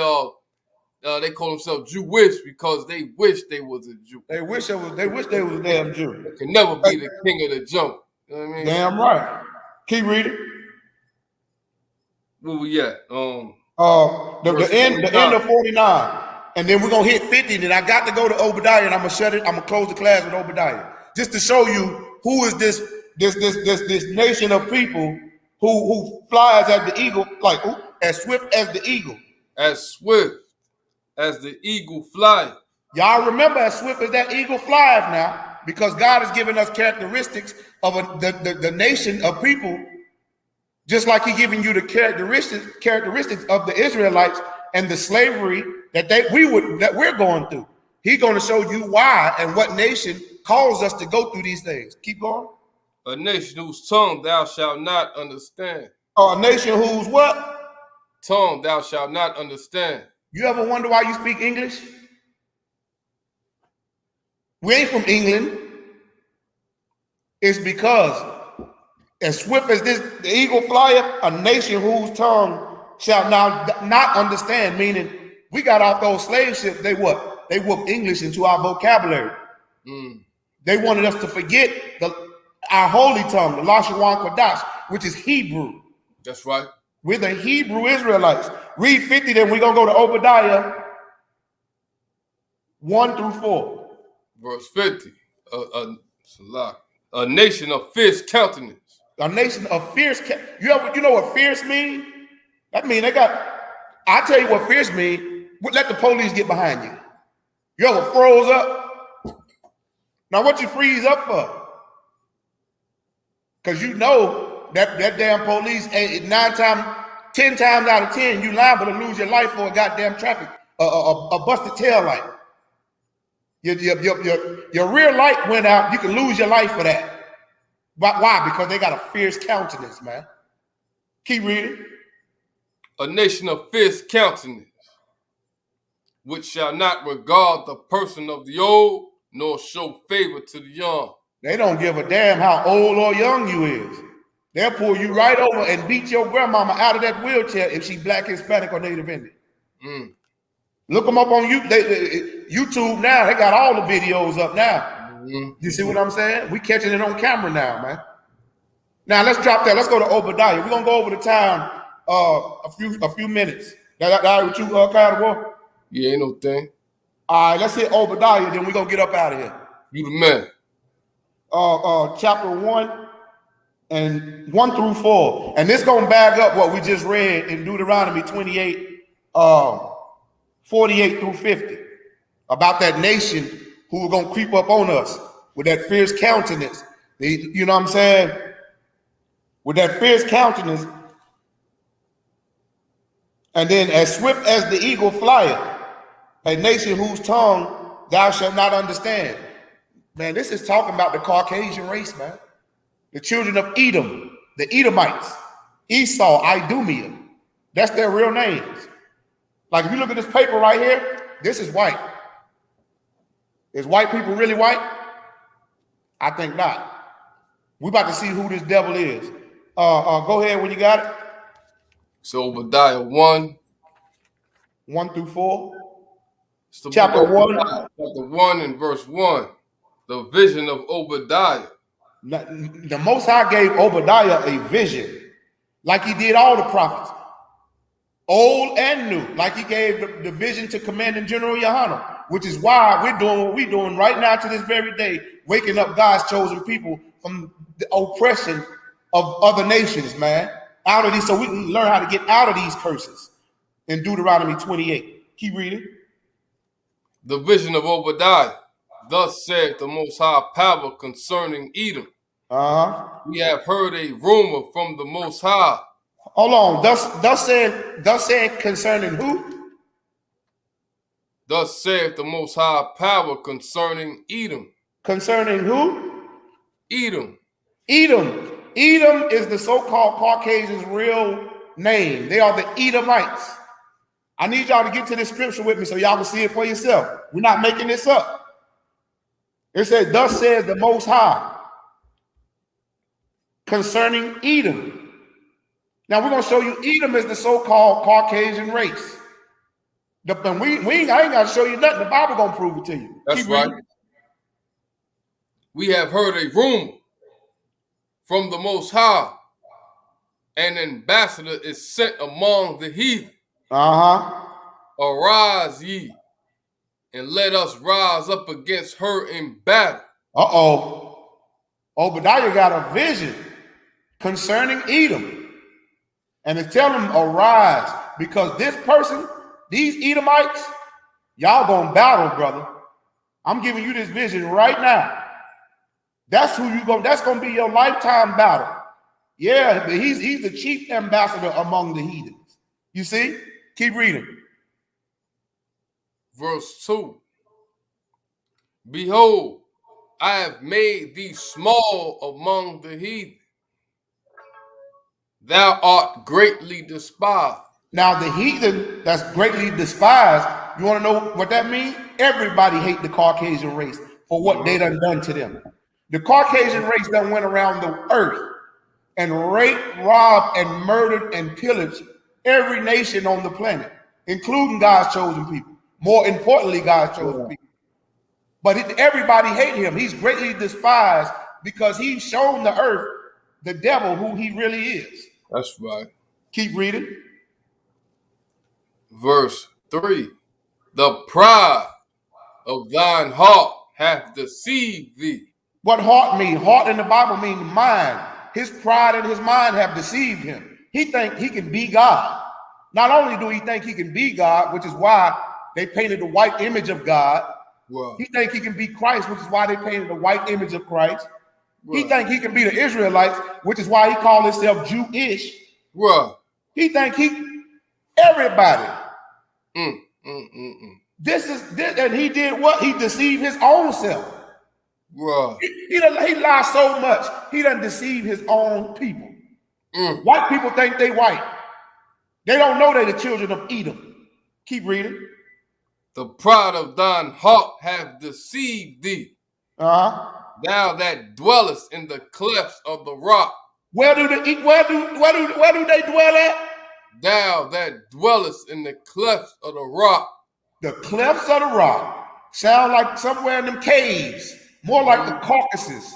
they call themselves Jewish because they wish they was a Jew. They wish they was a damn Jew. They can never be the king of the jungle. You know what I mean? Damn right. Keep reading. Where we at? The end of 49. And then we're gonna hit 50. And then I got to go to Obadiah, and I'm gonna close the class with Obadiah. Just to show you who is this nation of people who flies as the eagle, like as swift as the eagle. As swift as the eagle flieth. Y'all remember, as swift as that eagle flieth now, because God has given us characteristics of the nation of people, just like He giving you the characteristics of the Israelites and the slavery that we're going through. He's going to show you why and what nation caused us to go through these things. Keep going. A nation whose tongue thou shalt not understand. A nation whose what? Tongue thou shalt not understand. You ever wonder why you speak English? We ain't from England. It's because as swift as the eagle flieth, a nation whose tongue shall not understand, meaning we got off those slave ships, they what? They whooped English into our vocabulary. They wanted us to forget our holy tongue, the Lashawan Kodash, which is Hebrew. That's right. We're the Hebrew Israelites. Read 50, then we're going to go to Obadiah 1 through 4. Verse 50. A nation of fierce countenance. A nation of fierce. You know what fierce mean? That mean I tell you what fierce mean. Let the police get behind you. You ever froze up? Now what you freeze up for? Because you know that damn police, 10 times out of 10, you liable to lose your life for a goddamn traffic, a busted tail light. Your rear light went out, you can lose your life for that. But why? Because they got a fierce countenance, man. Keep reading. A nation of fierce countenance, which shall not regard the person of the old, nor show favor to the young. They don't give a damn how old or young you is. They'll pull you right over and beat your grandmama out of that wheelchair if she black, Hispanic, or Native Indian. Look them up on YouTube now. They got all the videos up now. You see what I'm saying? We catching it on camera now, man. Now let's drop that. Let's go to Obadiah. We're gonna go over the time a few minutes. That all right with you, Kyle? Yeah, ain't no thing. All right, let's hit Obadiah, then we're gonna get up out of here. You the man. Chapter 1 and 1 through 4. And this gonna back up what we just read in Deuteronomy 28, 48 through 50. About that nation who were gonna creep up on us with that fierce countenance. You know what I'm saying? With that fierce countenance. And then as swift as the eagle flieth, a nation whose tongue thou shalt not understand. Man, this is talking about the Caucasian race, man. The children of Edom, the Edomites, Esau, Idumea. That's their real names. Like if you look at this paper right here, this is white. Is white people really white? I think not. We're about to see who this devil is. Go ahead when you got it. So Obadiah 1 through 4. Chapter 1 and verse 1. The vision of Obadiah. The Most High gave Obadiah a vision, like he did all the prophets, old and new, like he gave the vision to Commanding General Yohanan, which is why we're doing what we're doing right now to this very day, waking up God's chosen people from the oppression of other nations, man. Out of these, so we can learn how to get out of these curses in Deuteronomy 28. Keep reading. The vision of Obadiah. Thus said the Most High Power concerning Edom. We have heard a rumor from the Most High. Hold on. Thus said concerning who? Thus saith the Most High Power concerning Edom. Concerning who? Edom. Edom. Edom is the so-called Caucasians' real name. They are the Edomites. I need y'all to get to this scripture with me so y'all can see it for yourself. We're not making this up. It says, thus says the Most High concerning Edom. Now we're going to show you Edom is the so-called Caucasian race. I ain't got to show you nothing. The Bible going to prove it to you. That's right. We have heard a rumor from the Most High. An ambassador is sent among the heathen. Arise ye, and let us rise up against her in battle. Obadiah got a vision concerning Edom. And it's telling him, arise, because this person, these Edomites, Y'all gonna battle, brother. I'm giving you this vision right now. That's who you go. That's gonna be your lifetime battle. Yeah, but he's the chief ambassador among the heathens. You see? Keep reading. Verse 2. Behold, I have made thee small among the heathen. Thou art greatly despised. Now the heathen that's greatly despised, you want to know what that means? Everybody hate the Caucasian race for what they done to them. The Caucasian race done went around the earth and raped, robbed, and murdered and pillaged every nation on the planet, including God's chosen people. More importantly, God's chosen people. But everybody hate him. He's greatly despised because he's shown the earth, the devil, who he really is. That's right. Keep reading. Verse 3. The pride of thine heart hath deceived thee. What heart mean? Heart in the Bible means mind. His pride and his mind have deceived him. He think he can be God. Not only do he think he can be God, which is why they painted the white image of God. Wow. He think he can be Christ, which is why they painted the white image of Christ. Wow. He think he can be the Israelites, which is why he called himself Jewish. Wow. He think everybody. This, and he did what? He deceived his own self. Wow. He lied so much, he done deceive his own people. White people think they white. They don't know they're the children of Edom. Keep reading. The pride of thine heart hath deceived thee. Thou that dwellest in the clefts of the rock. Where do they dwell at? Thou that dwellest in the clefts of the rock. The clefts of the rock sound like somewhere in them caves, more like the Caucasus.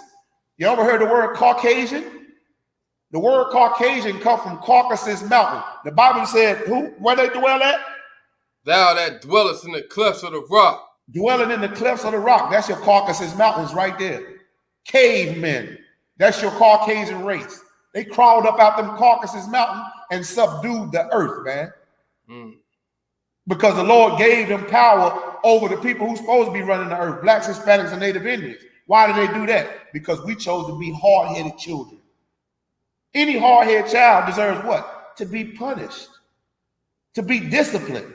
You ever heard the word Caucasian? The word Caucasian comes from Caucasus Mountain. The Bible said, where they dwell at? Thou that dwellest in the clefts of the rock. Dwelling in the clefts of the rock. That's your Caucasus Mountains right there. Cavemen. That's your Caucasian race. They crawled up out them Caucasus Mountain and subdued the earth, man. Because the Lord gave them power over the people who's supposed to be running the earth, blacks, Hispanics, and Native Indians. Why did they do that? Because we chose to be hard-headed children. Any hard-headed child deserves what? To be punished, to be disciplined.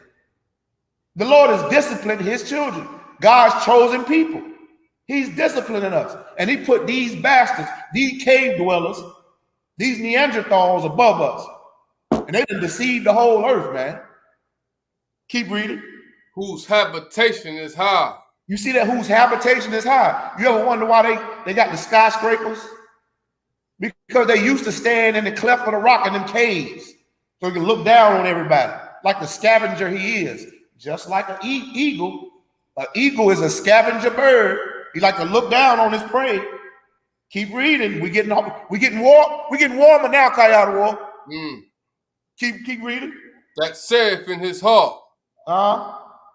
The Lord is disciplining his children, God's chosen people. He's disciplining us. And he put these bastards, these cave dwellers, these Neanderthals above us. And they done deceived the whole earth, man. Keep reading. Whose habitation is high. You see that whose habitation is high? You ever wonder why they got the skyscrapers? Because they used to stand in the cleft of the rock in them caves. So he can look down on everybody like the scavenger he is. Just like an eagle. An eagle is a scavenger bird. He like to look down on his prey. Keep reading. We getting warmer now, Coyote War. Keep reading. That saith in his heart.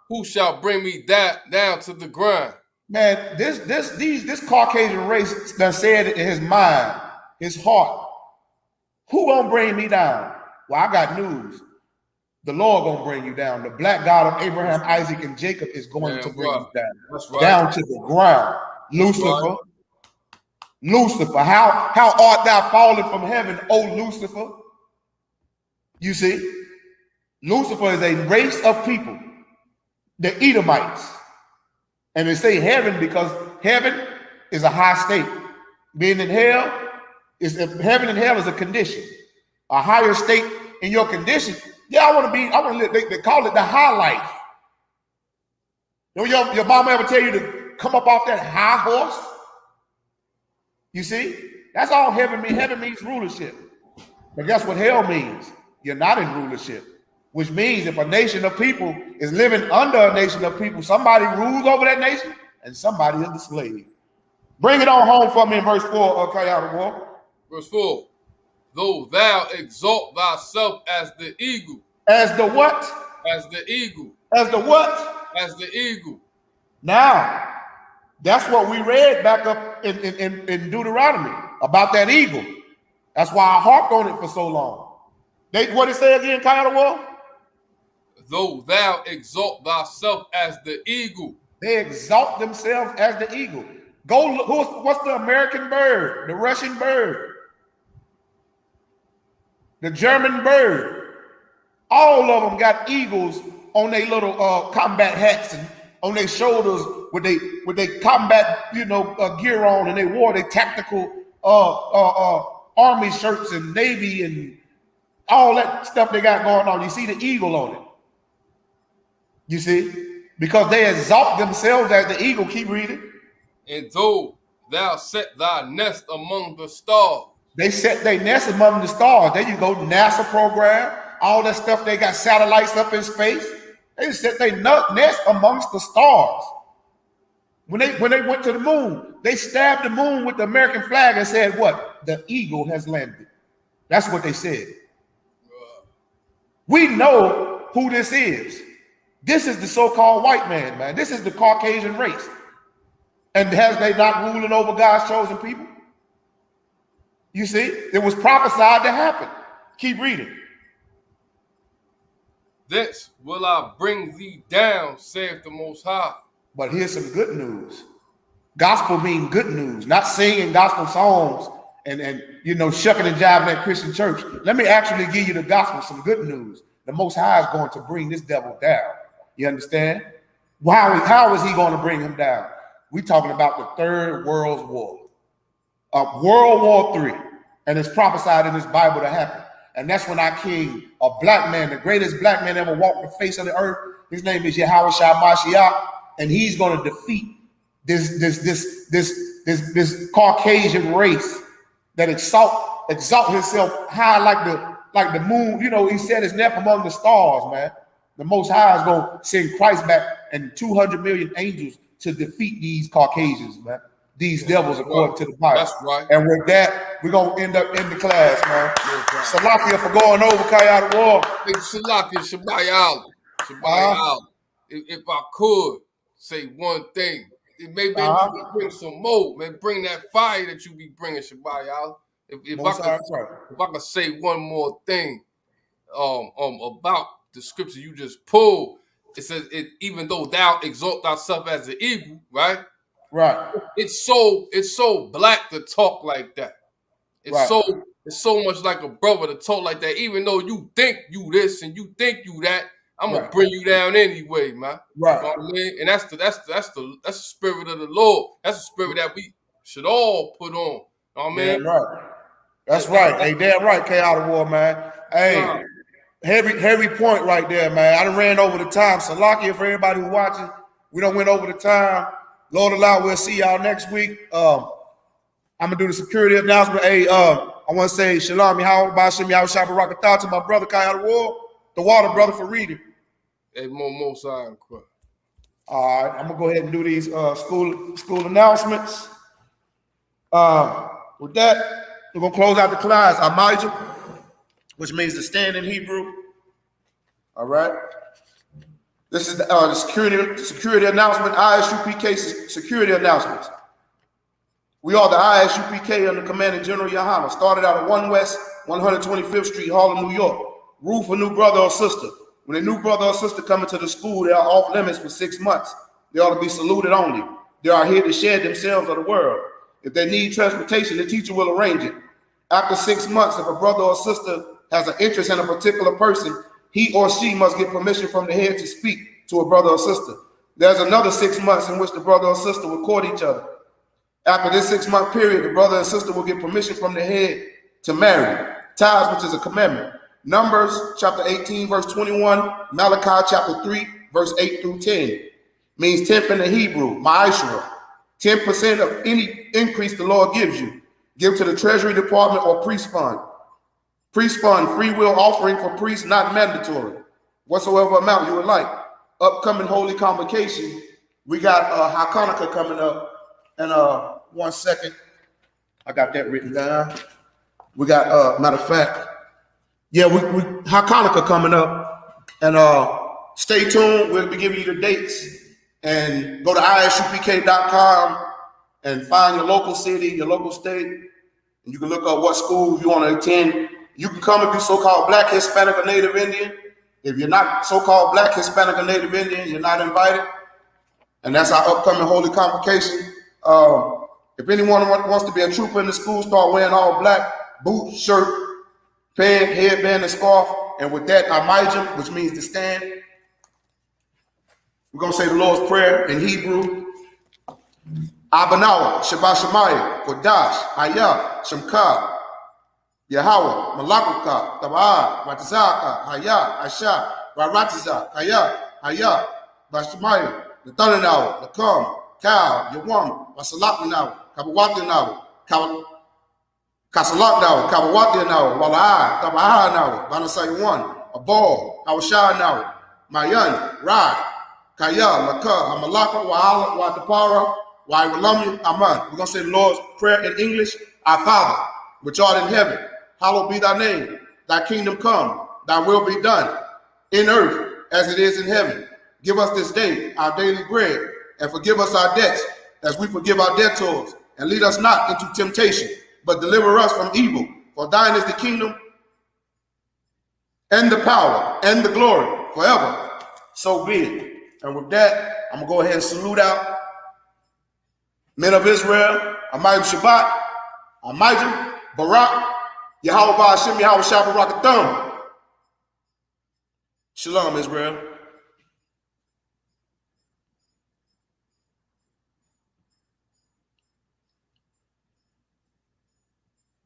Who shall bring me down to the ground? Man, this Caucasian race done said it in his mind, his heart. Who gonna bring me down? Well, I got news. The Lord gonna bring you down. The black God of Abraham, Isaac, and Jacob is going to bring you down. That's right. Down to the ground. Lucifer. Right. Lucifer, how art thou fallen from heaven, O Lucifer? You see, Lucifer is a race of people, the Edomites. And they say heaven because heaven is a high state. Being in hell, heaven and hell is a condition, a higher state in your condition. Yeah, I want to live, they call it the high life. Your mama ever tell you to come up off that high horse? You see, that's all heaven means. Heaven means rulership. But guess what hell means? You're not in rulership, which means if a nation of people is living under a nation of people, somebody rules over that nation and somebody is the slave. Bring it on home for me in verse 4 of Coyote War. Verse 4. Though thou exalt thyself as the eagle. As the what? As the eagle. As the what? As the eagle. Now, that's what we read back up in Deuteronomy about that eagle. That's why I harped on it for so long. What it say again, Coyote War? though thou exalt thyself as the eagle. They exalt themselves as the eagle. Go look, what's the American bird? The Russian bird? The German bird? All of them got eagles on their little combat hats and on their shoulders with they combat gear on, and they wore their tactical army shirts and navy and all that stuff they got going on. You see the eagle on it. You see, because they exalt themselves as the eagle. Keep reading. And though thou set thy nest among the stars. They set their nest among the stars. There you go, NASA program, all that stuff. They got satellites up in space. They set their nest amongst the stars. When they went to the moon, they stabbed the moon with the American flag and said, what? The eagle has landed. That's what they said. We know who this is. This is the so-called white man. This is the Caucasian race. And has they not ruling over God's chosen people? You see, it was prophesied to happen. Keep reading. Thence will I bring thee down, saith the Most High. But here's some good news. Gospel means good news, not singing gospel songs and shucking and jiving at Christian church. Let me actually give you the gospel, some good news. The Most High is going to bring this devil down. You understand? How is he going to bring him down? We're talking about the Third World War. World War III. And it's prophesied in this Bible to happen. And that's when our king, a black man, the greatest black man ever walked the face of the earth, his name is Yahweh Shah Mashiach, and he's going to defeat this Caucasian race that exalt himself high like the moon. He set his neck among the stars, man. The Most High is going to send Christ back and 200 million angels to defeat these Caucasians, man. These devils, according to the Bible. That's right. And with that, we're going to end up in the class, man. Salakia for going over Kayada War. Salakia, Shabbat. If I could say one thing, maybe we can bring some more, man. Bring that fire that you be bringing, Shabbat. If I could say one more thing about the scripture you just pulled, it says, even though thou exalt thyself as the eagle, right? Right. It's so black to talk like that. It's so much like a brother to talk like that. Even though you think you this and you think you that, I'm gonna bring you down anyway, man. Right. You know what I mean? And that's the spirit of the Lord. That's the spirit that we should all put on. You know what I mean? Damn right. That's right. Hey, damn right, Kayada War, man. Hey, heavy point right there, man. I done ran over the time. Salakia for everybody who watching. We done went over the time. Lord allow, we'll see y'all next week. I'm gonna do the security announcement. Hey, I want to say shalom, Yahweh, Ba'ashem, Yahweh, Shabbat, Barakatah to my brother Kayada War, the water brother for reading. Hey, more sign. All right, I'm gonna go ahead and do these school announcements. With that, we're gonna close out the class. Amijah, which means to stand in Hebrew. All right. This is the security announcement, ISUPK security announcements. We are the ISUPK under Commanding General Yahama. Started out at 1 West 125th Street, Harlem, New York. Rule for new brother or sister. When a new brother or sister come into the school, they are off limits for 6 months. They ought to be saluted only. They are here to share themselves of the world. If they need transportation, the teacher will arrange it. After 6 months, if a brother or sister has an interest in a particular person, he or she must get permission from the head to speak to a brother or sister. There's another 6 months in which the brother or sister will court each other. After this 6 month period, the brother and sister will get permission from the head to marry. Tithes, which is a commandment. Numbers chapter 18, verse 21. Malachi chapter 3, verse 8 through 10. Means 10th in the Hebrew, ma'ashra. 10% of any increase the Lord gives you. Give to the Treasury Department or priest fund. Priest fund, free will offering for priests, not mandatory. Whatsoever amount you would like. Upcoming holy convocation. We got Hakanaka coming up. And 1 second. I got that written down. We got, matter of fact, we Hakanaka coming up. And stay tuned. We'll be giving you the dates. And go to isupk.com and find your local city, your local state. And you can look up what school you want to attend. You can come if you're so-called Black, Hispanic, or Native Indian. If you're not so-called Black, Hispanic, or Native Indian, you're not invited. And that's our upcoming holy convocation. If anyone wants to be a trooper in the school, start wearing all black, boots, shirt, peg, headband, and scarf. And with that, amijim, which means to stand. We're going to say the Lord's Prayer in Hebrew. Abanawa, Shabbat Shemaya, Kodash, Hayah, Shemka, Yahweh, Malakuka, Tabaa, Ratizaka, Hayah, Asha, Raratiza, Hayah, Bashmaya, the Thundernow, the Kum, Cow, Yawam, Wasalaknow, Kabawatinow, Kasalaknow, Kabawatinow, Walaa, Tabaha, Banasayuan, a ball, Awashanow, Mayan, Rai, Kaya, Laka, Amalaka, Wahala, Watapara, Waiwalami, Aman. We're going to say the Lord's Prayer in English. Our Father, which art in heaven, hallowed be thy name. Thy kingdom come, thy will be done, in earth as it is in heaven. Give us this day our daily bread, and forgive us our debts, as we forgive our debtors. And lead us not into temptation, but deliver us from evil. For thine is the kingdom, and the power, and the glory, forever. So be it. And with that, I'm going to go ahead and salute out men of Israel, Amayim Shabbat, Amayim, Barak, Yahweh Ba'ashem, Yahweh Shabbat Rakatham. Shalom, Israel.